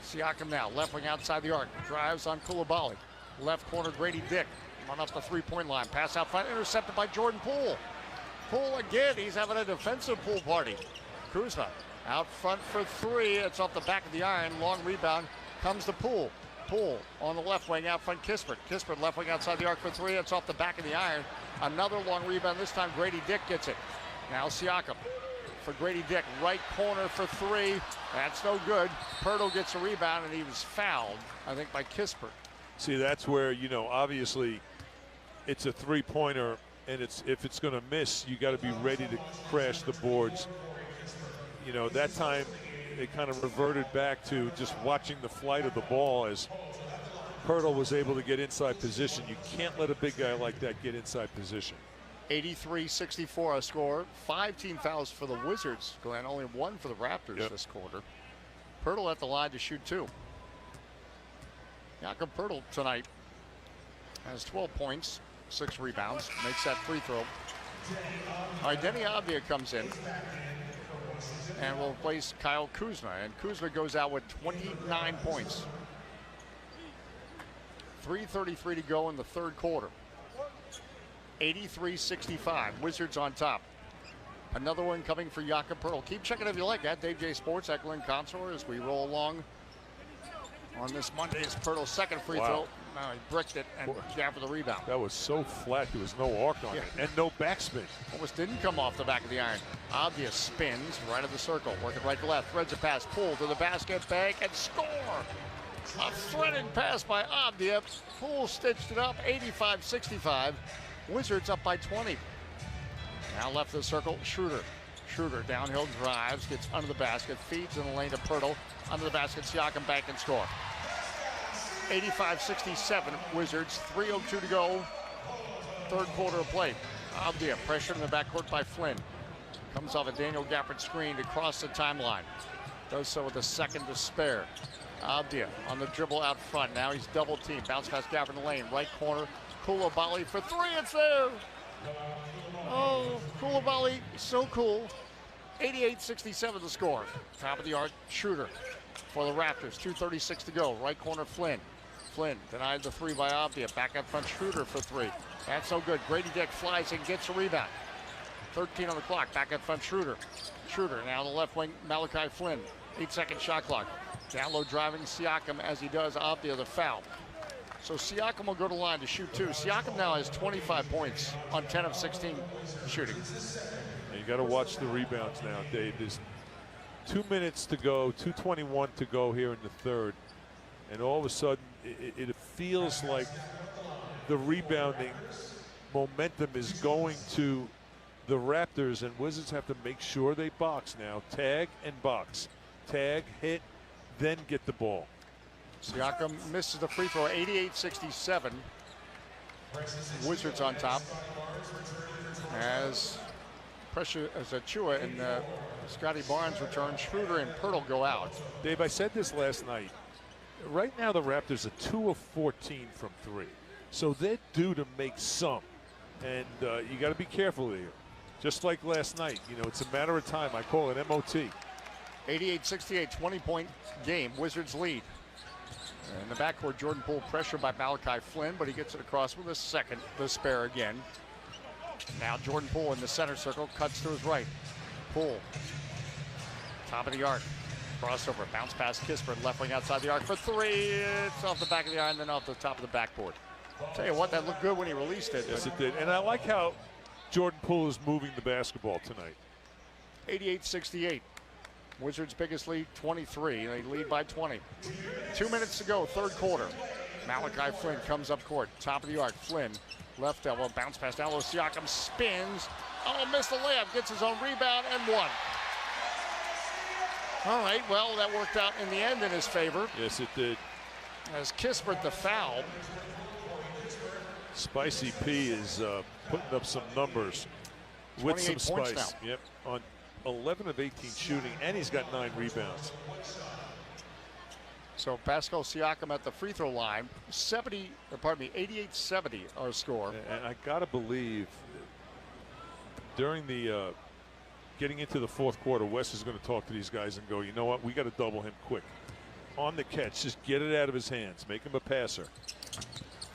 Siakam now. Left wing outside the arc. Drives on Coulibaly. Left corner Grady Dick. Run off the three-point line. Pass out front. Intercepted by Jordan Poole. Poole again. He's having a defensive pool party. Kuzma out front for 3. It's off the back of the iron. Long rebound. Comes to Poole. Poole on the left wing out front. Kispert. Kispert left wing outside the arc for 3. It's off the back of the iron. Another long rebound. This time Grady Dick gets it. Now Siakam for Grady Dick. Right corner for 3. That's no good. Pirtle gets a rebound and he was fouled, I think, by Kispert. See, that's where, obviously it's a three-pointer, and if it's going to miss, you got to be ready to crash the boards. That time they kind of reverted back to just watching the flight of the ball as Pirtle was able to get inside position. You can't let a big guy like that get inside position. 83-64 a score. 5 team fouls for the Wizards, Glenn. Only 1 for the Raptors this quarter. Pirtle at the line to shoot 2. Jakob Pirtle tonight has 12 points, 6 rebounds, makes that free throw. All right, Denny Avdia comes in and will replace Kyle Kuzma. And Kuzma goes out with 29 points. 3:33 to go in the third quarter. 83-65. Wizards on top. Another one coming for Jakob Pirtle. Keep checking if you like at Dave J Sports at Glenn Consor as we roll along on this Monday's Pirtle's second free throw. He bricked it and down for the rebound. That was so flat. There was no arc on it and no backspin. Almost didn't come off the back of the iron. Abdia spins right of the circle, working right to left, threads a pass, pull to the basket, bank, and score! A threaded pass by Abdia. Poole stitched it up, 85-65. Wizards up by 20. Now left of the circle, Schroeder. Schroeder downhill drives, gets under the basket, feeds in the lane to Pirtle. Under the basket, Siakam bank and score. 85-67, Wizards, 3:02 to go. Third quarter of play. Abdia pressure in the backcourt by Flynn. Comes off a Daniel Gafford screen to cross the timeline. Does so with a second to spare. Abdia on the dribble out front. Now he's double teamed. Bounce pass Gafford in the lane. Right corner. Coulibaly for three. It's there. Oh, Coulibaly, so cool. 88-67 the score. Top of the arc, Schroeder for the Raptors. 2:36 to go. Right corner, Flynn. Flynn denied the three by Abdia. Back up front, Schroeder for three. That's so good. Grady Dick flies and gets a rebound. 13 on the clock. Back up front, Schroeder. Schroeder now on the left wing, Malachi Flynn. 8-second shot clock. Down low driving Siakam as he does Abdia the foul. So Siakam will go to the line to shoot two. Siakam now has 25 points on 10 of 16 shooting. And you got to watch the rebounds now, Dave. There's 2 minutes to go, 2:21 to go here in the third. And all of a sudden, it feels like the rebounding momentum is going to the Raptors, and Wizards have to make sure they box now. Tag and box. Tag, hit, then get the ball. Siakam misses the free throw, 88-67. Wizards on top. As pressure as Achua and Scotty Barnes return, Schroeder and Pirtle go out. Dave, I said this last night. Right now the Raptors are 2 of 14 from three. So they're due to make some. And you got to be careful here. Just like last night, you know, it's a matter of time. I call it MOT. 88-68, 20-point game. Wizards lead. In the backcourt, Jordan Poole pressure by Malachi Flynn, but he gets it across with a second to spare again. Now Jordan Poole in the center circle, cuts to his right. Poole, top of the arc. Crossover, bounce pass Kispert, left wing outside the arc for three. It's off the back of the iron, then off the top of the backboard. Tell you what, that looked good when he released it. Yes, it did. And I like how Jordan Poole is moving the basketball tonight. 88-68. Wizards' biggest lead, 23. They lead by 20. 2 minutes to go, third quarter. Malachi Flynn comes up court, top of the arc. Flynn, left elbow, bounce pass down low. Siakam spins. Oh, missed the layup, gets his own rebound and one. All right, well, that worked out in the end in his favor. Yes, it did. As Kispert the foul. Spicy P is putting up some numbers with some spice. Yep, on 11 of 18 shooting, and he's got 9 rebounds. So Pascal Siakam at the free throw line, 88-70 our score. And I gotta believe during the getting into the fourth quarter, Wes is going to talk to these guys and go, you know what, we got to double him quick. On the catch, just get it out of his hands, make him a passer.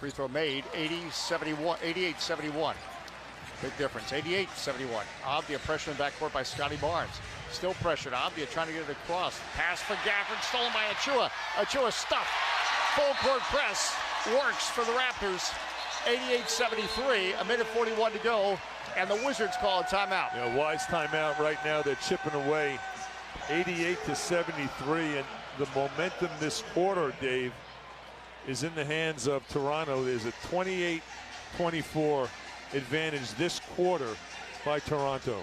Free throw made, 88-71. Big difference, 88-71. Abdia pressure in the backcourt by Scotty Barnes. Still pressured, Abdia trying to get it across. Pass for Gafford, stolen by Achua. Achua stuffed. Full court press, works for the Raptors. 88-73, a minute 41 to go, and the Wizards call a timeout. Yeah, wise timeout right now. They're chipping away 88-73, and the momentum this quarter, Dave, is in the hands of Toronto. There's a 28-24 advantage this quarter by Toronto.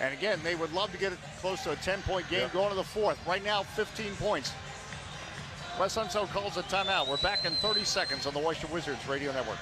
And again, they would love to get it close to a 10-point game going to the fourth. Right now, 15 points. Wes Unseld calls a timeout. We're back in 30 seconds on the Washington Wizards Radio Network.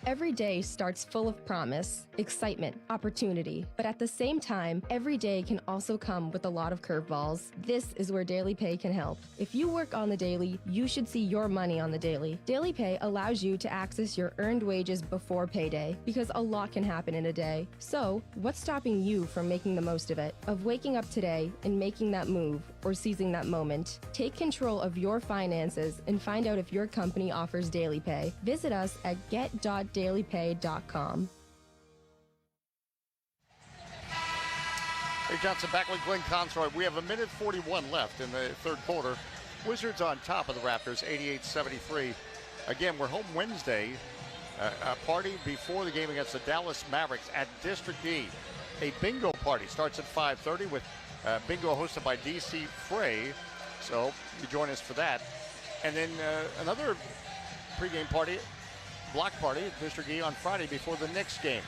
Every day starts full of promise, excitement, opportunity, but at the same time, every day can also come with a lot of curveballs. This is where Daily Pay can help. If you work on the daily, you should see your money on the daily. Daily Pay allows you to access your earned wages before payday, because a lot can happen in a day. So, what's stopping you from making the most of it? Of waking up today and making that move, or seizing that moment? Take control of your finances and find out if your company offers Daily Pay. Visit us at get.dailypay.com. Hey Johnson, back with Glenn Conroy. We have a minute 41 left in the third quarter. Wizards on top of the Raptors, 88-73. Again, we're home Wednesday. A party before the game against the Dallas Mavericks at District E. a bingo party. Starts at 5:30 with bingo hosted by DC Frey. So you join us for that. And then another pregame party, block party at District E on Friday before the Knicks game.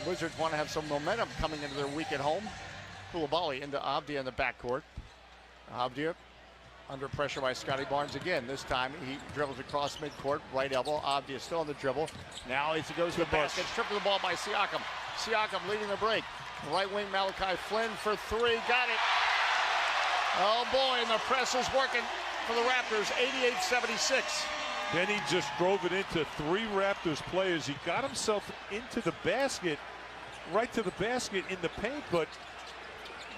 The Wizards want to have some momentum coming into their week at home. Koulibaly into Avdia in the backcourt. Avdia under pressure by Scotty Barnes again. This time he dribbles across midcourt, right elbow. Avdia still on the dribble. Now as he goes to the basket, stripped of the ball by Siakam. Siakam leading the break. Right wing Malachi Flynn for three. Got it. Oh boy, and the press is working for the Raptors, 88-76. Then he just drove it into three Raptors players. He got himself into the basket, right to the basket in the paint, but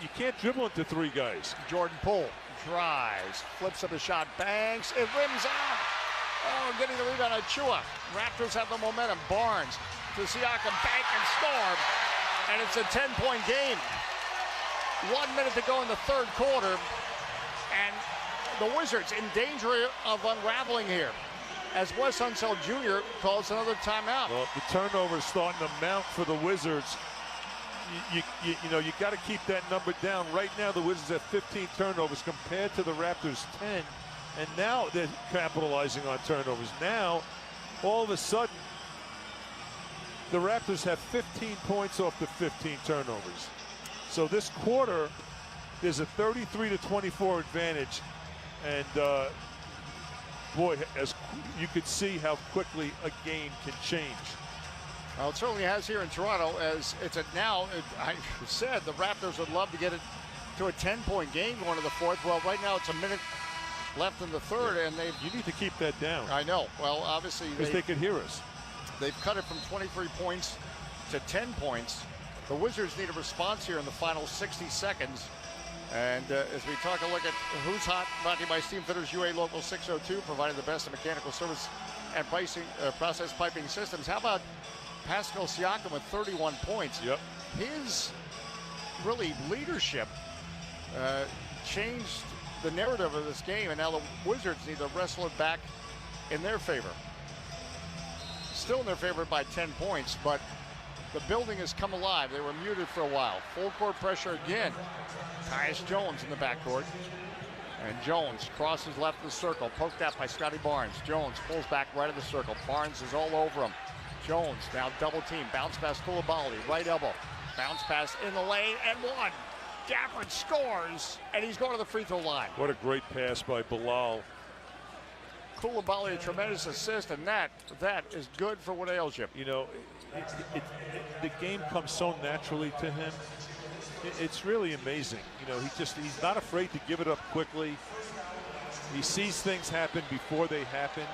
you can't dribble into three guys. Jordan Poole drives, flips up a shot, bangs, it rims out. Oh, getting the rebound on Chua. Raptors have the momentum. Barnes to Siakam, bank and score. And it's a 10-point game. 1 minute to go in the third quarter. And the Wizards in danger of unraveling here as Wes Unseld Jr. calls another timeout. Well, the turnover is starting to mount for the Wizards. You got to keep that number down. Right now, the Wizards have 15 turnovers compared to the Raptors' 10. And now they're capitalizing on turnovers. Now, all of a sudden, the Raptors have 15 points off the 15 turnovers. So this quarter, there's a 33-24 advantage. And boy, as you could see how quickly a game can change. Well, it certainly has here in Toronto, as it's I said the Raptors would love to get it to a 10-point game going to the fourth. Well, right now it's a minute left in the third, and you need to keep that down. I know. Well, obviously because they can hear us. They've cut it from 23 points to 10 points. The Wizards need a response here in the final 60 seconds. And as we take a look at Who's Hot, brought to you by Steam Fitters UA Local 602, providing the best in mechanical service and process piping systems. How about Pascal Siakam with 31 points? Yep. His really leadership changed the narrative of this game, and now the Wizards need to wrestle it back in their favor. Still in their favor by 10 points, but the building has come alive. They were muted for a while. Full court pressure again. Tyus Jones in the backcourt. And Jones crosses left of the circle. Poked out by Scotty Barnes. Jones pulls back right of the circle. Barnes is all over him. Jones now double team. Bounce pass Koulibaly. Right elbow. Bounce pass in the lane and one. Gafford scores. And he's going to the free throw line. What a great pass by Bilal. Koulibaly, a tremendous assist, and that is good for what ails you. You know, the game comes so naturally to him. It's really amazing. You know, he's not afraid to give it up quickly. He sees things happen before they happen.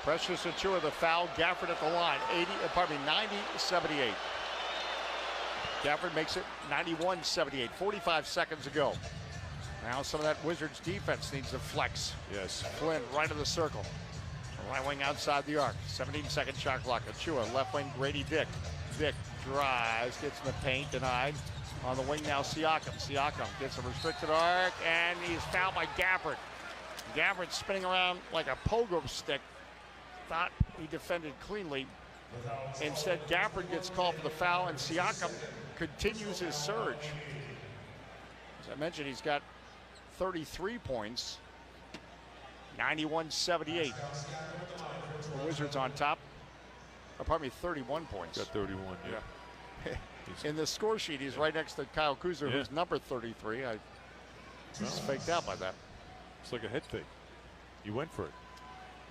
Precious Achiuwa, the foul. Gafford at the line. 90-78. Gafford makes it 91-78. 45 seconds ago. Now some of that Wizards defense needs to flex. Yes. Flynn right of the circle. Right wing outside the arc. 17-second shot clock. Achiuwa, left wing, Grady Dick. Dick drives, gets in the paint, denied. On the wing now, Siakam. Siakam gets a restricted arc, and he's fouled by Gafford. Gafford spinning around like a pogo stick. Thought he defended cleanly. Instead, Gafford gets called for the foul, and Siakam continues his surge. As I mentioned, he's got 33 points. 91-78. The Wizards on top. Oh, pardon me, 31 points. Got 31, yeah. In the score sheet, he's right next to Kyle Kuzma, who's number 33. He's faked out by that. It's like a head fake. You went for it.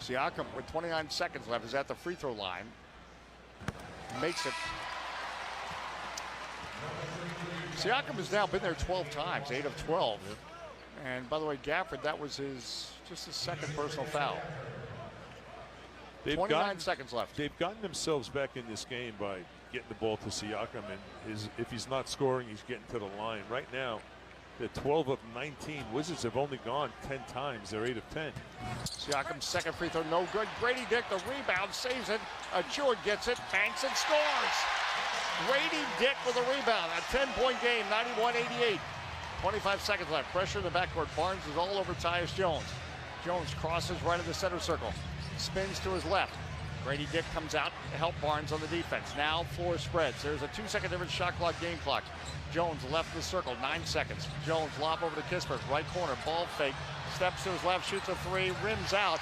Siakam, with 29 seconds left, is at the free throw line. Makes it. Siakam has now been there 12 times, 8 of 12. Yep. And by the way, Gafford, that was just his second personal foul. 29 seconds left. They've gotten themselves back in this game by getting the ball to Siakam, and if he's not scoring, he's getting to the line. Right now, they're 12 of 19. Wizards have only gone 10 times. They're 8 of 10. Siakam's second free throw, no good. Grady Dick, the rebound, saves it. Achiuwa gets it, banks and scores. Grady Dick with a rebound. A 10-point game, 91-88. 25 seconds left. Pressure in the backcourt. Barnes is all over Tyus Jones. Jones crosses right in the center circle. Spins to his left. Grady Dick comes out to help Barnes on the defense. Now floor spreads. There's a 2-second difference shot clock, game clock. Jones left of the circle, 9 seconds. Jones lob over to Kispert, right corner, ball fake. Steps to his left, shoots a three, rims out.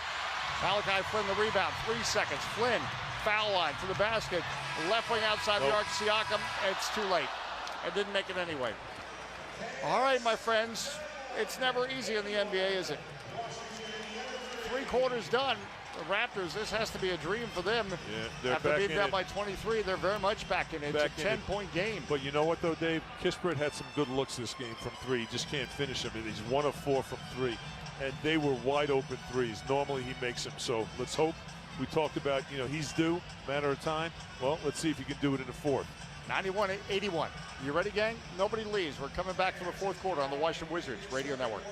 Malachi Flynn the rebound, 3 seconds. Flynn, foul line to the basket. Left wing outside the arc, Siakam. It's too late. It didn't make it anyway. All right, my friends. It's never easy in the NBA, is it? 3 quarters done. The Raptors, this has to be a dream for them. Yeah, they're after back being in down it. by 23, they're very much back in it. It's a 10-point game. But you know what, though, Dave? Kispert had some good looks this game from 3. He just can't finish them. He's 1 of 4 from 3. And they were wide open threes. Normally he makes them. So let's hope. We talked about, he's due, matter of time. Well, let's see if he can do it in the 4th. 91-81. You ready, gang? Nobody leaves. We're coming back for the 4th quarter on the Washington Wizards Radio Network.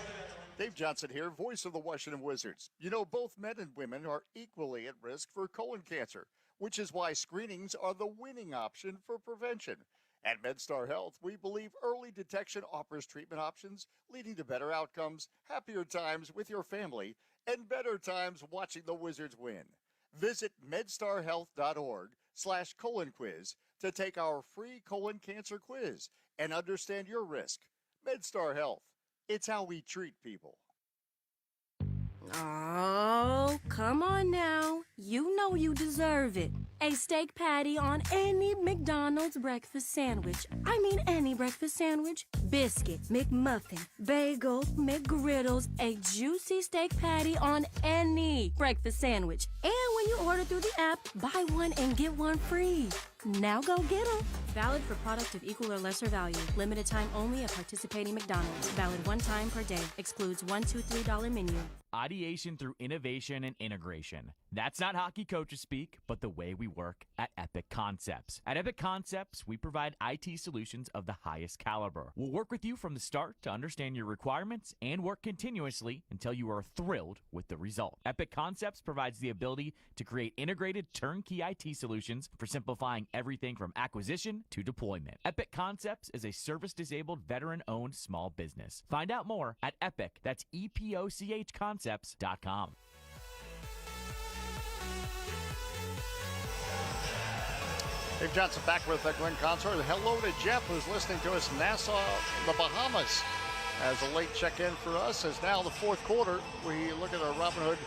Dave Johnson here, voice of the Washington Wizards. You know, both men and women are equally at risk for colon cancer, which is why screenings are the winning option for prevention. At MedStar Health, we believe early detection offers treatment options, leading to better outcomes, happier times with your family, and better times watching the Wizards win. Visit medstarhealth.org/colon quiz to take our free colon cancer quiz and understand your risk. MedStar Health. It's how we treat people. Oh, come on now. You know you deserve it. A steak patty on any McDonald's breakfast sandwich. I mean any breakfast sandwich. Biscuit, McMuffin, bagel, McGriddles, a juicy steak patty on any breakfast sandwich. And when you order through the app, buy one and get one free. Now go get them. Valid for product of equal or lesser value. Limited time only at participating McDonald's. Valid one time per day. Excludes $1, $2, $3 menu. Ideation through innovation and integration. That's not hockey coaches speak, but the way we work at Epic Concepts. At Epic Concepts, we provide IT solutions of the highest caliber. We'll work with you from the start to understand your requirements and work continuously until you are thrilled with the result. Epic Concepts provides the ability to create integrated turnkey IT solutions for simplifying everything from acquisition to deployment. Epic Concepts is a service-disabled, veteran-owned small business. Find out more at Epic, that's EPOCH Concepts.com. Dave Johnson back with Glenn Consor. Hello to Jeff, who's listening to us in Nassau, the Bahamas. As a late check-in for us, as now the 4th quarter, we look at our Robinhood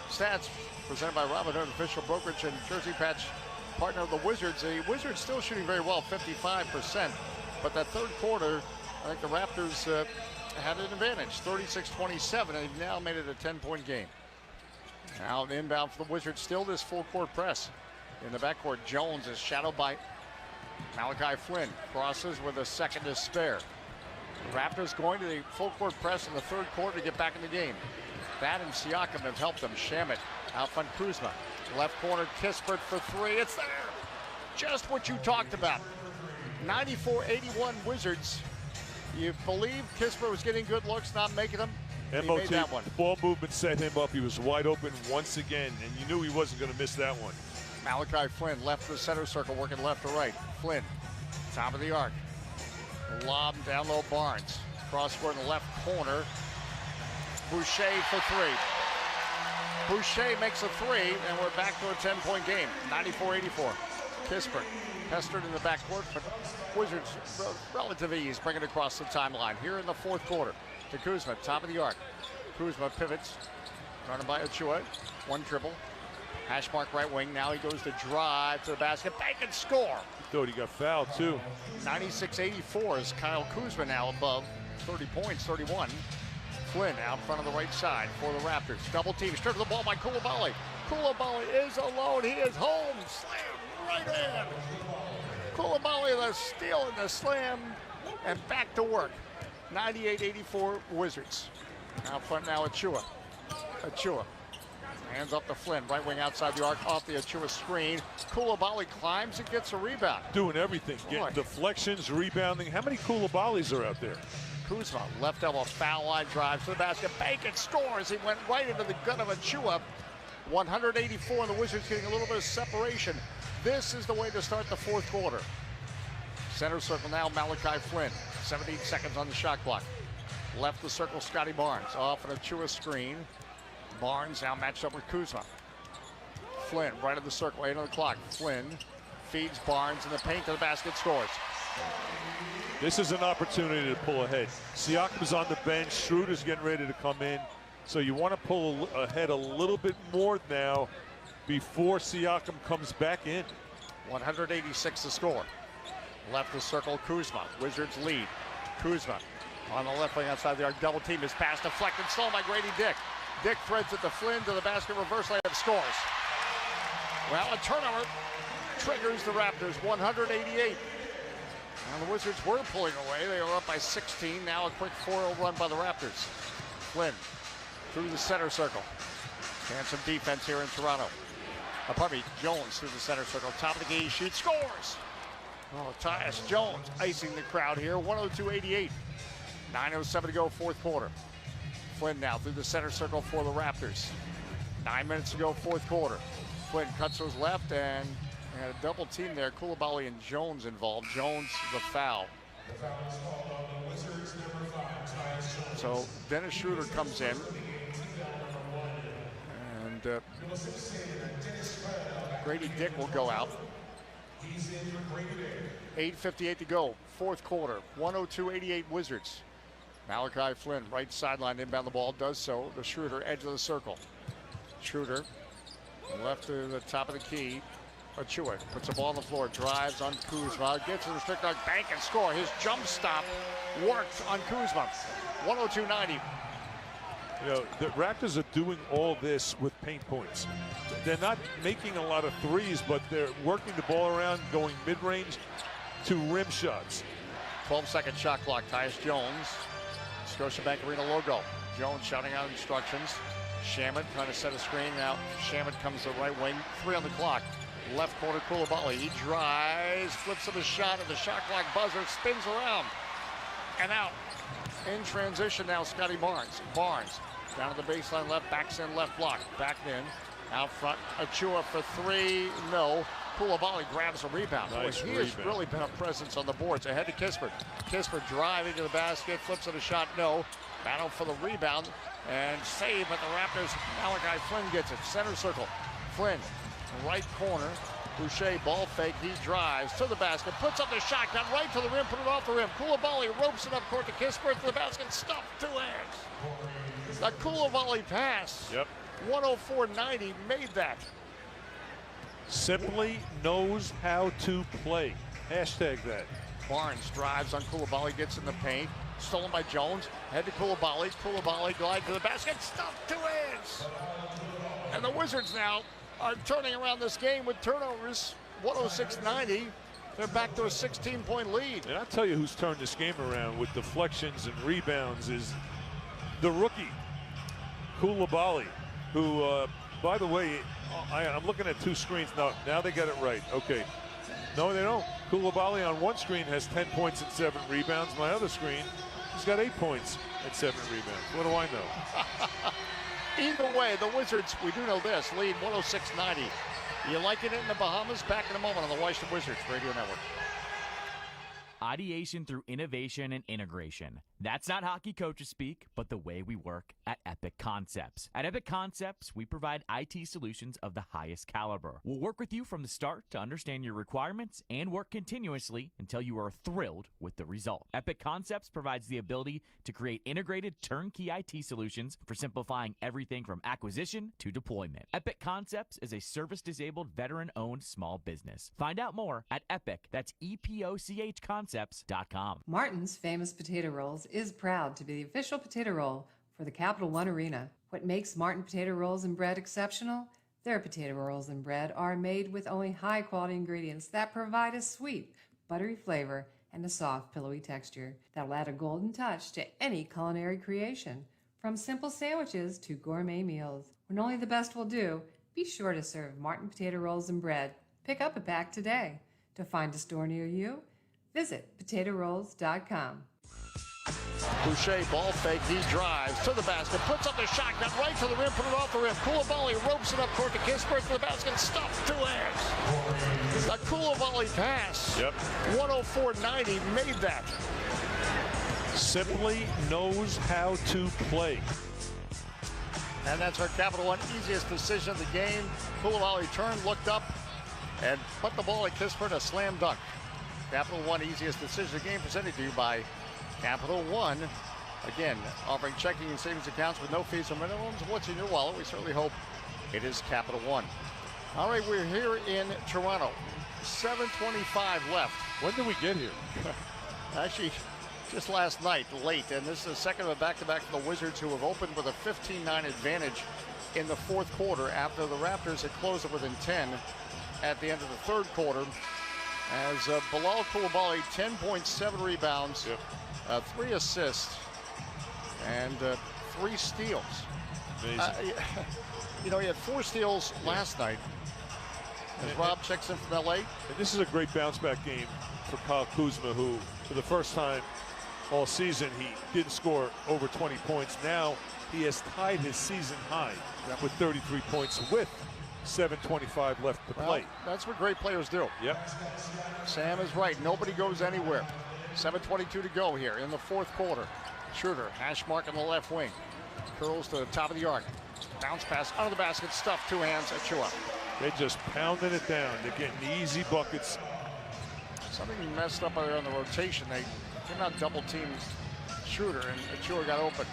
stats presented by Robinhood, official brokerage and jersey patch partner of the Wizards. The Wizards still shooting very well, 55%. But that 3rd quarter, I think the Raptors had an advantage, 36-27, and they've now made it a 10-point game. Now inbound for the Wizards, still this full-court press. In the backcourt, Jones is shadowed by Malachi Flynn. Crosses with a second to spare. The Raptors going to the full-court press in the 3rd quarter to get back in the game. That and Siakam have helped them. Shamit out front, Kuzma. Left corner, Kispert for 3. It's there. Just what you talked about. 94-81 Wizards. You believe Kispert was getting good looks, not making them? He made that one. The ball movement set him up. He was wide open once again, and you knew he wasn't going to miss that one. Malachi Flynn left the center circle, working left to right. Flynn, top of the arc. Lob down low, Barnes. Cross-court in the left corner. Boucher for 3. Boucher makes a 3, and we're back to a 10-point game. 94-84. Kispert pestered in the backcourt, but Wizards relative ease, bring it across the timeline. Here in the 4th quarter to Kuzma, top of the arc. Kuzma pivots, running by Achua. 1 dribble. Hash mark right wing. Now he goes to drive to the basket. Bank and score. He thought he got fouled, too. 96-84 is Kyle Kuzma now above 30 points, 31. Flynn out front of the right side for the Raptors. Double team. Stripped the ball by Coulibaly. Coulibaly is alone. He is home. Slam right in. Coulibaly the steal and the slam. And back to work. 98-84 Wizards. Out front now Achua. Achua. Hands up to Flynn, right wing outside the arc, off the Achua screen. Coulibaly climbs and gets a rebound. Doing everything, getting deflections, rebounding. How many Koulibalys are out there? Kuzma, left elbow, foul line drive to the basket. Bacon scores. He went right into the gut of Achua. 184, and the Wizards getting a little bit of separation. This is the way to start the 4th quarter. Center circle now, Malachi Flynn. 17 seconds on the shot clock. Left the circle, Scotty Barnes. Off an Achua screen. Barnes now matched up with Kuzma. Flynn, right of the circle, 8 on the clock. Flynn feeds Barnes in the paint to the basket, scores. This is an opportunity to pull ahead. Siakam's on the bench. Schroeder's getting ready to come in. So you want to pull ahead a little bit more now before Siakam comes back in. 186 to score. Left the circle, Kuzma. Wizards lead. Kuzma on the left wing outside the arc. Double team. His pass deflected. Stolen by Grady Dick. Dick threads it to Flynn to the basket. Reverse layup, scores. Well, a turnover triggers the Raptors. 188. Now the Wizards were pulling away. They were up by 16. Now a quick 4-0 run by the Raptors. Flynn through the center circle. And some defense here in Toronto. Jones through the center circle. Top of the key, shoots, scores! Oh, Tyus Jones icing the crowd here. 102-88. 9:07 to go, fourth quarter. Flynn now through the center circle for the Raptors. 9 minutes to go, fourth quarter. Flynn cuts to his left and had a double team there. Coulibaly and Jones involved. Jones, the foul. So Dennis Schroeder comes in. And Grady Dick will go out. 8:58 to go, fourth quarter. 102-88 Wizards. Malachi Flynn, right sideline, inbound the ball, does so. The Schroeder, edge of the circle. Schroeder, left to the top of the key. Achua puts the ball on the floor, drives on Kuzma, gets to the strict arc, bank and score. His jump stop worked on Kuzma. 102-90. You know, the Raptors are doing all this with paint points. They're not making a lot of threes, but they're working the ball around, going mid-range to rim shots. 12-second shot clock. Tyus Jones, Scotiabank Arena logo. Jones shouting out instructions. Shamet trying to set a screen. Now Shamet comes to the right wing. 3 on the clock. Left corner, Coulibaly. He drives, flips up his shot at the shot clock buzzer, spins around and out. In transition now, Scotty Barnes. Barnes down to the baseline left, backs in left block. Back in, out front, Achua for 3, no. Coulibaly grabs a rebound. Nice He rebound. has really been a presence on the boards. Ahead to Kispert. Kispert driving to the basket, flips at a shot, no. Battle for the rebound and save, but the Raptors, Malachi Flynn gets it. Center circle, Flynn, right corner. Boucher ball fake, he drives to the basket, puts up the shot, got right to the rim, put it off the rim. Coulibaly ropes it up court to Kispert to the basket, stuffed 2 hands. The Coulibaly pass. Yep. 104-90 made that. Simply knows how to play. Hashtag that. Barnes drives on Coulibaly, gets in the paint. Stolen by Jones. Head to Coulibaly. Coulibaly glide to the basket, stuffed 2 hands. And the Wizards now are turning around this game with turnovers. 106-90. They're back to a 16-point lead. And I'll tell you who's turned this game around with deflections and rebounds is the rookie, Coulibaly, who, by the way, I'm looking at 2 screens now. Now they got it right. Okay. No, they don't. Coulibaly on one screen has 10 points and 7 rebounds. My other screen, he's got 8 points and 7 rebounds. What do I know? Either way, the Wizards, we do know this, lead 106-90. You liking it in the Bahamas? Back in a moment on the Washington Wizards Radio Network. Ideation through innovation and integration. That's not hockey coaches speak, but the way we work at Epic Concepts. At Epic Concepts, we provide IT solutions of the highest caliber. We'll work with you from the start to understand your requirements and work continuously until you are thrilled with the result. Epic Concepts provides the ability to create integrated turnkey IT solutions for simplifying everything from acquisition to deployment. Epic Concepts is a service-disabled, veteran-owned small business. Find out more at Epic. That's EPOCH Concepts.com. Martin's Famous Potato Rolls is proud to be the official potato roll for the Capital One Arena. What makes Martin Potato Rolls and Bread exceptional? Their potato rolls and bread are made with only high-quality ingredients that provide a sweet, buttery flavor and a soft, pillowy texture that'll add a golden touch to any culinary creation. From simple sandwiches to gourmet meals, when only the best will do, be sure to serve Martin Potato Rolls and Bread. Pick up a pack today. To find a store near you, visit potatorolls.com. Boucher ball fake, he drives to the basket, puts up the shot, got right to the rim, put it off the rim. Coulibaly ropes it up court to Kispert to the basket, stuffed 2 hands. The Coulibaly pass. Yep. 104-90 made that. Simply knows how to play. And that's our Capital One easiest decision of the game. Koulibaly turned, looked up, and put the ball at Kispert, a slam dunk. Capital One easiest decision of the game presented to you by Capital One. Again, offering checking and savings accounts with no fees or minimums. What's in your wallet? We certainly hope it is Capital One. All right, we're here in Toronto. 7:25 left. When did we get here? Actually, just last night, late, and this is the second of a back-to-back for the Wizards, who have opened with a 15-9 advantage in the fourth quarter after the Raptors had closed it within 10 at the end of the third quarter. As Bilal Koulibaly, 10.7 rebounds, 3 assists, and 3 steals. Amazing. You know, he had 4 steals last night. As Rob checks in from LA. And this is a great bounce-back game for Kyle Kuzma, who, for the first time all season, he didn't score over 20 points. Now he has tied his season high with 33 points with 7:25 left to play. Well, that's what great players do. Yep. Sam is right. Nobody goes anywhere. 7:22 to go here in the fourth quarter. Schroeder, hash mark on the left wing. Curls to the top of the arc. Bounce pass under the basket, stuffed, 2 hands, Achua. They're just pounding it down. They're getting easy buckets. Something messed up there on the rotation. They came out double teamed Schroeder, and Achua got open.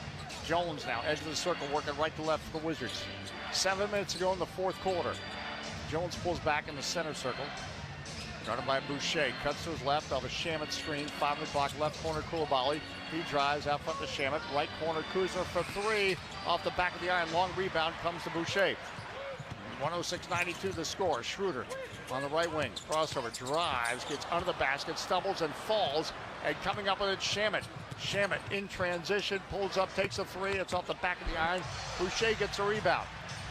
Jones now, edge of the circle, working right to left for the Wizards. 7 minutes to go in the fourth quarter. Jones pulls back in the center circle. Guarded by Boucher, cuts to his left off a Shamet screen. 5 on the clock, left corner Koulibaly. He drives out front to Shamet. Right corner Kuzma for 3. Off the back of the iron, long rebound comes to Boucher. 106-92 the score. Schroeder on the right wing. Crossover, drives, gets under the basket, stumbles and falls. And coming up with it, Shamet. Shamet in transition, pulls up, takes a 3. It's off the back of the iron. Boucher gets a rebound.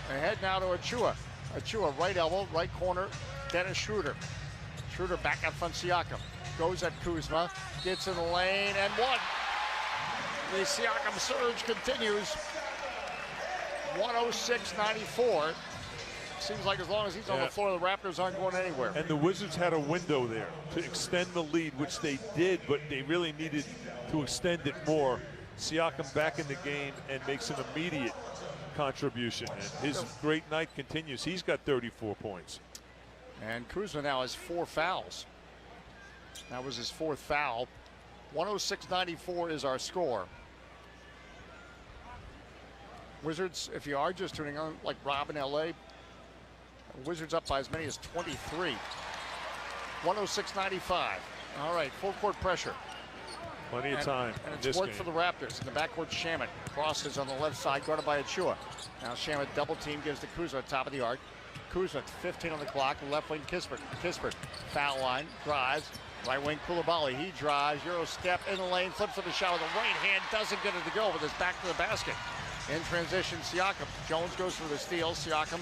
Ahead now to Achua. Achua, right elbow, right corner. Dennis Schroeder. Schroeder back out front, Siakam. Goes at Kuzma, gets in the lane, and 1. The Siakam surge continues. 106-94. Seems like as long as he's on the floor, the Raptors aren't going anywhere. And the Wizards had a window there to extend the lead, which they did, but they really needed to extend it more. Siakam back in the game and makes an immediate contribution. And his great night continues. He's got 34 points. And Kuzma now has 4 fouls. That was his 4th foul. 106-94 is our score. Wizards, if you are just tuning on, like Rob in LA, Wizards up by as many as 23. 106-95. All right, full court pressure. Plenty of time. And it's worked for the Raptors. In the backcourt, Shamet crosses on the left side, guarded by Achua. Now Shamet double team, gives to Kuzma at top of the arc. Kuzma, 15 on the clock, left wing Kispert. Kispert, foul line, drives. Right wing Koulibaly, he drives, Euro step in the lane, flips up the shot with the right hand, doesn't get it to go with his back to the basket. In transition, Siakam. Jones goes for the steal. Siakam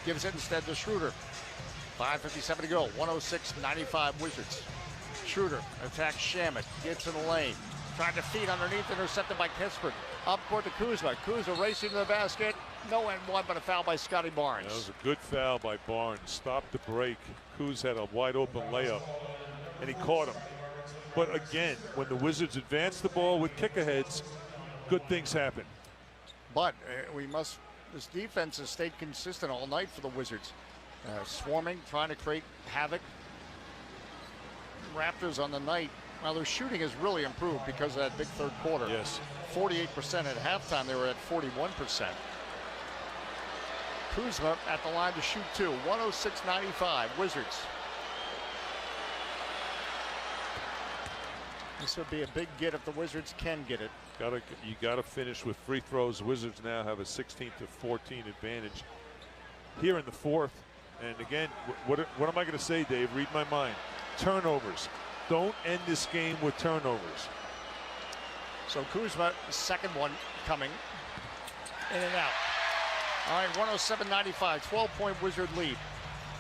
gives it instead to Schroeder. 5:57 to go. 106-95 Wizards. Schroeder attacks Shamet, gets in the lane. Tried to feed underneath, intercepted by Kispert. Up court to Kuzma. Kuzma racing to the basket. No and 1, but a foul by Scotty Barnes. That was a good foul by Barnes. Stopped the break. Kuz had a wide open layup, and he caught him. But again, when the Wizards advance the ball with kick-aheads, good things happen. But this defense has stayed consistent all night for the Wizards. Swarming, trying to create havoc. Raptors on the night, now their shooting has really improved because of that big third quarter. Yes. 48% at halftime, they were at 41%. Kuzma at the line to shoot 2. 106-95 Wizards. This would be a big get if the Wizards can get it. You gotta finish with free throws. Wizards now have a 16-14 advantage here in the fourth. And again, what am I going to say, Dave? Read my mind. Turnovers. Don't end this game with turnovers. So Kuzma, second one coming in and out. All right, 107-95, 12-point Wizard lead.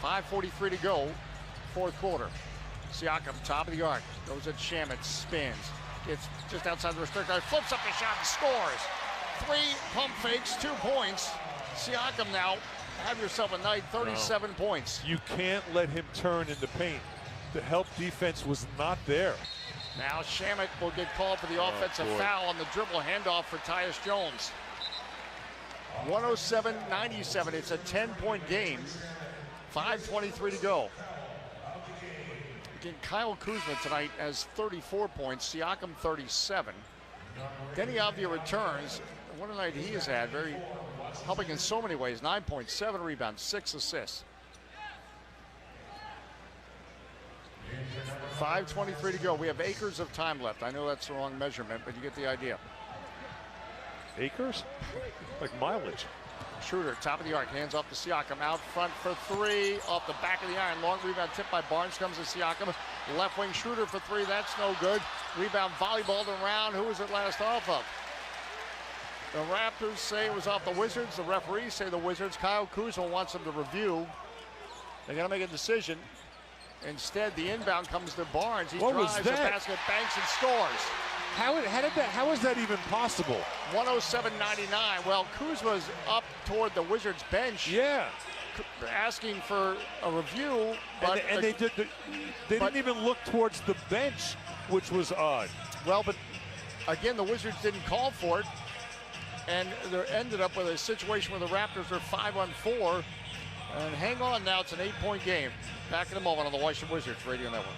5:43 to go, fourth quarter. Siakam, top of the arc, goes at Shamet, spins. Gets just outside the restrictor, flips up the shot and scores. 3 pump fakes, 2 points. Siakam now, have yourself a night, 37 points. You can't let him turn in the paint. The help defense was not there. Now Shamet will get called for the offensive foul on the dribble handoff for Tyus Jones. 107-97. It's a 10-point game. 5:23 to go. Again, Kyle Kuzma tonight has 34 points. Siakam 37. Denny Avdia returns. What a night he has had. Very helping in so many ways. 9 points, 7 rebounds, 6 assists. 5:23 to go. We have acres of time left. I know that's the wrong measurement, but you get the idea. Acres? Like mileage. Schroeder, top of the arc, hands off to Siakam, out front for three, off the back of the iron. Long rebound tipped by Barnes, comes to Siakam. Left wing Schroeder for three, that's no good. Rebound volleyballed around. Who was it last off of? The Raptors say it was off the Wizards. The referees say the Wizards. Kyle Kuzma wants them to review. They got to make a decision. Instead, the inbound comes to Barnes. He drives the basket, banks, and scores. How is that even possible? 107-99. Well, Kuzma's up toward the Wizards bench. Yeah. Asking for a review. But and they didn't even look towards the bench, which was odd. Well, but again, the Wizards didn't call for it. And they ended up with a situation where the Raptors are 5-on-4. And hang on now, it's an 8-point game. Back in a moment on the Washington Wizards Radio Network.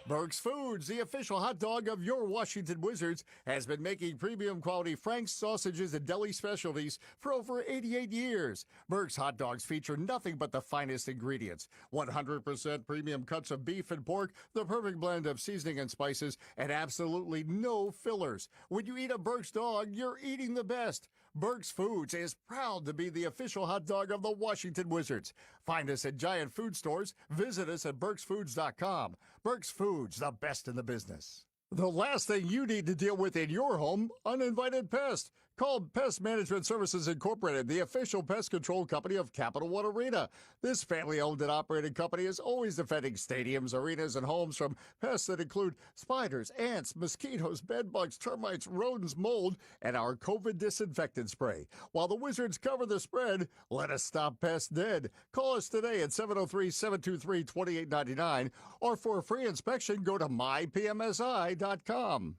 Burke's Foods, the official hot dog of your Washington Wizards, has been making premium quality Frank's sausages and deli specialties for over 88 years. Burke's hot dogs feature nothing but the finest ingredients. 100% premium cuts of beef and pork, the perfect blend of seasoning and spices, and absolutely no fillers. When you eat a Burke's dog, you're eating the best. Burke's Foods is proud to be the official hot dog of the Washington Wizards. Find us at giant food stores. Visit us at burksfoods.com. Burke's Foods, the best in the business. The last thing you need to deal with in your home, uninvited pest. Call Pest Management Services Incorporated, the official pest control company of Capital One Arena. This family-owned and operated company is always defending stadiums, arenas, and homes from pests that include spiders, ants, mosquitoes, bedbugs, termites, rodents, mold, and our COVID disinfectant spray. While the Wizards cover the spread, let us stop pests dead. Call us today at 703-723-2899, or for a free inspection, go to mypmsi.com.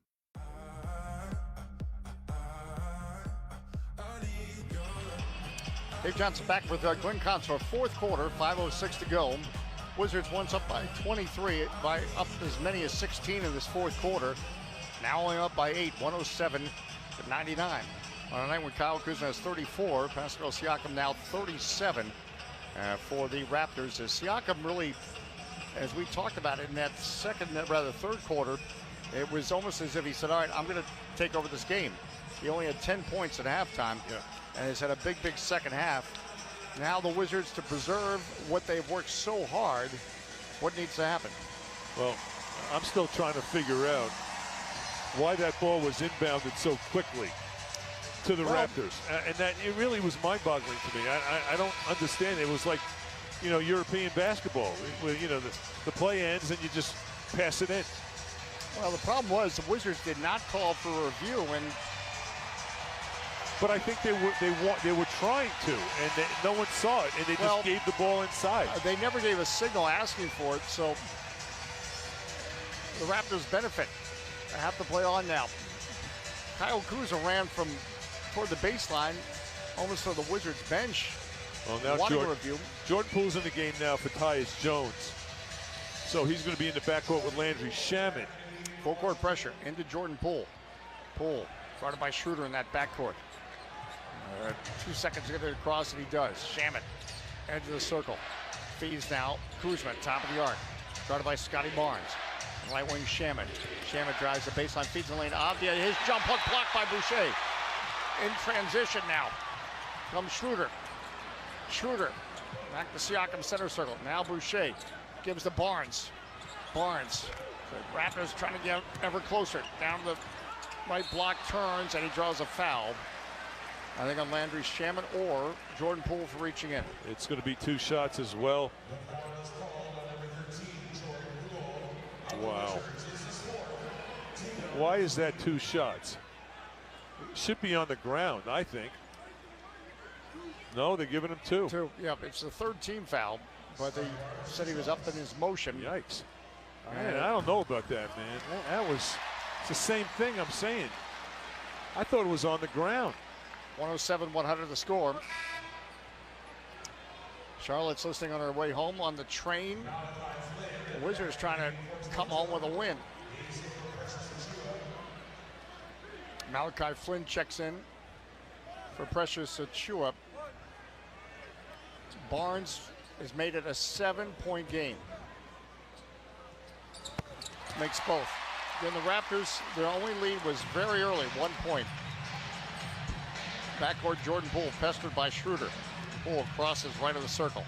Dave Johnson back with Glenn Consor. Fourth quarter, 5:06 to go. Wizards once up by 23, by up as many as 16 in this fourth quarter. Now only up by 8, 107-99. On a night when Kyle Kuzma has 34, Pascal Siakam now 37 for the Raptors. As Siakam really, as we talked about it in that third quarter, it was almost as if he said, all right, I'm going to take over this game. He only had 10 points at halftime. Yeah. And has had a big second half. Now the Wizards, to preserve what they've worked so hard, what needs to happen? Well, I'm still trying to figure out why that ball was inbounded so quickly to the Raptors. And that it really was mind-boggling to me. I don't understand. It was like, European basketball. The play ends and you just pass it in. Well, the problem was the Wizards did not call for a review, but I think they were trying to, and no one saw it, and they just gave the ball inside. They never gave a signal asking for it, so the Raptors benefit. They have to play on now. Kyle Kuzma ran toward the baseline, almost to the Wizards bench. Well, now Jordan Poole's in the game now for Tyus Jones, so he's going to be in the backcourt with Landry Shamet. Full court pressure into Jordan Poole. Poole guarded by Schroeder in that backcourt. 2 seconds to get it across, and he does. Shamet, edge of the circle. Feeds now. Kuzma, top of the arc. Guarded by Scotty Barnes. Right wing Shamet. Shamet drives the baseline, feeds the lane. Avdia, his jump hook blocked by Boucher. In transition now comes Schroeder. Schroeder back to Siakam, center circle. Now Boucher gives to Barnes. Barnes. The Raptors trying to get ever closer. Down the right block, turns, and he draws a foul. I think on Landry Shamet or Jordan Poole for reaching in. It's going to be 2 shots as well. Wow. Why is that 2 shots? It should be on the ground, I think. No, they're giving him 2. 2, yeah, it's the third team foul, but they said he was up in his motion. Yikes. Man, I don't know about that, man. It's the same thing I'm saying. I thought it was on the ground. 107-100 the score. Charlotte's listening on her way home on the train. The Wizards trying to come home with a win. Malachi Flynn checks in for Precious Achua. Barnes has made it a 7-point game. Makes both. Then the Raptors, their only lead was very early, 1 point. Backcourt Jordan Poole pestered by Schroeder. Poole crosses right of the circle.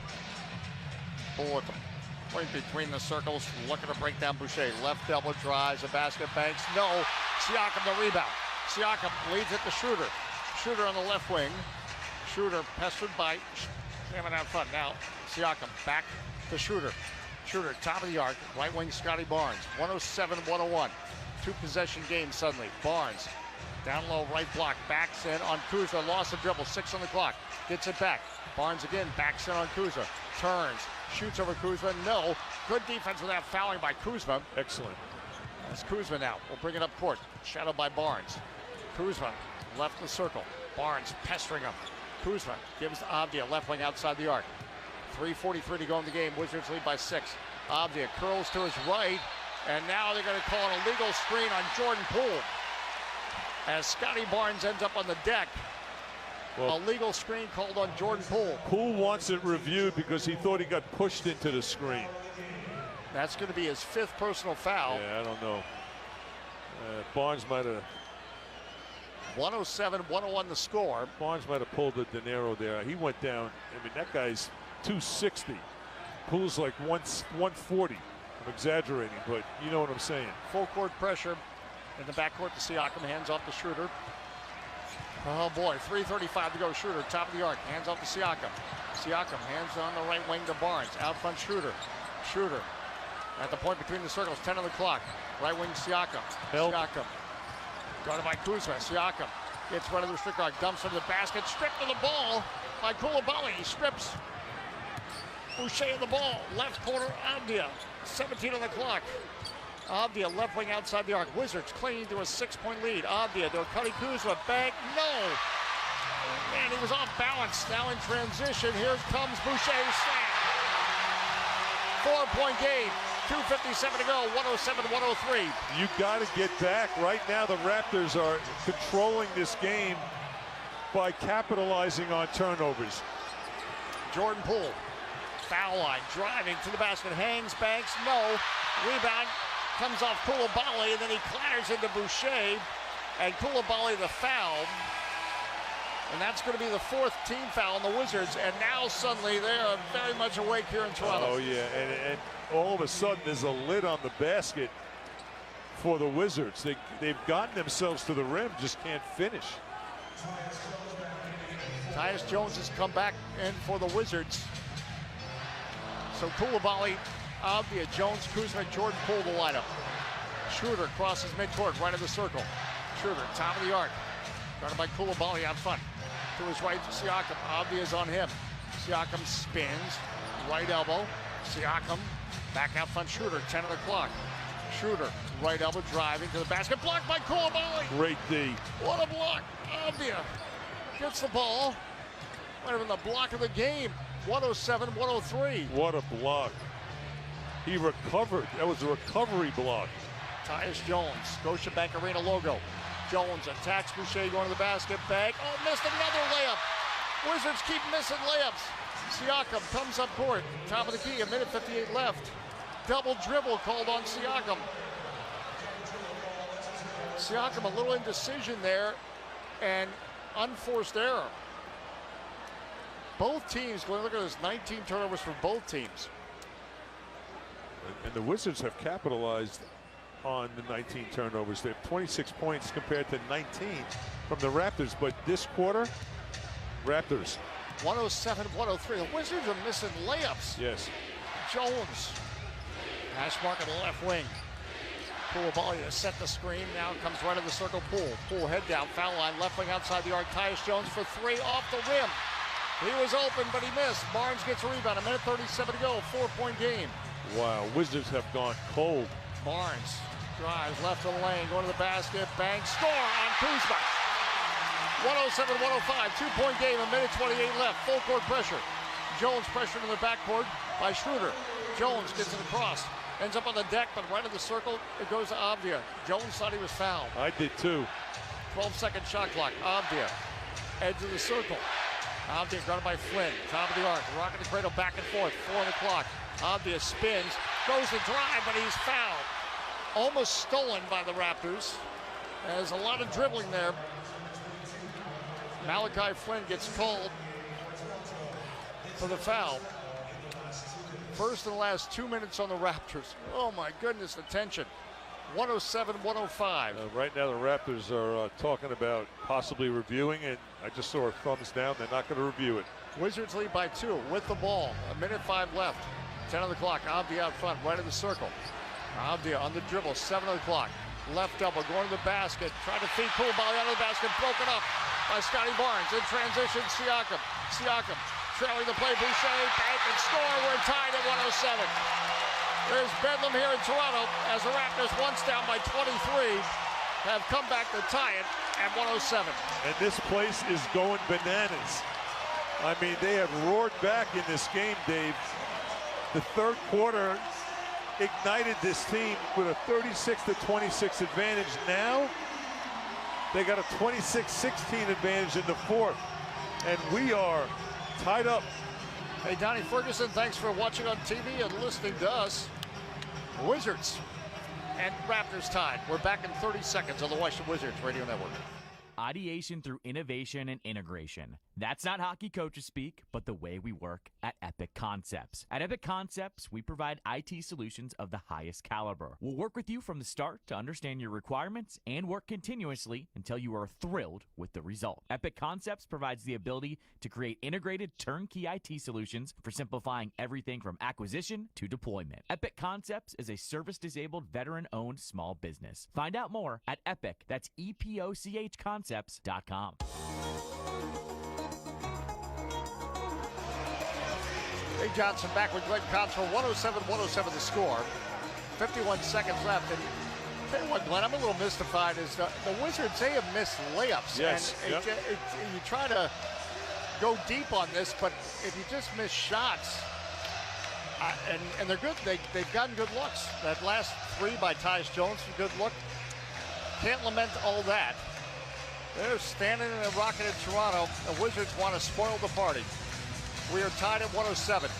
Poole at the point between the circles, looking to break down Boucher. Left elbow drives, a basket banks. No, Siakam the rebound. Siakam leads it to Schroeder. Schroeder on the left wing. Schroeder pestered by Hammond out front. Now Siakam back to Schroeder. Schroeder top of the arc, right wing Scotty Barnes. 107-101. 2-possession game suddenly. Barnes down low, right block, backs in on Kuzma. Lost the dribble, 6 on the clock. Gets it back. Barnes again, backs in on Kuzma. Turns, shoots over Kuzma. No. Good defense without fouling by Kuzma. Excellent. That's Kuzma now. We'll bring it up court. Shadowed by Barnes. Kuzma left the circle. Barnes pestering him. Kuzma gives to Avdia, left wing outside the arc. 3:43 to go in the game. Wizards lead by 6. Avdia curls to his right, and now they're going to call an illegal screen on Jordan Poole. As Scotty Barnes ends up on the deck. Well, a legal screen called on Jordan Poole. Poole wants it reviewed because he thought he got pushed into the screen. That's going to be his 5th personal foul. Yeah, I don't know. Barnes might have. 107-101 the score. Barnes might have pulled the De Niro there. He went down. I mean, that guy's 260. Poole's like 140. I'm exaggerating, but you know what I'm saying. Full court pressure in the backcourt to Siakam. Hands off to Schroeder. Oh boy, 3:35 to go. Schroeder, top of the arc. Hands off to Siakam. Siakam, hands on the right wing to Barnes. Out front, Schroeder. Schroeder at the point between the circles. 10 on the clock. Right wing, Siakam. Help. Siakam. Guarded by Kuzma. Siakam gets right of the restrict arc. Dumps into the basket. Stripped of the ball by Koulibaly. He strips Boucher of the ball. Left corner, Avdia. 17 on the clock. Avdia left wing outside the arc. Wizards clinging to a 6-point lead. Avdia, they're cutting Kuzma. Bank, no. Man, he was off balance. Now in transition, here comes Boucher. Slam. 4-point game. 2:57 to go. 107-103. You got to get back. Right now, the Raptors are controlling this game by capitalizing on turnovers. Jordan Poole, foul line, driving to the basket, hangs, banks, no. Rebound comes off Koulibaly, and then he clatters into Boucher, and Koulibaly the foul. And that's going to be the 4th team foul on the Wizards, and now suddenly they are very much awake here in Toronto. Oh, yeah, and all of a sudden there's a lid on the basket for the Wizards. They've gotten themselves to the rim, just can't finish. Tyus Jones has come back in for the Wizards. So Koulibaly, Avdia, Jones, Kuzma, Jordan Poole the lineup. Schroeder crosses midcourt, right of the circle. Schroeder, top of the arc. Guarded by Koulibaly out front. To his right, Siakam. Avdia's on him. Siakam spins, right elbow. Siakam back out front. Schroeder, 10 on the clock. Schroeder, right elbow driving to the basket. Blocked by Koulibaly. Great D. What a block. Avdia gets the ball. Might have been the block of the game. 107-103. What a block. He recovered. That was a recovery block. Tyus Jones, Scotiabank Arena logo. Jones attacks Boucher going to the basket. Bank. Oh, missed another layup. Wizards keep missing layups. Siakam comes up court. Top of the key, 1:58 left. Double dribble called on Siakam. Siakam, a little indecision there and unforced error. Both teams, when you look at this, 19 turnovers for both teams. And the Wizards have capitalized on the 19 turnovers. They have 26 points compared to 19 from the Raptors. But this quarter, Raptors. 107-103. The Wizards are missing layups. Yes. Jones. Hash mark on the left wing. Koulibaly to set the screen. Now comes right of the circle. Poole head down. Foul line. Left wing outside the arc. Tyus Jones for 3 off the rim. He was open, but he missed. Barnes gets a rebound. 1:37 to go. 4-point game. Wow. Wizards have gone cold. Barnes drives left of the lane. Going to the basket. Bang. Score on Kuzma. 107-105, 2-point game, a minute 28 left. Full court pressure. Jones pressured in the backcourt by Schroeder. Jones gets it across. Ends up on the deck, but right in the circle, it goes to Avdia. Jones thought he was fouled. I did too. 12-second shot clock. Avdia, edge of the circle. Avdia guarded by Flynn. Top of the arc. Rocking the cradle back and forth. 4 on the clock. Avdia spins. Goes to drive, but he's fouled. Almost stolen by the Raptors. There's a lot of dribbling there. Malachi Flynn gets called for the foul. First and last 2 minutes on the Raptors. Oh my goodness, the tension. 107-105. Right now the Raptors are talking about possibly reviewing it. I just saw a thumbs down. They're not going to review it. Wizards lead by 2 with the ball. A minute 5 left. 10 on the clock. Avdia out front, right in the circle. Avdia on the dribble. 7 on the clock. Left double, going to the basket. Trying to feed Poole, ball out of the basket. Broken up by Scotty Barnes. In transition, Siakam. Siakam trailing the play. Boucher, bank and score. We're tied at 107. There's bedlam here in Toronto as the Raptors, once down by 23, have come back to tie it at 107. And this place is going bananas. I mean, they have roared back in this game, Dave. The third quarter ignited this team with a 36-26 advantage. Now they got a 26-16 advantage in the fourth, and we are tied up. Hey, Donnie Ferguson, thanks for watching on TV and listening to us. Wizards and Raptors tied. We're back in 30 seconds on the Washington Wizards Radio Network. Ideation through innovation and integration. That's not hockey coaches speak, but the way we work at Epic Concepts. At Epic Concepts, we provide IT solutions of the highest caliber. We'll work with you from the start to understand your requirements and work continuously until you are thrilled with the result. Epic Concepts provides the ability to create integrated turnkey IT solutions for simplifying everything from acquisition to deployment. Epic Concepts is a service-disabled, veteran-owned small business. Find out more at Epic. That's EPOCH Concepts.com. Dave Johnson back with Glenn Control. 107-107 the score. 51 seconds left. And tell you what, Glenn, I'm a little mystified. Is the Wizards, they have missed layups. Yes. And you try to go deep on this, but if you just miss shots, and they're good, they've gotten good looks. That last 3 by Tyus Jones, a good look. Can't lament all that. They're standing in a rocket in Toronto. The Wizards want to spoil the party. We are tied at 107.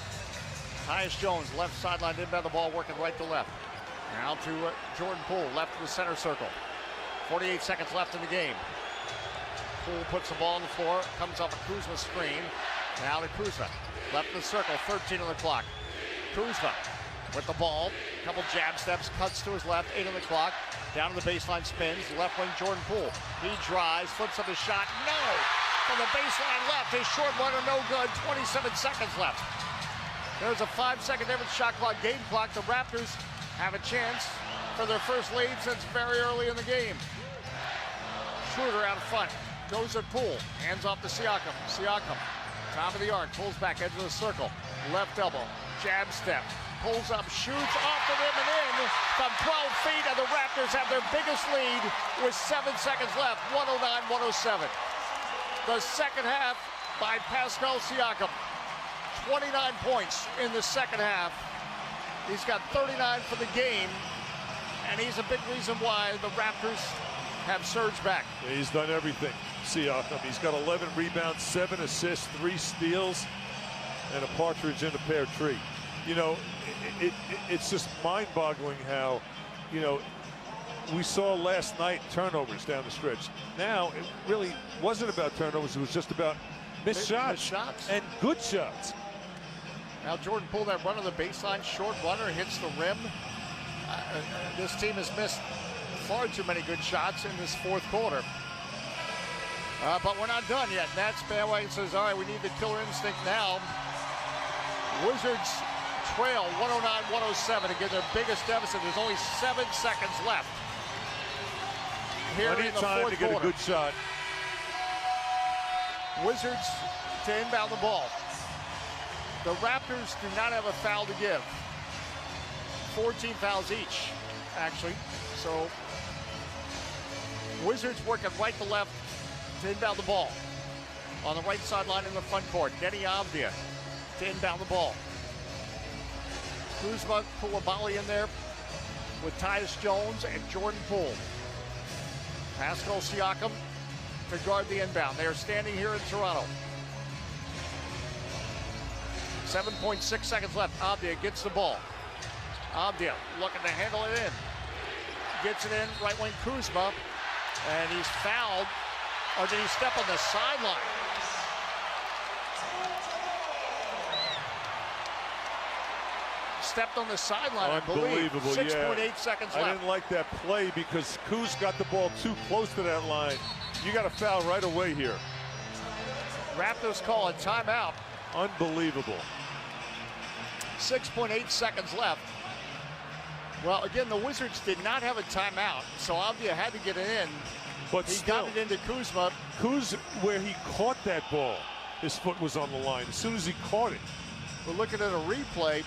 Tyus Jones, left sideline, inbound the ball, working right to left. Now to Jordan Poole, left to the center circle. 48 seconds left in the game. Poole puts the ball on the floor, comes off a Kuzma screen. Now to Kuzma, left of the circle, 13 on the clock. Kuzma with the ball, couple jab steps, cuts to his left, 8 on the clock. Down to the baseline, spins, left wing Jordan Poole. He drives, flips up his shot, no! From the baseline left, his short runner no good, 27 seconds left. There's a 5-second difference shot clock, game clock. The Raptors have a chance for their first lead since very early in the game. Schroeder out front, goes at Poole, hands off to Siakam. Siakam, top of the arc, pulls back, edge of the circle, left elbow, jab step, pulls up, shoots off the rim and in from 12 feet, and the Raptors have their biggest lead with 7 seconds left, 109-107. The second half by Pascal Siakam. 29 points in the second half. He's got 39 for the game, and he's a big reason why the Raptors have surged back. Yeah, he's done everything, Siakam. He's got 11 rebounds, 7 assists, 3 steals, and a partridge in a pear tree. You know, it's just mind-boggling how, you know, we saw last night turnovers down the stretch. Now, it really wasn't about turnovers. It was just about missed shots and good shots. Now Jordan Poole, that run on the baseline, short runner, hits the rim. This team has missed far too many good shots in this fourth quarter. But we're not done yet. Nats bandwagon says, all right, we need the killer instinct now. Wizards trail 109-107. Again, their biggest deficit. There's only 7 seconds left. Here in the fourth to get quarter. a good shot. Wizards to inbound the ball. The Raptors do not have a foul to give. 14 fouls each, actually. So Wizards working right to left to inbound the ball. On the right sideline in the front court, Denny Avdia to inbound the ball. Kuzma, Koulibaly in there with Tyus Jones and Jordan Poole. Pascal Siakam to guard the inbound. They are standing here in Toronto. 7.6 seconds left. Avdia gets the ball. Avdia looking to handle it in. Gets it in, right wing Kuzma, and he's fouled. Or did he step on the sideline? Stepped on the sideline, I believe. Unbelievable, 6.8 seconds left. I didn't like that play because Kuz got the ball too close to that line. You got to foul right away here. Raptors call a timeout. Unbelievable. 6.8 seconds left. Well, again, the Wizards did not have a timeout, so Avdia had to get it in. But he still, got it into Kuzma. Kuz, where he caught that ball, his foot was on the line. As soon as he caught it. We're looking at a replay,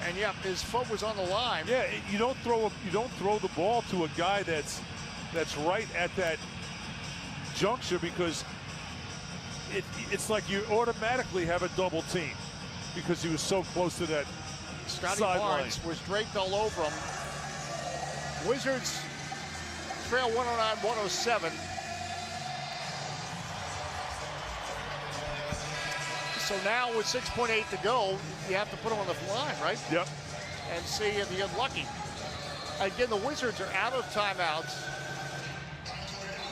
and yeah, his foot was on the line. Yeah, you don't throw the ball to a guy that's right at that juncture, because it's like you automatically have a double team because he was so close to that Scotty sideline. Barnes was draped all over him. Wizards trail 109-107. So now with 6.8 to go, you have to put him on the line, right? Yep. And see if he gets lucky. Again, the Wizards are out of timeouts.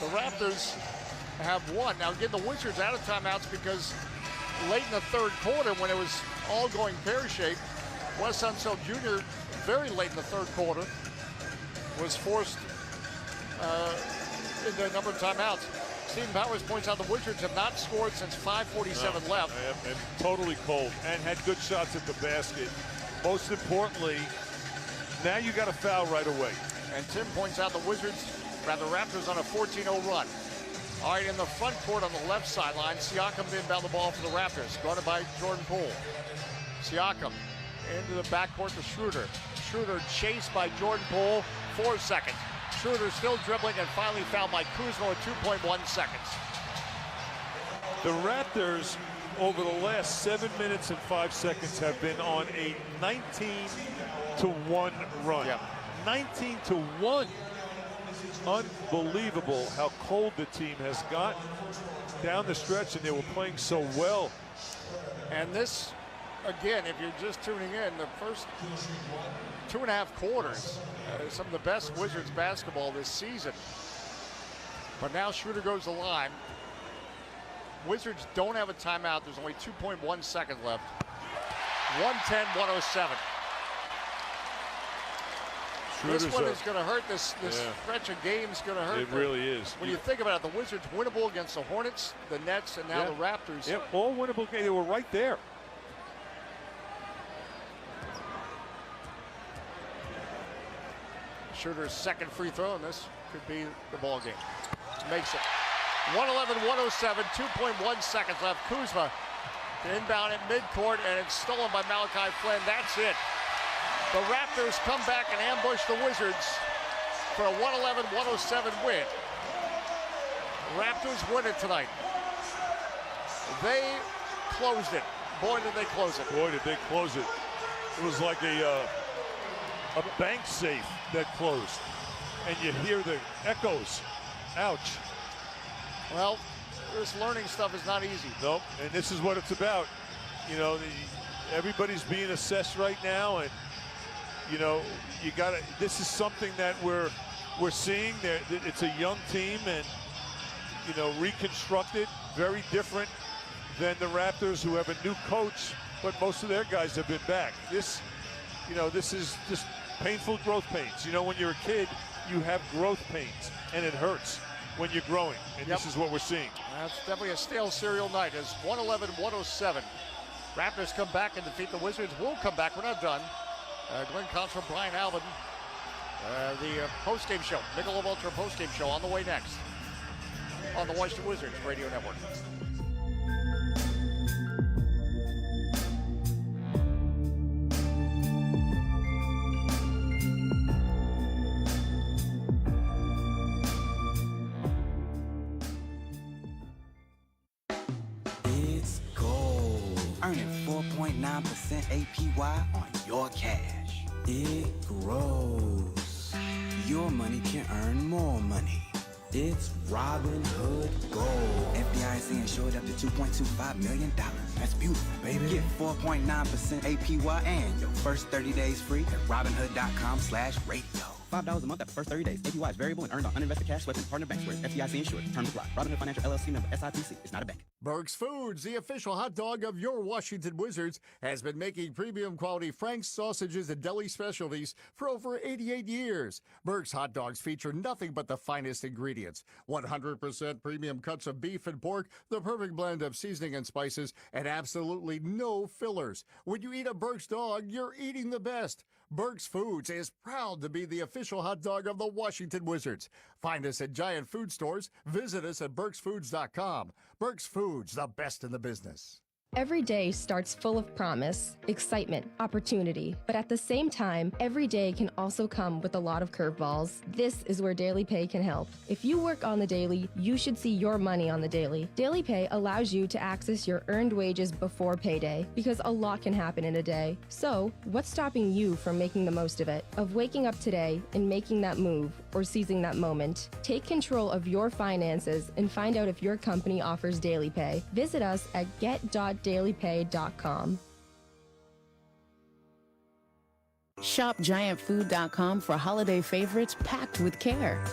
The Raptors have one. Now, again, the Wizards out of timeouts because late in the third quarter, when it was all going pear-shaped, Wes Unseld Jr., very late in the third quarter, was forced into a number of timeouts. Stephen Powers points out the Wizards have not scored since 5:47 left. And totally cold, and had good shots at the basket. Most importantly, now you got to foul right away. And Tim points out the Raptors on a 14-0 run. All right, in the front court on the left sideline, Siakam inbound the ball for the Raptors, guarded by Jordan Poole. Siakam into the backcourt to Schroeder. Schroeder chased by Jordan Poole, 4 seconds. Schroeder still dribbling and finally fouled by Kuzma at 2.1 seconds. The Raptors, over the last 7 minutes and 5 seconds, have been on a 19-1 run. Yep. 19-1. Unbelievable how cold the team has gotten down the stretch, and they were playing so well. And this, again, if you're just tuning in, the first 2.5 quarters, some of the best Wizards basketball this season. But now Schroeder goes to the line. Wizards don't have a timeout. There's only 2.1 seconds left. 110-107. This one is going to hurt. This stretch of games going to hurt. It really is. When you think about it, the Wizards winnable against the Hornets, the Nets, and now the Raptors. Yeah, all winnable games. They were right there. Schroeder's second free throw, and this could be the ball game. Makes it 111-107, 2.1 seconds left. Kuzma to inbound at midcourt, and it's stolen by Malachi Flynn. That's it. The Raptors come back and ambush the Wizards for a 111-107 win. Raptors win it tonight. They closed it. Boy, did they close it. Boy, did they close it. It was like a bank safe that closed. And you hear the echoes. Ouch. Well, this learning stuff is not easy. Nope, and this is what it's about. You know, everybody's being assessed right now, and you know, you gotta. This is something that we're seeing. It's a young team, and you know, reconstructed, very different than the Raptors, who have a new coach, but most of their guys have been back. This is just painful growth pains. You know, when you're a kid, you have growth pains, and it hurts when you're growing, and this is what we're seeing. That's definitely a stale cereal night. It's 111-107. Raptors come back and defeat the Wizards. We'll come back. We're not done. Glenn Contra, Brian Alvin. The postgame show, Michelob Ultra postgame show on the way next on the Washington Wizards Radio Network. APY on your cash. It grows. Your money can earn more money. It's Robinhood Gold. FDIC insured up to $2.25 million. That's beautiful, baby. Get 4.9% APY and your first 30 days free at Robinhood.com/radio. $5 a month after first 30 days. APY is variable and earned on uninvested cash swept in partner bank squares. FDIC insured. Terms apply. Robinhood Financial LLC member SIPC. It's not a bank. Burke's Foods, the official hot dog of your Washington Wizards, has been making premium quality Frank's sausages and deli specialties for over 88 years. Burke's hot dogs feature nothing but the finest ingredients. 100% premium cuts of beef and pork, the perfect blend of seasoning and spices, and absolutely no fillers. When you eat a Burke's dog, you're eating the best. Burke's Foods is proud to be the official hot dog of the Washington Wizards. Find us at giant food stores. Visit us at burksfoods.com. Burke's Foods, the best in the business. Every day starts full of promise, excitement, opportunity, but at the same time, every day can also come with a lot of curveballs. This is where Daily Pay can help. If you work on the daily, you should see your money on the daily. Daily Pay allows you to access your earned wages before payday, because a lot can happen in a day. So, what's stopping you from making the most of it? Of waking up today and making that move, or seizing that moment? Take control of your finances and find out if your company offers Daily Pay. Visit us at get.dailypay.com. Shop giantfood.com for holiday favorites packed with care.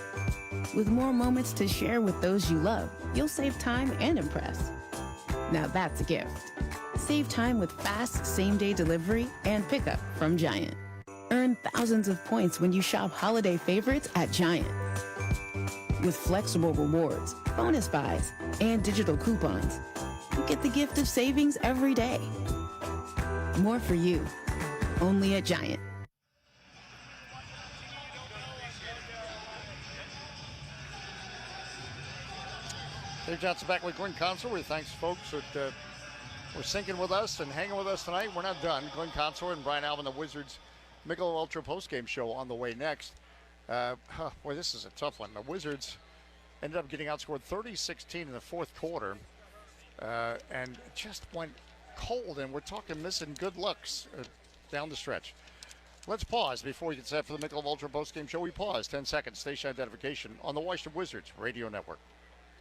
With more moments to share with those you love, you'll save time and impress. Now that's a gift. Save time with fast same-day delivery and pickup from Giant. Earn thousands of points when you shop holiday favorites at Giant. With flexible rewards, bonus buys, and digital coupons, you get the gift of savings every day. More for you, only at Giant. Dave Johnson back with Glenn Consor. We thanks folks that were syncing with us and hanging with us tonight. We're not done. Glenn Consor and Brian Alvin, the Wizards Michelob Ultra postgame show on the way next. Boy, this is a tough one. The Wizards ended up getting outscored 30-16 in the fourth quarter and just went cold, and we're talking missing good looks down the stretch. Let's pause before we get set for the Michelob Ultra postgame show. We pause 10 seconds. Station identification on the Washington Wizards Radio Network.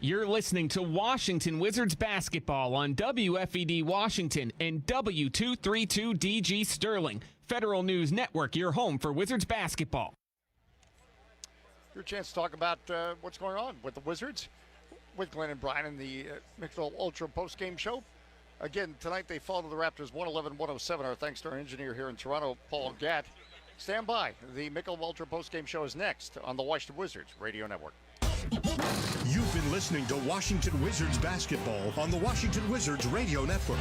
You're listening to Washington Wizards basketball on WFED Washington and W232DG Sterling. Federal News Network, your home for Wizards basketball. Your chance to talk about what's going on with the Wizards, with Glenn and Brian in the Michelob Ultra postgame show. Again, tonight they fall to the Raptors 111-107. Our thanks to our engineer here in Toronto, Paul Gatt. Stand by. The Michelob Ultra postgame show is next on the Washington Wizards Radio Network. You've been listening to Washington Wizards basketball on the Washington Wizards Radio Network.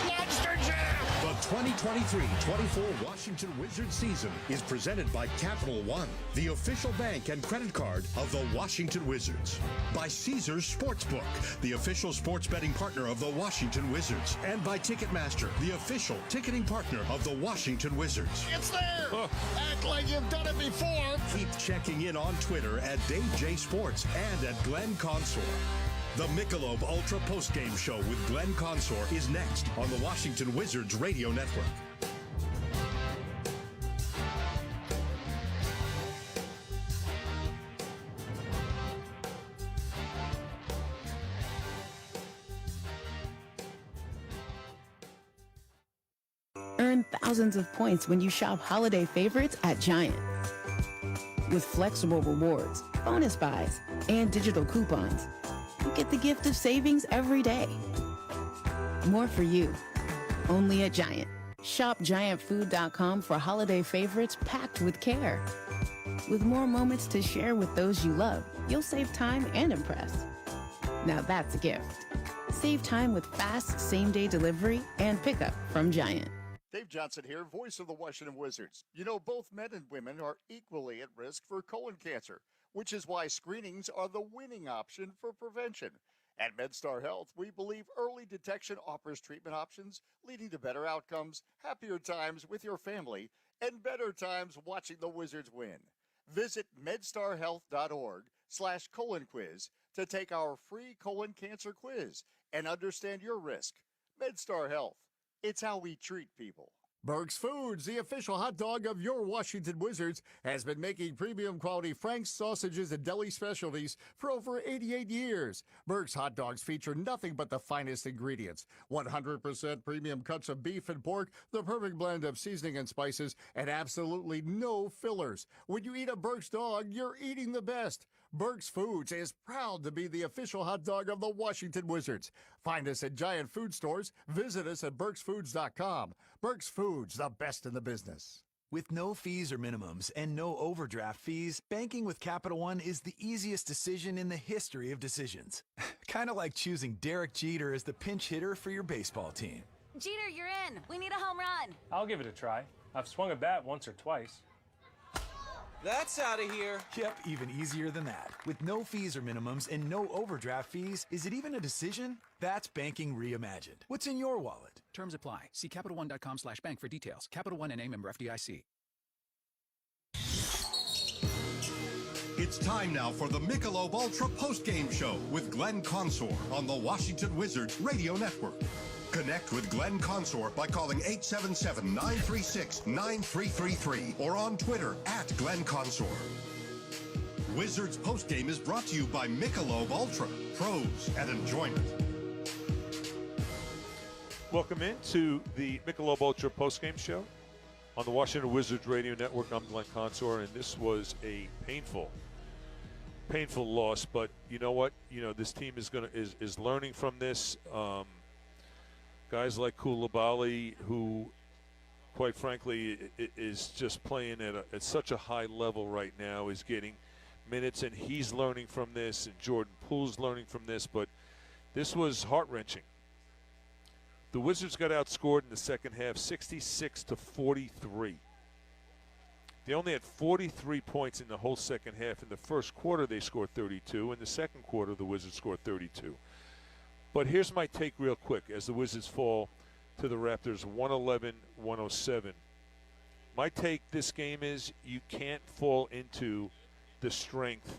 Monster Jam! The 2023-24 Washington Wizards season is presented by Capital One, the official bank and credit card of the Washington Wizards. By Caesars Sportsbook, the official sports betting partner of the Washington Wizards. And by Ticketmaster, the official ticketing partner of the Washington Wizards. It's there! Act like you've done it before! Keep checking in on Twitter at Dave J Sports and at Glenn Consor. The Michelob Ultra postgame show with Glenn Consor is next on the Washington Wizards Radio Network. Earn thousands of points when you shop holiday favorites at Giant. With flexible rewards, bonus buys, and digital coupons, you get the gift of savings every day. More for you, only at Giant. Shop giantfood.com for holiday favorites packed with care. With more moments to share with those you love, you'll save time and impress. Now that's a gift. Save time with fast same-day delivery and pickup from Giant. Dave Johnson here, voice of the Washington Wizards. You know, both men and women are equally at risk for colon cancer, which is why screenings are the winning option for prevention. At MedStar Health, we believe early detection offers treatment options, leading to better outcomes, happier times with your family, and better times watching the Wizards win. Visit medstarhealth.org/colon quiz to take our free colon cancer quiz and understand your risk. MedStar Health. It's how we treat people. Burke's Foods, the official hot dog of your Washington Wizards, has been making premium quality Frank's sausages and deli specialties for over 88 years. Burke's hot dogs feature nothing but the finest ingredients. 100% premium cuts of beef and pork, the perfect blend of seasoning and spices, and absolutely no fillers. When you eat a Burke's dog, you're eating the best. Burke's Foods is proud to be the official hot dog of the Washington Wizards. Find us at giant food stores. Visit us at burksfoods.com. Burke's Foods, the best in the business. With no fees or minimums and no overdraft fees, banking with Capital One is the easiest decision in the history of decisions. Kind of like choosing Derek Jeter as the pinch hitter for your baseball team. Jeter, you're in. We need a home run. I'll give it a try. I've swung a bat once or twice. That's out of here. Yep, even easier than that. With no fees or minimums and no overdraft fees, is it even a decision? That's banking reimagined. What's in your wallet? Terms apply. See CapitalOne.com/bank for details. Capital One N.A. member FDIC. It's time now for the Michelob Ultra Postgame Show with Glenn Consor on the Washington Wizards Radio Network. Connect with Glenn Consor by calling 877-936-9333 or on Twitter at Glenn Consor. Wizards Postgame is brought to you by Michelob Ultra, pros and enjoyment. Welcome into the Michelob Ultra Postgame Show on the Washington Wizards Radio Network. I'm Glenn Consor, and this was a painful loss. But you know what? You know, this team is learning from this. Guys like Koulibaly, who, quite frankly, is just playing at such a high level right now, is getting minutes, and he's learning from this, and Jordan Poole's learning from this. But this was heart-wrenching. The Wizards got outscored in the second half, 66-43. They only had 43 points in the whole second half. In the first quarter, they scored 32. In the second quarter, the Wizards scored 32. But here's my take real quick as the Wizards fall to the Raptors 111-107. My take this game is you can't fall into the strength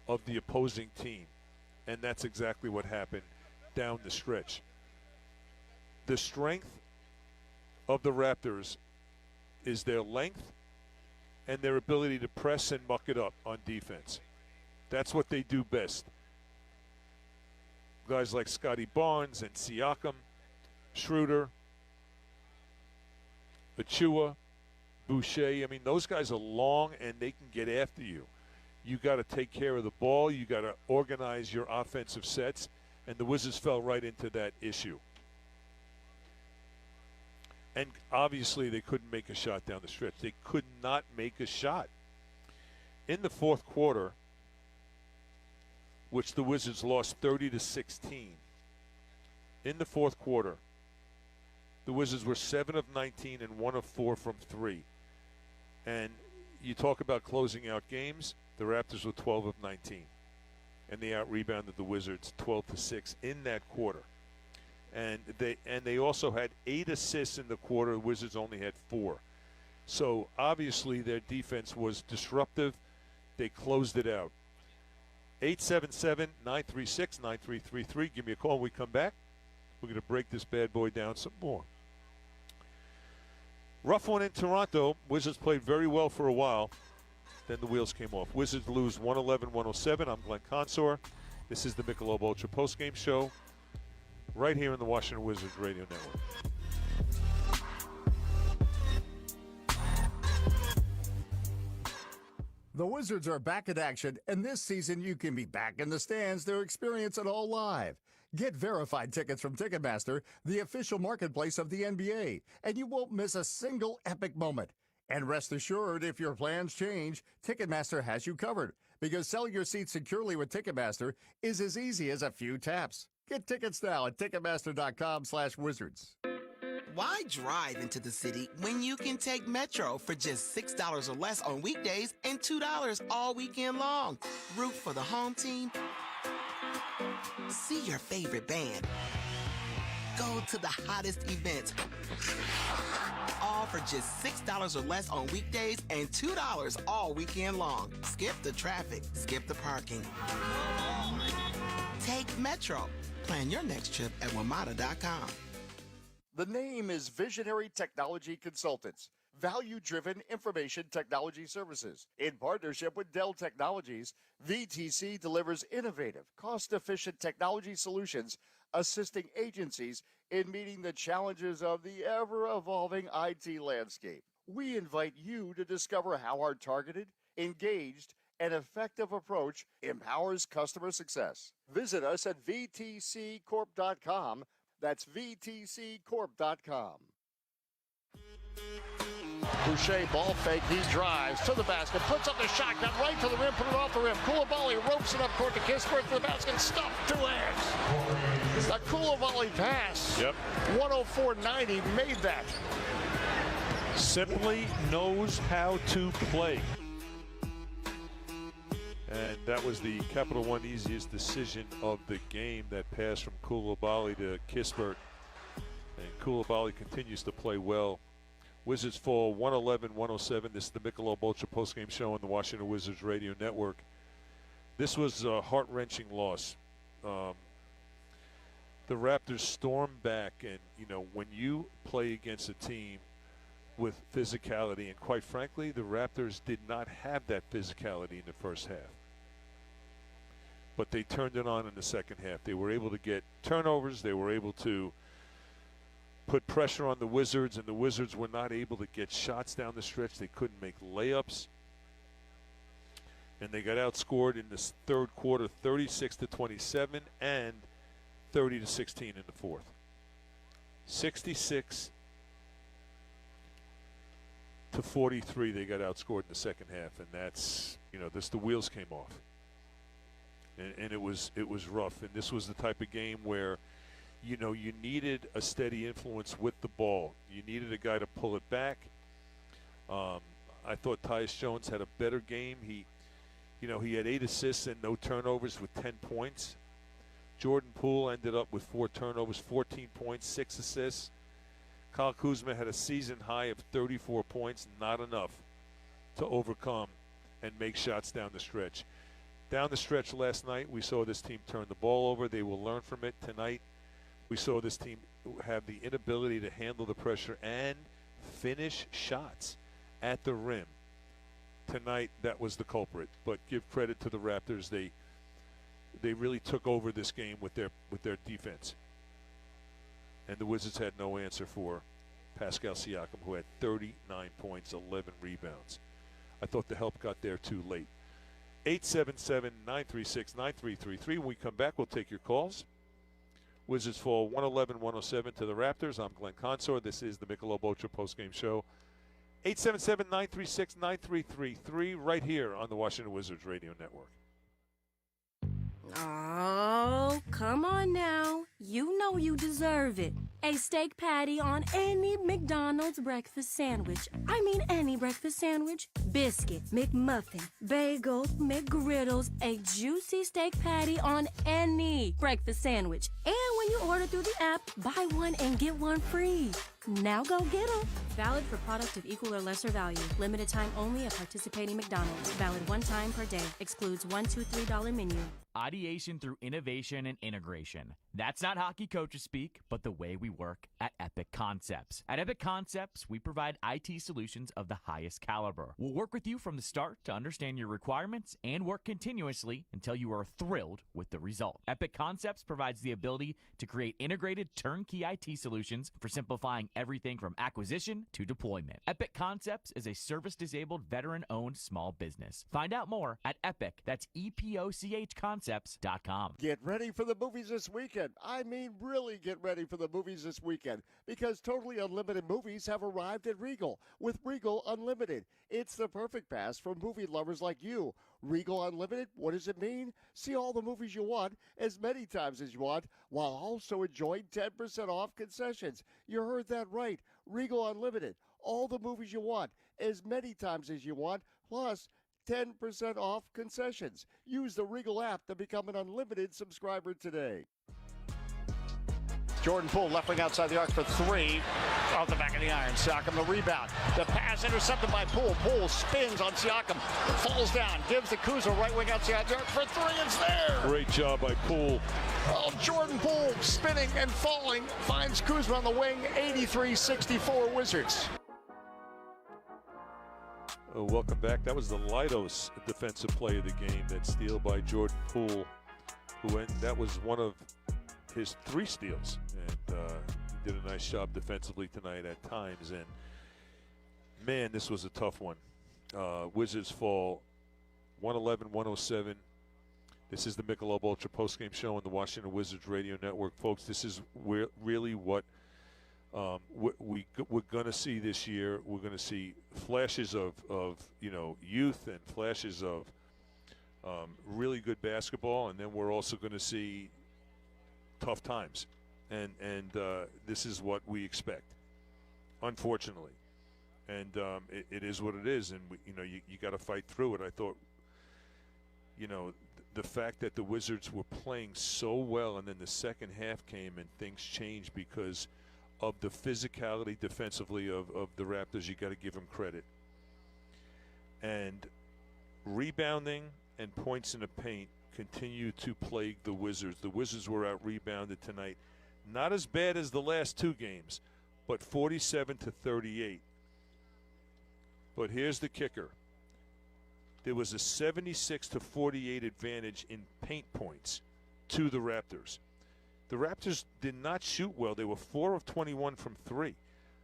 of the opposing team. And that's exactly what happened down the stretch. The strength of the Raptors is their length and their ability to press and muck it up on defense. That's what they do best. Guys like Scotty Barnes and Siakam, Schroeder, Achua, Boucher. I mean, those guys are long and they can get after you. You got to take care of the ball. You got to organize your offensive sets, and the Wizards fell right into that issue. And obviously they couldn't make a shot down the stretch. They could not make a shot. In the fourth quarter, which the Wizards lost 30-16. In the fourth quarter, the Wizards were 7 of 19 and 1 of 4 from 3. And you talk about closing out games, the Raptors were 12 of 19. And they out-rebounded the Wizards 12-6 in that quarter. And they also had 8 assists in the quarter. The Wizards only had 4. So obviously their defense was disruptive. They closed it out. 877-936-9333. Give me a call when we come back. We're going to break this bad boy down some more. Rough one in Toronto. Wizards played very well for a while. Then the wheels came off. Wizards lose 111-107. I'm Glenn Consor. This is the Michelob Ultra Postgame Show right here on the Washington Wizards Radio Network. The Wizards are back in action, and this season you can be back in the stands to experience it all live. Get verified tickets from Ticketmaster, the official marketplace of the NBA, and you won't miss a single epic moment. And rest assured, if your plans change, Ticketmaster has you covered, because selling your seats securely with Ticketmaster is as easy as a few taps. Get tickets now at Ticketmaster.com/Wizards. Why drive into the city when you can take Metro for just $6 or less on weekdays and $2 all weekend long? Root for the home team. See your favorite band. Go to the hottest events. All for just $6 or less on weekdays and $2 all weekend long. Skip the traffic. Skip the parking. Take Metro. Plan your next trip at WMATA.com. The name is Visionary Technology Consultants, value-driven information technology services. In partnership with Dell Technologies, VTC delivers innovative, cost-efficient technology solutions, assisting agencies in meeting the challenges of the ever-evolving IT landscape. We invite you to discover how our targeted, engaged, and effective approach empowers customer success. Visit us at vtccorp.com. That's vtccorp.com. Boucher, ball fake, he drives to the basket, puts up the shotgun right to the rim, put it off the rim. Koulibaly ropes it up court to Kispert to the basket, stuffed two hands. A Koulibaly pass. Yep. 104.90 made that. Simply knows how to play. And that was the Capital One easiest decision of the game, that pass from Koulibaly to Kispert. And Koulibaly continues to play well. Wizards fall 111-107. This is the Michelob Ultra postgame show on the Washington Wizards Radio Network. This was a heart-wrenching loss. The Raptors stormed back, and, you know, when you play against a team with physicality, and quite frankly, the Raptors did not have that physicality in the first half. But they turned it on in the second half. They were able to get turnovers. They were able to put pressure on the Wizards, and the Wizards were not able to get shots down the stretch. They couldn't make layups. And they got outscored in this third quarter 36-27 and 30-16 in the fourth. 66-43 they got outscored in the second half, and that's, you know, the wheels came off. And it was rough. And this was the type of game where, you know, you needed a steady influence with the ball. You needed a guy to pull it back. I thought Tyus Jones had a better game. He had 8 assists and no turnovers with 10 points. Jordan Poole ended up with 4 turnovers, 14 points, 6 assists. Kyle Kuzma had a season high of 34 points, not enough to overcome and make shots down the stretch. Down the stretch last night, we saw this team turn the ball over. They will learn from it tonight. We saw this team have the inability to handle the pressure and finish shots at the rim. Tonight, that was the culprit. But give credit to the Raptors. They really took over this game with their defense. And the Wizards had no answer for Pascal Siakam, who had 39 points, 11 rebounds. I thought the help got there too late. 877-936-9333. When we come back, we'll take your calls. Wizards fall 111-107 to the Raptors. I'm Glenn Consor. This is the Michelob Ultra postgame show. 877-936-9333 right here on the Washington Wizards Radio Network. Oh, come on now. You know you deserve it. A steak patty on any McDonald's breakfast sandwich. I mean any breakfast sandwich. Biscuit, McMuffin, bagel, McGriddles, a juicy steak patty on any breakfast sandwich. And when you order through the app, buy one and get one free. Now go get them. Valid for product of equal or lesser value. Limited time only at participating McDonald's. Valid one time per day. Excludes $1, $2, $3 menu. Ideation through innovation and integration. That's not hockey coaches speak, but the way we work at Epic Concepts. At Epic Concepts, we provide IT solutions of the highest caliber. We'll work with you from the start to understand your requirements and work continuously until you are thrilled with the result. Epic Concepts provides the ability to create integrated turnkey IT solutions for simplifying everything from acquisition to deployment. Epic Concepts is a service-disabled, veteran-owned small business. Find out more at Epic. That's EPOCH Concepts.com. Get ready for the movies this weekend. I mean, really get ready for the movies this weekend, because totally unlimited movies have arrived at Regal with Regal Unlimited. It's the perfect pass for movie lovers like you. Regal Unlimited, what does it mean? See all the movies you want as many times as you want, while also enjoying 10% off concessions. You heard that right. Regal Unlimited, all the movies you want as many times as you want, plus 10% off concessions. Use the Regal app to become an unlimited subscriber today. Jordan Poole left wing outside the arc for three. Off the back of the iron. Siakam the rebound. The pass intercepted by Poole. Poole spins on Siakam. Falls down. Gives to Kuzma right wing outside the arc for three. It's there. Great job by Poole. Oh, Jordan Poole spinning and falling. Finds Kuzma on the wing. 83-64 Wizards. Welcome back. That was the Lidos defensive play of the game. That steal by Jordan Poole, that was one of his 3 steals, and he did a nice job defensively tonight at times. And man, this was a tough one. Wizards fall 111-107. This is the Michelob Ultra postgame show on the Washington Wizards Radio Network, folks. This is really what we're going to see this year. We're going to see flashes of youth and flashes of really good basketball, and then we're also going to see tough times, and this is what we expect, unfortunately, and it is what it is, and you got to fight through it. I thought, the fact that the Wizards were playing so well, and then the second half came and things changed because of the physicality defensively of the Raptors. You got to give them credit. And rebounding and points in the paint continue to plague the Wizards. The Wizards were out-rebounded tonight. Not as bad as the last 2 games, but 47-38. But here's the kicker. There was a 76-48 advantage in paint points to the Raptors. The Raptors did not shoot well. They were 4 of 21 from 3.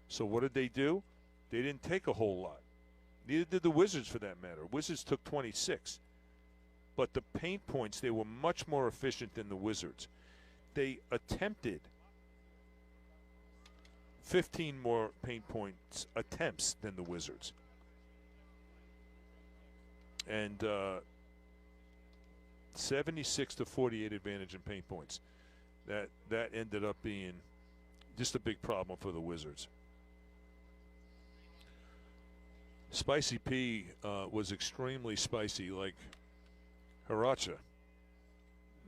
So what did they do? They didn't take a whole lot. Neither did the Wizards, for that matter. Wizards took 26. But the paint points, they were much more efficient than the Wizards. They attempted 15 more paint points attempts than the Wizards. And 76-48 advantage in paint points. That ended up being just a big problem for the Wizards. Spicy P was extremely spicy, like Haracha.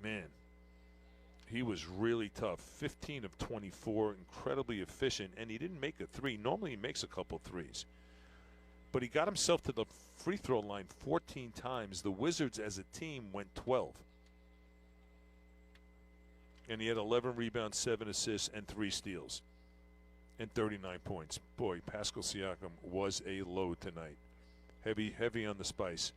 Man, he was really tough. 15 of 24, incredibly efficient, and he didn't make a 3. Normally he makes a couple threes. But he got himself to the free throw line 14 times. The Wizards as a team went 12. And he had 11 rebounds, 7 assists, and 3 steals. And 39 points. Boy, Pascal Siakam was a load tonight. Heavy on the spice.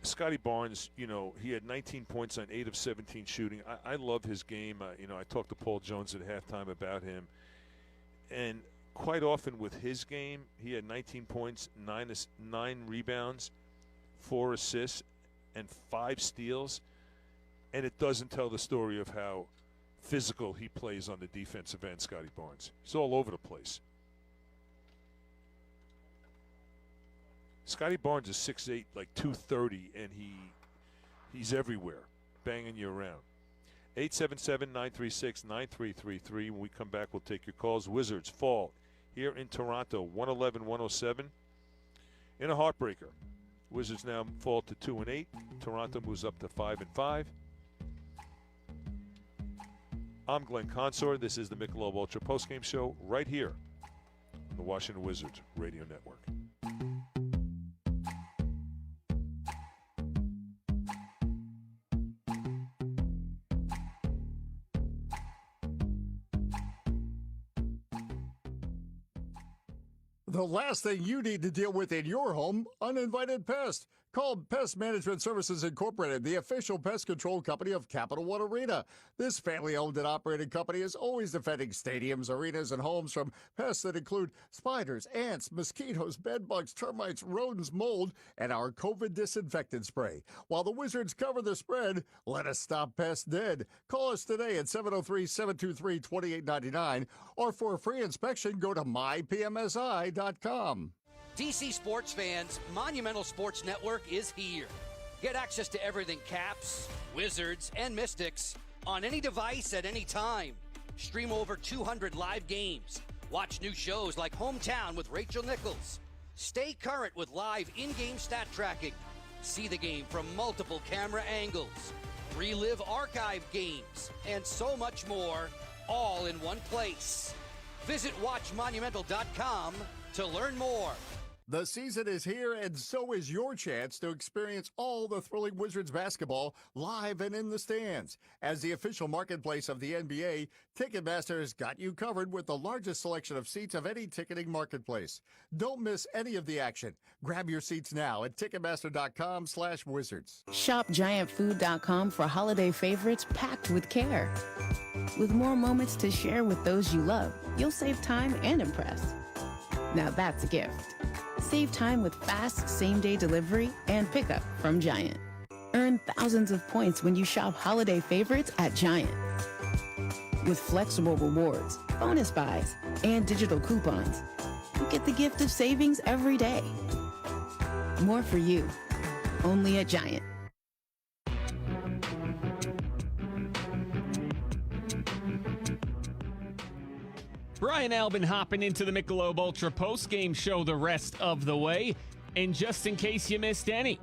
Scotty Barnes, he had 19 points on 8 of 17 shooting. I love his game. I talked to Paul Jones at halftime about him. And quite often with his game, he had 19 points, 9 rebounds, 4 assists, and 5 steals. And it doesn't tell the story of how physical he plays on the defensive end, Scotty Barnes. He's all over the place. Scotty Barnes is 6'8", like 230, and he's everywhere, banging you around. 877-936-9333. When we come back, we'll take your calls. Wizards fall here in Toronto, 111-107, in a heartbreaker. Wizards now fall to 2-8. Toronto moves up to 5-5. I'm Glenn Consor. This is the Michelob Ultra postgame show right here on the Washington Wizards Radio Network. The last thing you need to deal with in your home, uninvited pests. Call Pest Management Services Incorporated, the official pest control company of Capital One Arena. This family-owned and operated company is always defending stadiums, arenas, and homes from pests that include spiders, ants, mosquitoes, bedbugs, termites, rodents, mold, and our COVID disinfectant spray. While the Wizards cover the spread, let us stop pests dead. Call us today at 703-723-2899, or for a free inspection, go to mypmsi.com. DC sports fans, Monumental Sports Network is here. Get access to everything Caps, Wizards, and Mystics on any device at any time. Stream over 200 live games. Watch new shows like Hometown with Rachel Nichols. Stay current with live in-game stat tracking. See the game from multiple camera angles. Relive archive games and so much more, all in one place. Visit watchmonumental.com to learn more. The season is here, and so is your chance to experience all the thrilling Wizards basketball live and in the stands. As the official marketplace of the NBA, Ticketmaster has got you covered with the largest selection of seats of any ticketing marketplace. Don't miss any of the action. Grab your seats now at Ticketmaster.com/Wizards. Shop GiantFood.com for holiday favorites packed with care. With more moments to share with those you love, you'll save time and impress. Now that's a gift. Save time with fast same-day delivery and pickup from Giant. Earn thousands of points when you shop holiday favorites at Giant. With flexible rewards, bonus buys, and digital coupons, you get the gift of savings every day. More for you, only at Giant. Brian Albin hopping into the Michelob Ultra post-game show the rest of the way. And just in case you missed any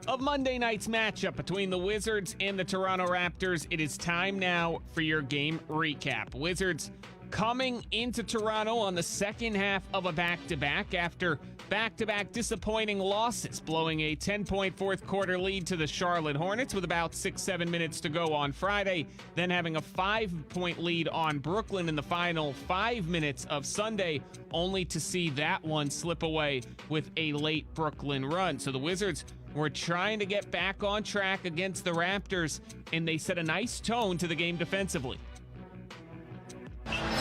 of Monday night's matchup between the Wizards and the Toronto Raptors, it is time now for your game recap. Wizards coming into Toronto on the second half of a back-to-back after back-to-back disappointing losses, blowing a 10-point fourth quarter lead to the Charlotte Hornets with about 6-7 minutes to go on Friday, then having a 5-point lead on Brooklyn in the final 5 minutes of Sunday, only to see that one slip away with a late Brooklyn run. So the Wizards were trying to get back on track against the Raptors, and they set a nice tone to the game defensively.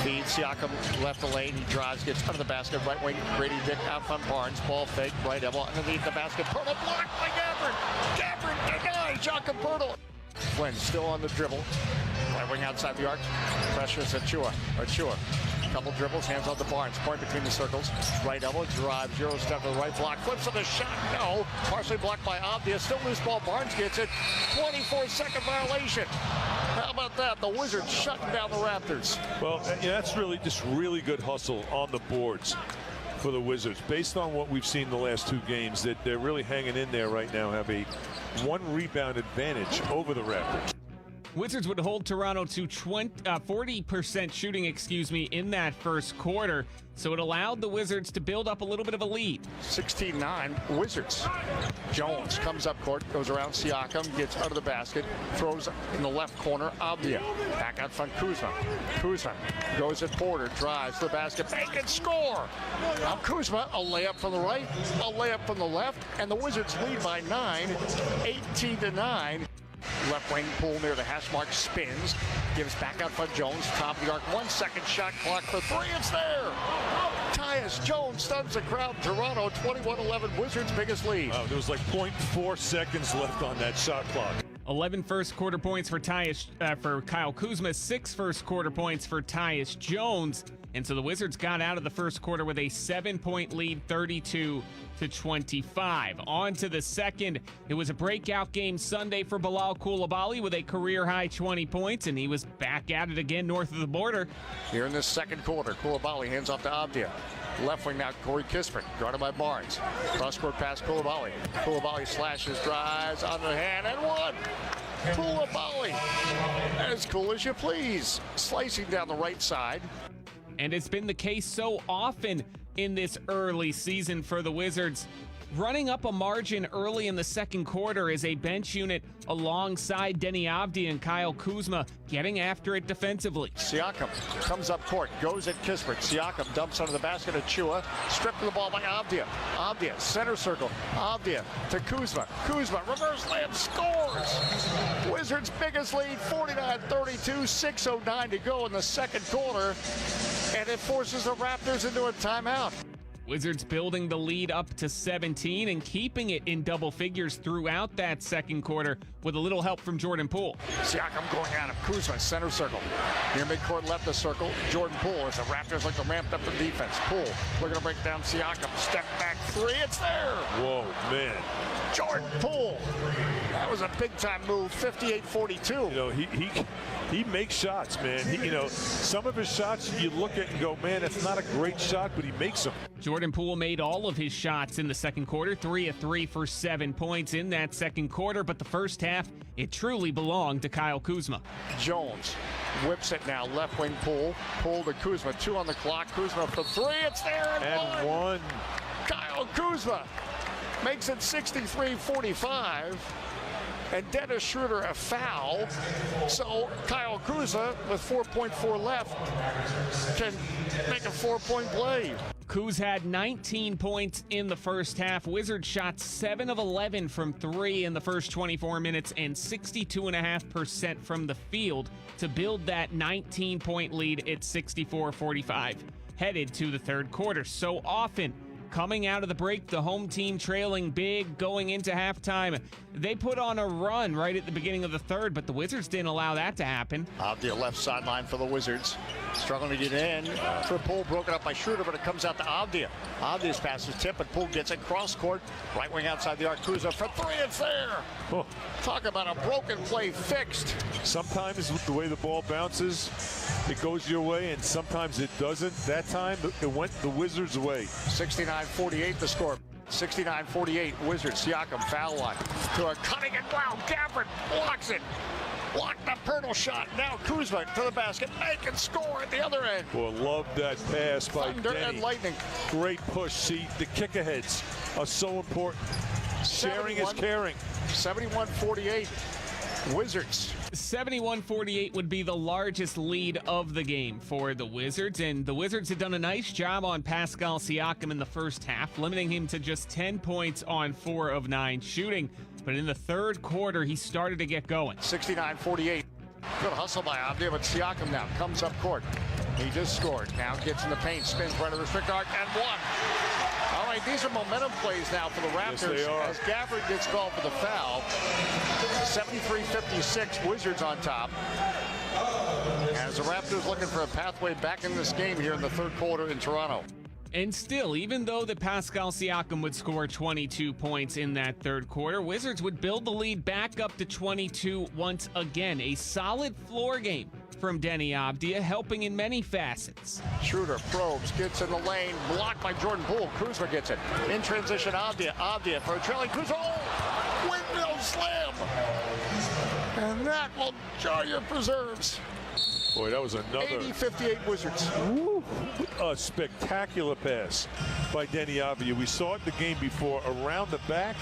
Feed Siakam left the lane. He drives, gets under the basket. Right wing, Grady Dick out front. Barnes, ball fake, right elbow underneath the basket. Pirtle blocked by Gafford. Gafford denies Jakob Pirtle. Flynn still on the dribble. Right wing outside the arc. Pressures Achua. Couple dribbles, hands on the Barnes. Point between the circles. Right elbow, drives, Euro step to the right block. Flips to the shot. No. Partially blocked by Avdia. Still loose ball. Barnes gets it. 24-second violation. How about that? The Wizards shutting down the Raptors. Well, that's really just really good hustle on the boards for the Wizards. Based on what we've seen the last two games, that they're really hanging in there right now, have a 1 rebound advantage over the Raptors. Wizards would hold Toronto to 40% shooting, in that first quarter. So it allowed the Wizards to build up a little bit of a lead. 16-9 Wizards. Jones comes up court, goes around Siakam, gets out of the basket, throws in the left corner, Avdia. Back out front, Kuzma. Kuzma goes at Porter, drives to the basket, make it score! Now Kuzma, a layup from the right, a layup from the left, and the Wizards lead by 9, 18-9. Left wing pull near the hash mark, spins, gives back out front Jones, top of the arc, 1 second shot clock for three, it's there! Tyus Jones stuns the crowd. Toronto 21-11, Wizards' biggest lead. There was like 0.4 seconds left on that shot clock. 11 first quarter points for Kyle Kuzma, 6 first quarter points for Tyus Jones. And so the Wizards got out of the first quarter with a 7-point lead, 32-25. On to the second. It was a breakout game Sunday for Bilal Coulibaly with a career-high 20 points, and he was back at it again north of the border. Here in this second quarter, Coulibaly hands off to Avdia. Left wing now, Corey Kispert, guarded by Barnes. Cross-court pass, Coulibaly. Coulibaly slashes, drives, underhand, and one. Coulibaly, as cool as you please. Slicing down the right side. And it's been the case so often in this early season for the Wizards. Running up a margin early in the second quarter is a bench unit alongside Deni Avdija and Kyle Kuzma getting after it defensively. Siakam comes up court, goes at Kispert. Siakam dumps under the basket at Chua. Stripped of the ball by Avdija. Avdija, center circle. Avdija to Kuzma. Kuzma, reverse layup, scores! Wizards' biggest lead, 49-32, 6:09 to go in the second quarter. And it forces the Raptors into a timeout. Wizards building the lead up to 17 and keeping it in double figures throughout that second quarter with a little help from Jordan Poole. Siakam going at him. Kuzma, center circle. Near midcourt left the circle. Jordan Poole as the Raptors look to ramp up the defense. Poole looking to break down Siakam. Step back three. It's there. Whoa, man. Jordan Poole. That was a big-time move, 58-42. You know, he makes shots, man. Some of his shots you look at and go, man, that's not a great shot, but he makes them. Jordan Poole made all of his shots in the second quarter, 3 of 3 for 7 points in that second quarter, but the first half, it truly belonged to Kyle Kuzma. Jones whips it now, left wing Poole to Kuzma, 2 on the clock. Kuzma for 3, it's there and one. Kyle Kuzma makes it 63-45. And Dennis Schroeder a foul. So Kyle Kuzma with 4.4 left can make a 4-point play. Kuz had 19 points in the first half. Wizards shot 7 of 11 from 3 in the first 24 minutes and 62.5% from the field to build that 19-point lead at 64-45. Headed to the third quarter. So often, coming out of the break, the home team trailing big going into halftime. They put on a run right at the beginning of the third, but the Wizards didn't allow that to happen. The left sideline for the Wizards. Struggling to get in. For Poole, broken up by Schroeder, but it comes out to Avdia. Avdia's pass is tipped, but Poole gets it cross court. Right wing outside the arc. Kuzma for 3, it's there. Oh. Talk about a broken play fixed. Sometimes with the way the ball bounces, it goes your way, and sometimes it doesn't. That time, it went the Wizards' way. 69-48 the score. 69-48 Wizards. Siakam foul line to a cutting and wow. Gafford blocks it. Blocked the Pirtle shot. Now Kuzma to the basket. Make and score at the other end. Well, love that pass by Thunder Denny. and lightning. Great push. See, the kick-aheads are so important. Sharing is caring. 71-48 Wizards. 71-48 would be the largest lead of the game for the Wizards, and the Wizards had done a nice job on Pascal Siakam in the first half, limiting him to just 10 points on 4 of 9 shooting. But in the third quarter, he started to get going. 69-48. Good hustle by Avdia, but Siakam now comes up court. He just scored. Now gets in the paint, spins right of the restrict arc, and one. All right, these are momentum plays now for the Raptors. Yes, they are. As Gafford gets called for the foul. 73-56, Wizards on top. As the Raptors looking for a pathway back in this game here in the third quarter in Toronto. And still, even though that Pascal Siakam would score 22 points in that third quarter, Wizards would build the lead back up to 22 once again. A solid floor game from Denny Avdia, helping in many facets. Schroeder probes, gets in the lane, blocked by Jordan Poole. Kuzma gets it. In transition, Avdia for a trailing Kuzma. Oh! Windmill slam! And that will jar your preserves. Boy, that was another 80-58 Wizards. Woo, a spectacular pass by Denny Avdia. We saw it the game before around the back,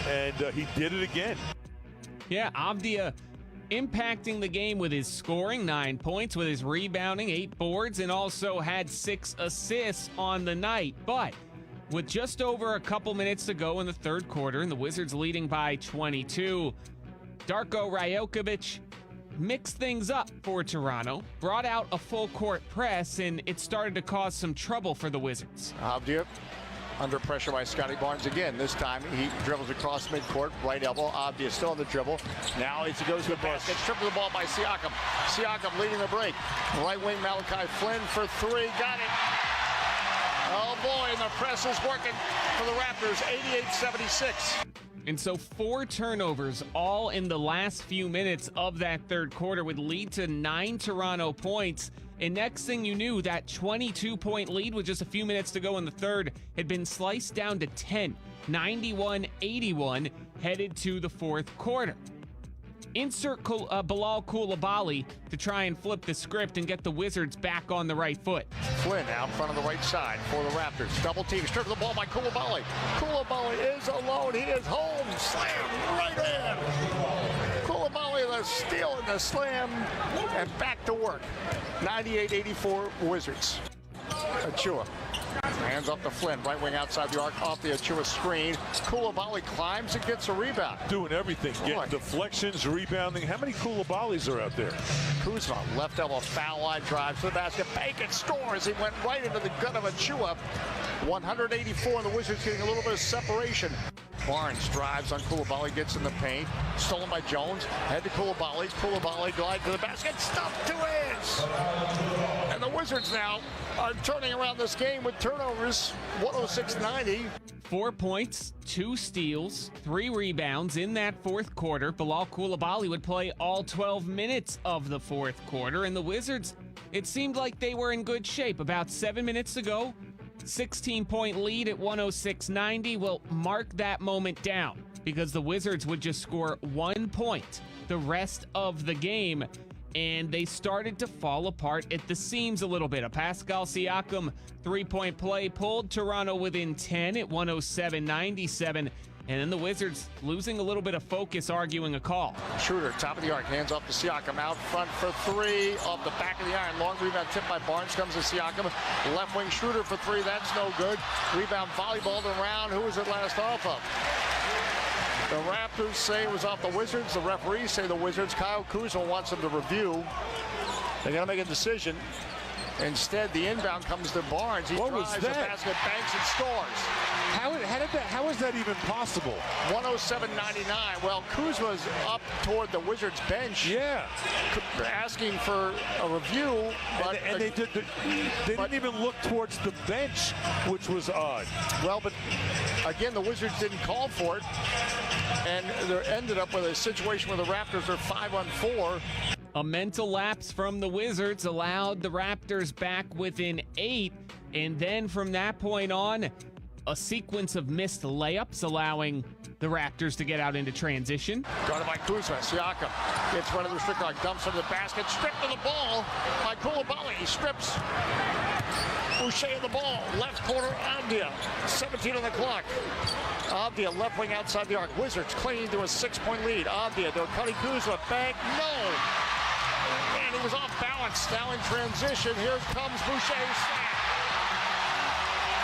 and he did it again. Yeah, Avdia impacting the game with his scoring, 9 points, with his rebounding, 8 boards, and also had 6 assists on the night. But with just over a couple minutes to go in the third quarter, and the Wizards leading by 22, Darko Rajokovic mixed things up for Toronto, brought out a full court press, and it started to cause some trouble for the Wizards. Avdia under pressure by Scotty Barnes again. This time he dribbles across midcourt, right elbow. Avdia still on the dribble. Now he goes to the basket, stripped the ball by Siakam. Siakam leading the break. Right wing Malachi Flynn for 3, got it. Oh boy, and the press is working for the Raptors, 88-76. And so 4 turnovers all in the last few minutes of that third quarter would lead to 9 Toronto points. And next thing you knew, that 22-point lead with just a few minutes to go in the third had been sliced down to 10, 91-81, headed to the fourth quarter. Insert Bilal Coulibaly to try and flip the script and get the Wizards back on the right foot. Flynn out front of the right side for the Raptors. Double team, stripped the ball by Coulibaly. Coulibaly is alone. He is home. Slam right in. Coulibaly the steal and the slam, and back to work. 98-84 Wizards. Achua. Hands up to Flynn, right wing outside the arc, off the Achua screen. Coulibaly climbs and gets a rebound. Doing everything, getting deflections, rebounding. How many Coulibalys are out there? Kuzma, left elbow, foul line, drives to the basket. Bacon scores. He went right into the gut of Achua. 184, and the Wizards getting a little bit of separation. Barnes drives on Coulibaly, gets in the paint. Stolen by Jones. Head to Coulibaly. Coulibaly glides to the basket. Stuffed 2 hands. And the Wizards now are turning around this game with turnovers. 106-90. 4 points, 2 steals, 3 rebounds in that fourth quarter. Bilal Coulibaly would play all 12 minutes of the fourth quarter, and the Wizards, it seemed like they were in good shape. About 7 minutes ago, 16-point lead at 106-90 will mark that moment down because the Wizards would just score 1 point the rest of the game, and they started to fall apart at the seams a little bit. A Pascal Siakam three-point play pulled Toronto within 10 at 107-97, and then the Wizards losing a little bit of focus, arguing a call. Schroeder, top of the arc, hands off to Siakam, out front for three, off the back of the iron. Long rebound tipped by Barnes, comes to Siakam. Left wing Schroeder for three, that's no good. Rebound volleyballed around. Who was it last off of? The Raptors say it was off the Wizards. The referees say the Wizards. Kyle Kuzma wants them to review. They're going to make a decision. Instead, the inbound comes to Barnes. He drives the basket, banks, and scores. How is that even possible? 107-99. Well, Kuzma's up toward the Wizards bench. Yeah. Asking for a review. But and they didn't even look towards the bench, which was odd. Well, but again, the Wizards didn't call for it. And they ended up with a situation where the Raptors are 5-on-4. A mental lapse from the Wizards allowed the Raptors back within 8, and then from that point on, a sequence of missed layups allowing the Raptors to get out into transition. Guarded by Kuzma. Siakam gets one of the restrict arc, dumps into the basket, stripped of the ball by Coulibaly. He strips Boucher of the ball. Left corner, Avdia. 17 on the clock. Avdia left wing outside the arc. Wizards clinging to a 6-point lead. Avdia, they're cutting Kuzma. Bank, no! And he was off balance. Now in transition, here comes Boucher's slam.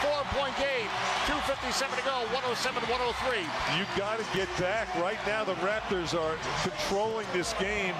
4-point game. 2:57 to go. 107-103. You got to get back. Right now, the Raptors are controlling this game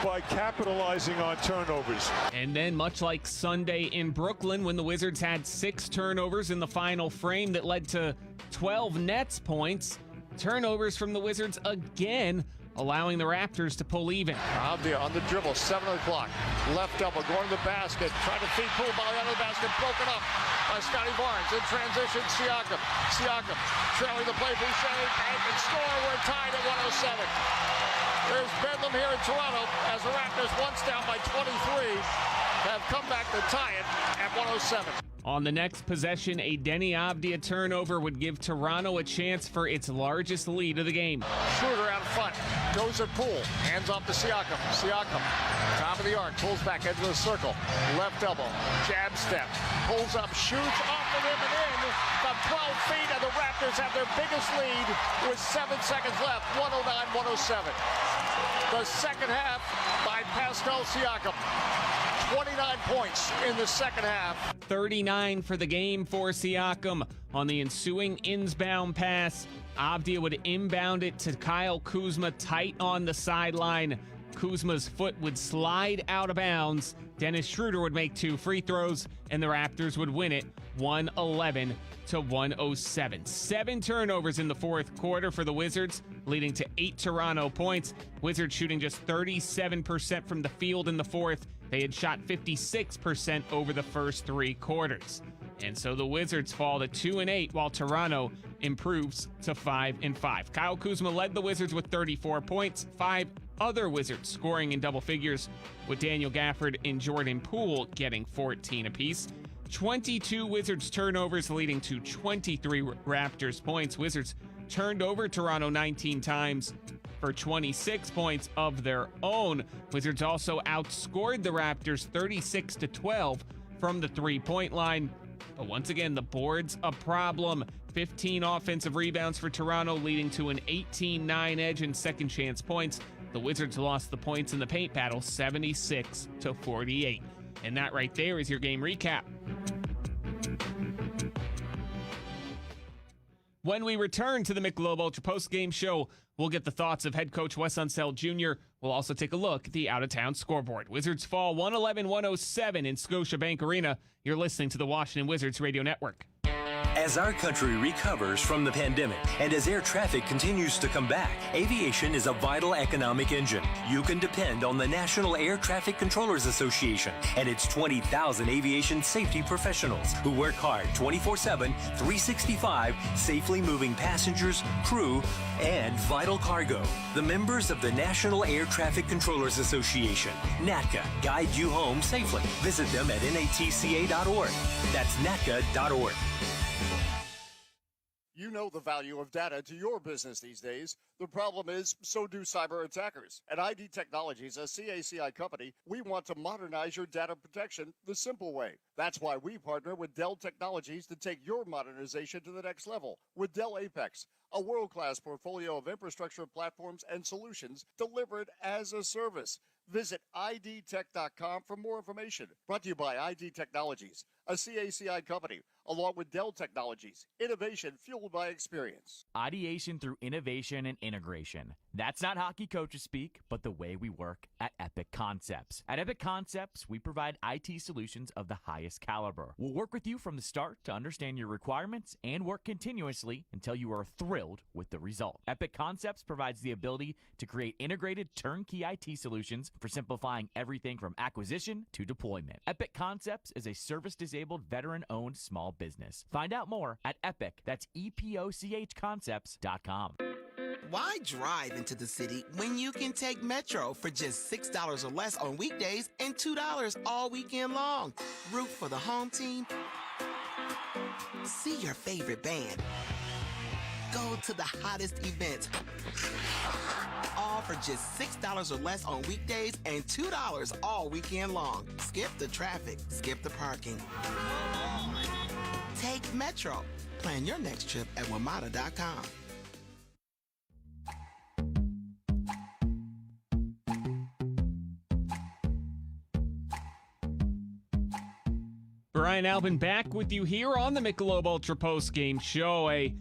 by capitalizing on turnovers. And then, much like Sunday in Brooklyn, when the Wizards had 6 turnovers in the final frame that led to 12 Nets points, turnovers from the Wizards again, allowing the Raptors to pull even. Avdia on the dribble, 7 o'clock. Left double, going to the basket, trying to feed Coulibaly out of the basket, broken up by Scotty Barnes. In transition, Siakam. Siakam trailing the play, Boucher, bank and score. We're tied at 107. There's bedlam here in Toronto as the Raptors, once down by 23, have come back to tie it at 107. On the next possession, a Deni Avdia turnover would give Toronto a chance for its largest lead of the game. Schroeder out front, goes at Poole, hands off to Siakam. Siakam, top of the arc, pulls back edge of the circle, left elbow, jab step, pulls up, shoots off the rim and in from 12 feet, and the Raptors have their biggest lead with 7 seconds left, 109-107. The second half by Pascal Siakam. 29 points in the second half. 39 for the game for Siakam. On the ensuing inbound pass, Avdia would inbound it to Kyle Kuzma tight on the sideline. Kuzma's foot would slide out of bounds. Dennis Schroeder would make 2 free throws, and the Raptors would win it 111-107. 7 turnovers in the fourth quarter for the Wizards, leading to 8 Toronto points. Wizards shooting just 37% from the field in the fourth. They had shot 56% over the first 3 quarters. And so the Wizards fall to 2-8, while Toronto improves to 5-5. Kyle Kuzma led the Wizards with 34 points. 5 other Wizards scoring in double figures, with Daniel Gafford and Jordan Poole getting 14 apiece. 22 Wizards turnovers leading to 23 Raptors points. Wizards turned over Toronto 19 times for 26 points of their own. Wizards also outscored the Raptors 36-12 from the 3-point line. But once again, the board's a problem. 15 offensive rebounds for Toronto, leading to an 18-9 edge in second chance points. The Wizards lost the points in the paint battle 76-48. And that right there is your game recap. When we return to the Michelob Ultra Postgame Show, we'll get the thoughts of head coach Wes Unseld Jr. We'll also take a look at the out-of-town scoreboard. Wizards fall 111-107 in Scotiabank Arena. You're listening to the Washington Wizards Radio Network. As our country recovers from the pandemic and as air traffic continues to come back, aviation is a vital economic engine. You can depend on the National Air Traffic Controllers Association and its 20,000 aviation safety professionals who work hard 24/7, 365, safely moving passengers, crew, and vital cargo. The members of the National Air Traffic Controllers Association, NATCA, guide you home safely. Visit them at natca.org. That's natca.org. You know the value of data to your business these days. The problem is, so do cyber attackers. At ID Technologies, a CACI company, we want to modernize your data protection the simple way. That's why we partner with Dell Technologies to take your modernization to the next level with Dell Apex, a world-class portfolio of infrastructure platforms and solutions delivered as a service. Visit idtech.com for more information. Brought to you by ID Technologies, a CACI company, along with Dell Technologies. Innovation fueled by experience. Ideation through innovation and integration. That's not hockey coaches speak, but the way we work at Epic Concepts. At Epic Concepts, we provide IT solutions of the highest caliber. We'll work with you from the start to understand your requirements and work continuously until you are thrilled with the result. Epic Concepts provides the ability to create integrated turnkey IT solutions for simplifying everything from acquisition to deployment. Epic Concepts is a service-disabled, veteran-owned small business. Find out more at Epic. That's EPOCHconcepts.com. Why drive into the city when you can take Metro for just $6 or less on weekdays and $2 all weekend long? Root for the home team. See your favorite band. Go to the hottest events. All for just $6 or less on weekdays and $2 all weekend long. Skip the traffic. Skip the parking. Take Metro. Plan your next trip at WMATA.com. Brian Albin back with you here on the Michelob Ultra Postgame Show. A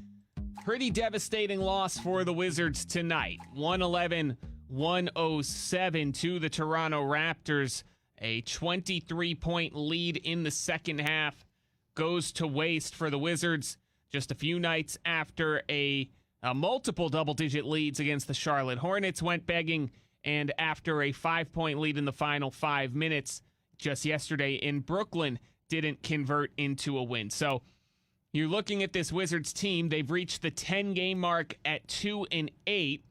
pretty devastating loss for the Wizards tonight. 111-107 to the Toronto Raptors. A 23-point lead in the second half goes to waste for the Wizards just a few nights after a multiple double-digit leads against the Charlotte Hornets went begging, and after a 5-point lead in the final 5 minutes just yesterday in Brooklyn didn't convert into a win. So you're looking at this Wizards team. They've reached the 10-game mark at 2-8,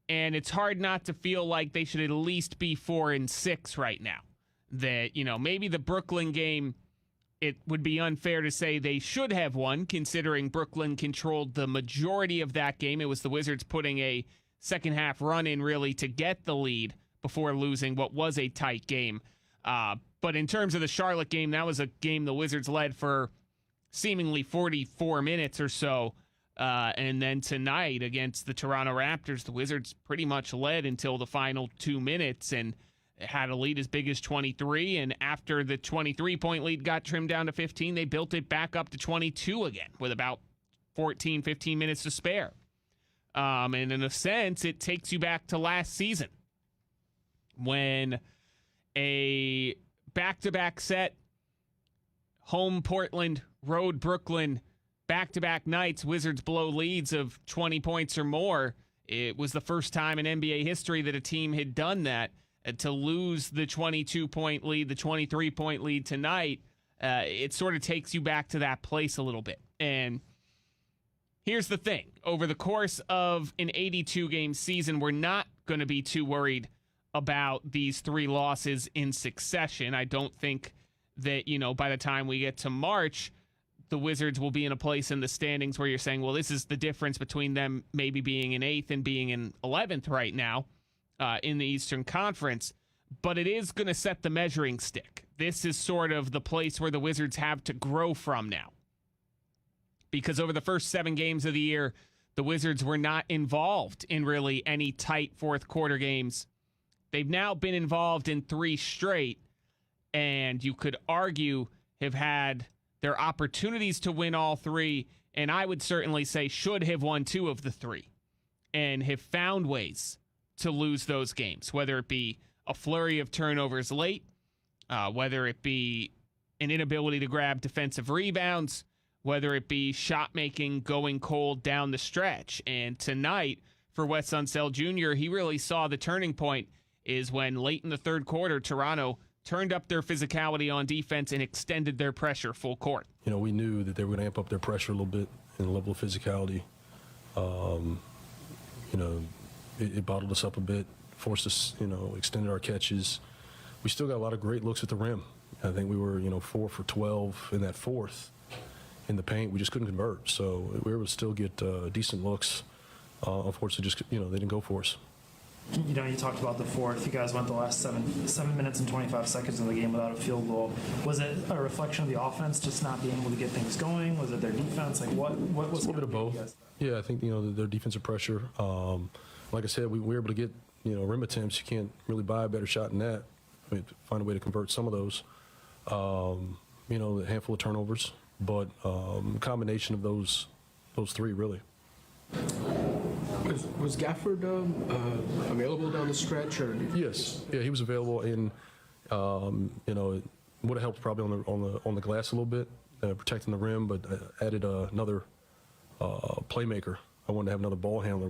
and it's hard not to feel like they should at least be 4-6 right now. That, maybe the Brooklyn game, it would be unfair to say they should have won, considering Brooklyn controlled the majority of that game. It was the Wizards putting a second-half run in, really, to get the lead before losing what was a tight game. But in terms of the Charlotte game, that was a game the Wizards led for seemingly 44 minutes or so. And then tonight against the Toronto Raptors, the Wizards pretty much led until the final 2 minutes and had a lead as big as 23. And after the 23-point lead got trimmed down to 15, they built it back up to 22 again with about 14, 15 minutes to spare. And in a sense, it takes you back to last season when a back-to-back set, home Portland, road Brooklyn, back-to-back nights, Wizards blow leads of 20 points or more. It was the first time in NBA history that a team had done that. To lose the 22-point lead, the 23-point lead tonight, it sort of takes you back to that place a little bit. And here's the thing. Over the course of an 82-game season, we're not going to be too worried about these 3 losses in succession. I don't think that, by the time we get to March, the Wizards will be in a place in the standings where you're saying, well, this is the difference between them maybe being in 8th and being in 11th right now in the Eastern Conference. But it is going to set the measuring stick. This is sort of the place where the Wizards have to grow from now. Because over the first 7 games of the year, the Wizards were not involved in really any tight fourth quarter games. They've now been involved in 3 straight, and you could argue have had their opportunities to win all 3, and I would certainly say should have won 2 of the 3, and have found ways to lose those games, whether it be a flurry of turnovers late, whether it be an inability to grab defensive rebounds, whether it be shot making, going cold down the stretch. And tonight, for Wes Unseld Jr., he really saw the turning point is when late in the third quarter, Toronto turned up their physicality on defense and extended their pressure full court. You know, we knew that they were going to amp up their pressure a little bit and the level of physicality. You know, it bottled us up a bit, forced us, you know, extended our catches. We still got a lot of great looks at the rim. I think we were, 4 for 12 in that fourth in the paint. We just couldn't convert. So we were able to still get decent looks. Unfortunately, just, they didn't go for us. You talked about the fourth. You guys went the last 7 minutes and 25 seconds of the game without a field goal. Was it a reflection of the offense just not being able to get things going? Was it their defense? Like what was a little bit of both? Yeah, I think their defensive pressure. Like I said, we were able to get rim attempts. You can't really buy a better shot than that. I mean, find a way to convert some of those. A handful of turnovers, but a combination of those three really. Was Gafford available down the stretch? Or Yes, yeah, he was available, and it would have helped probably on the glass a little bit, protecting the rim, but added another playmaker. I wanted to have another ball handler.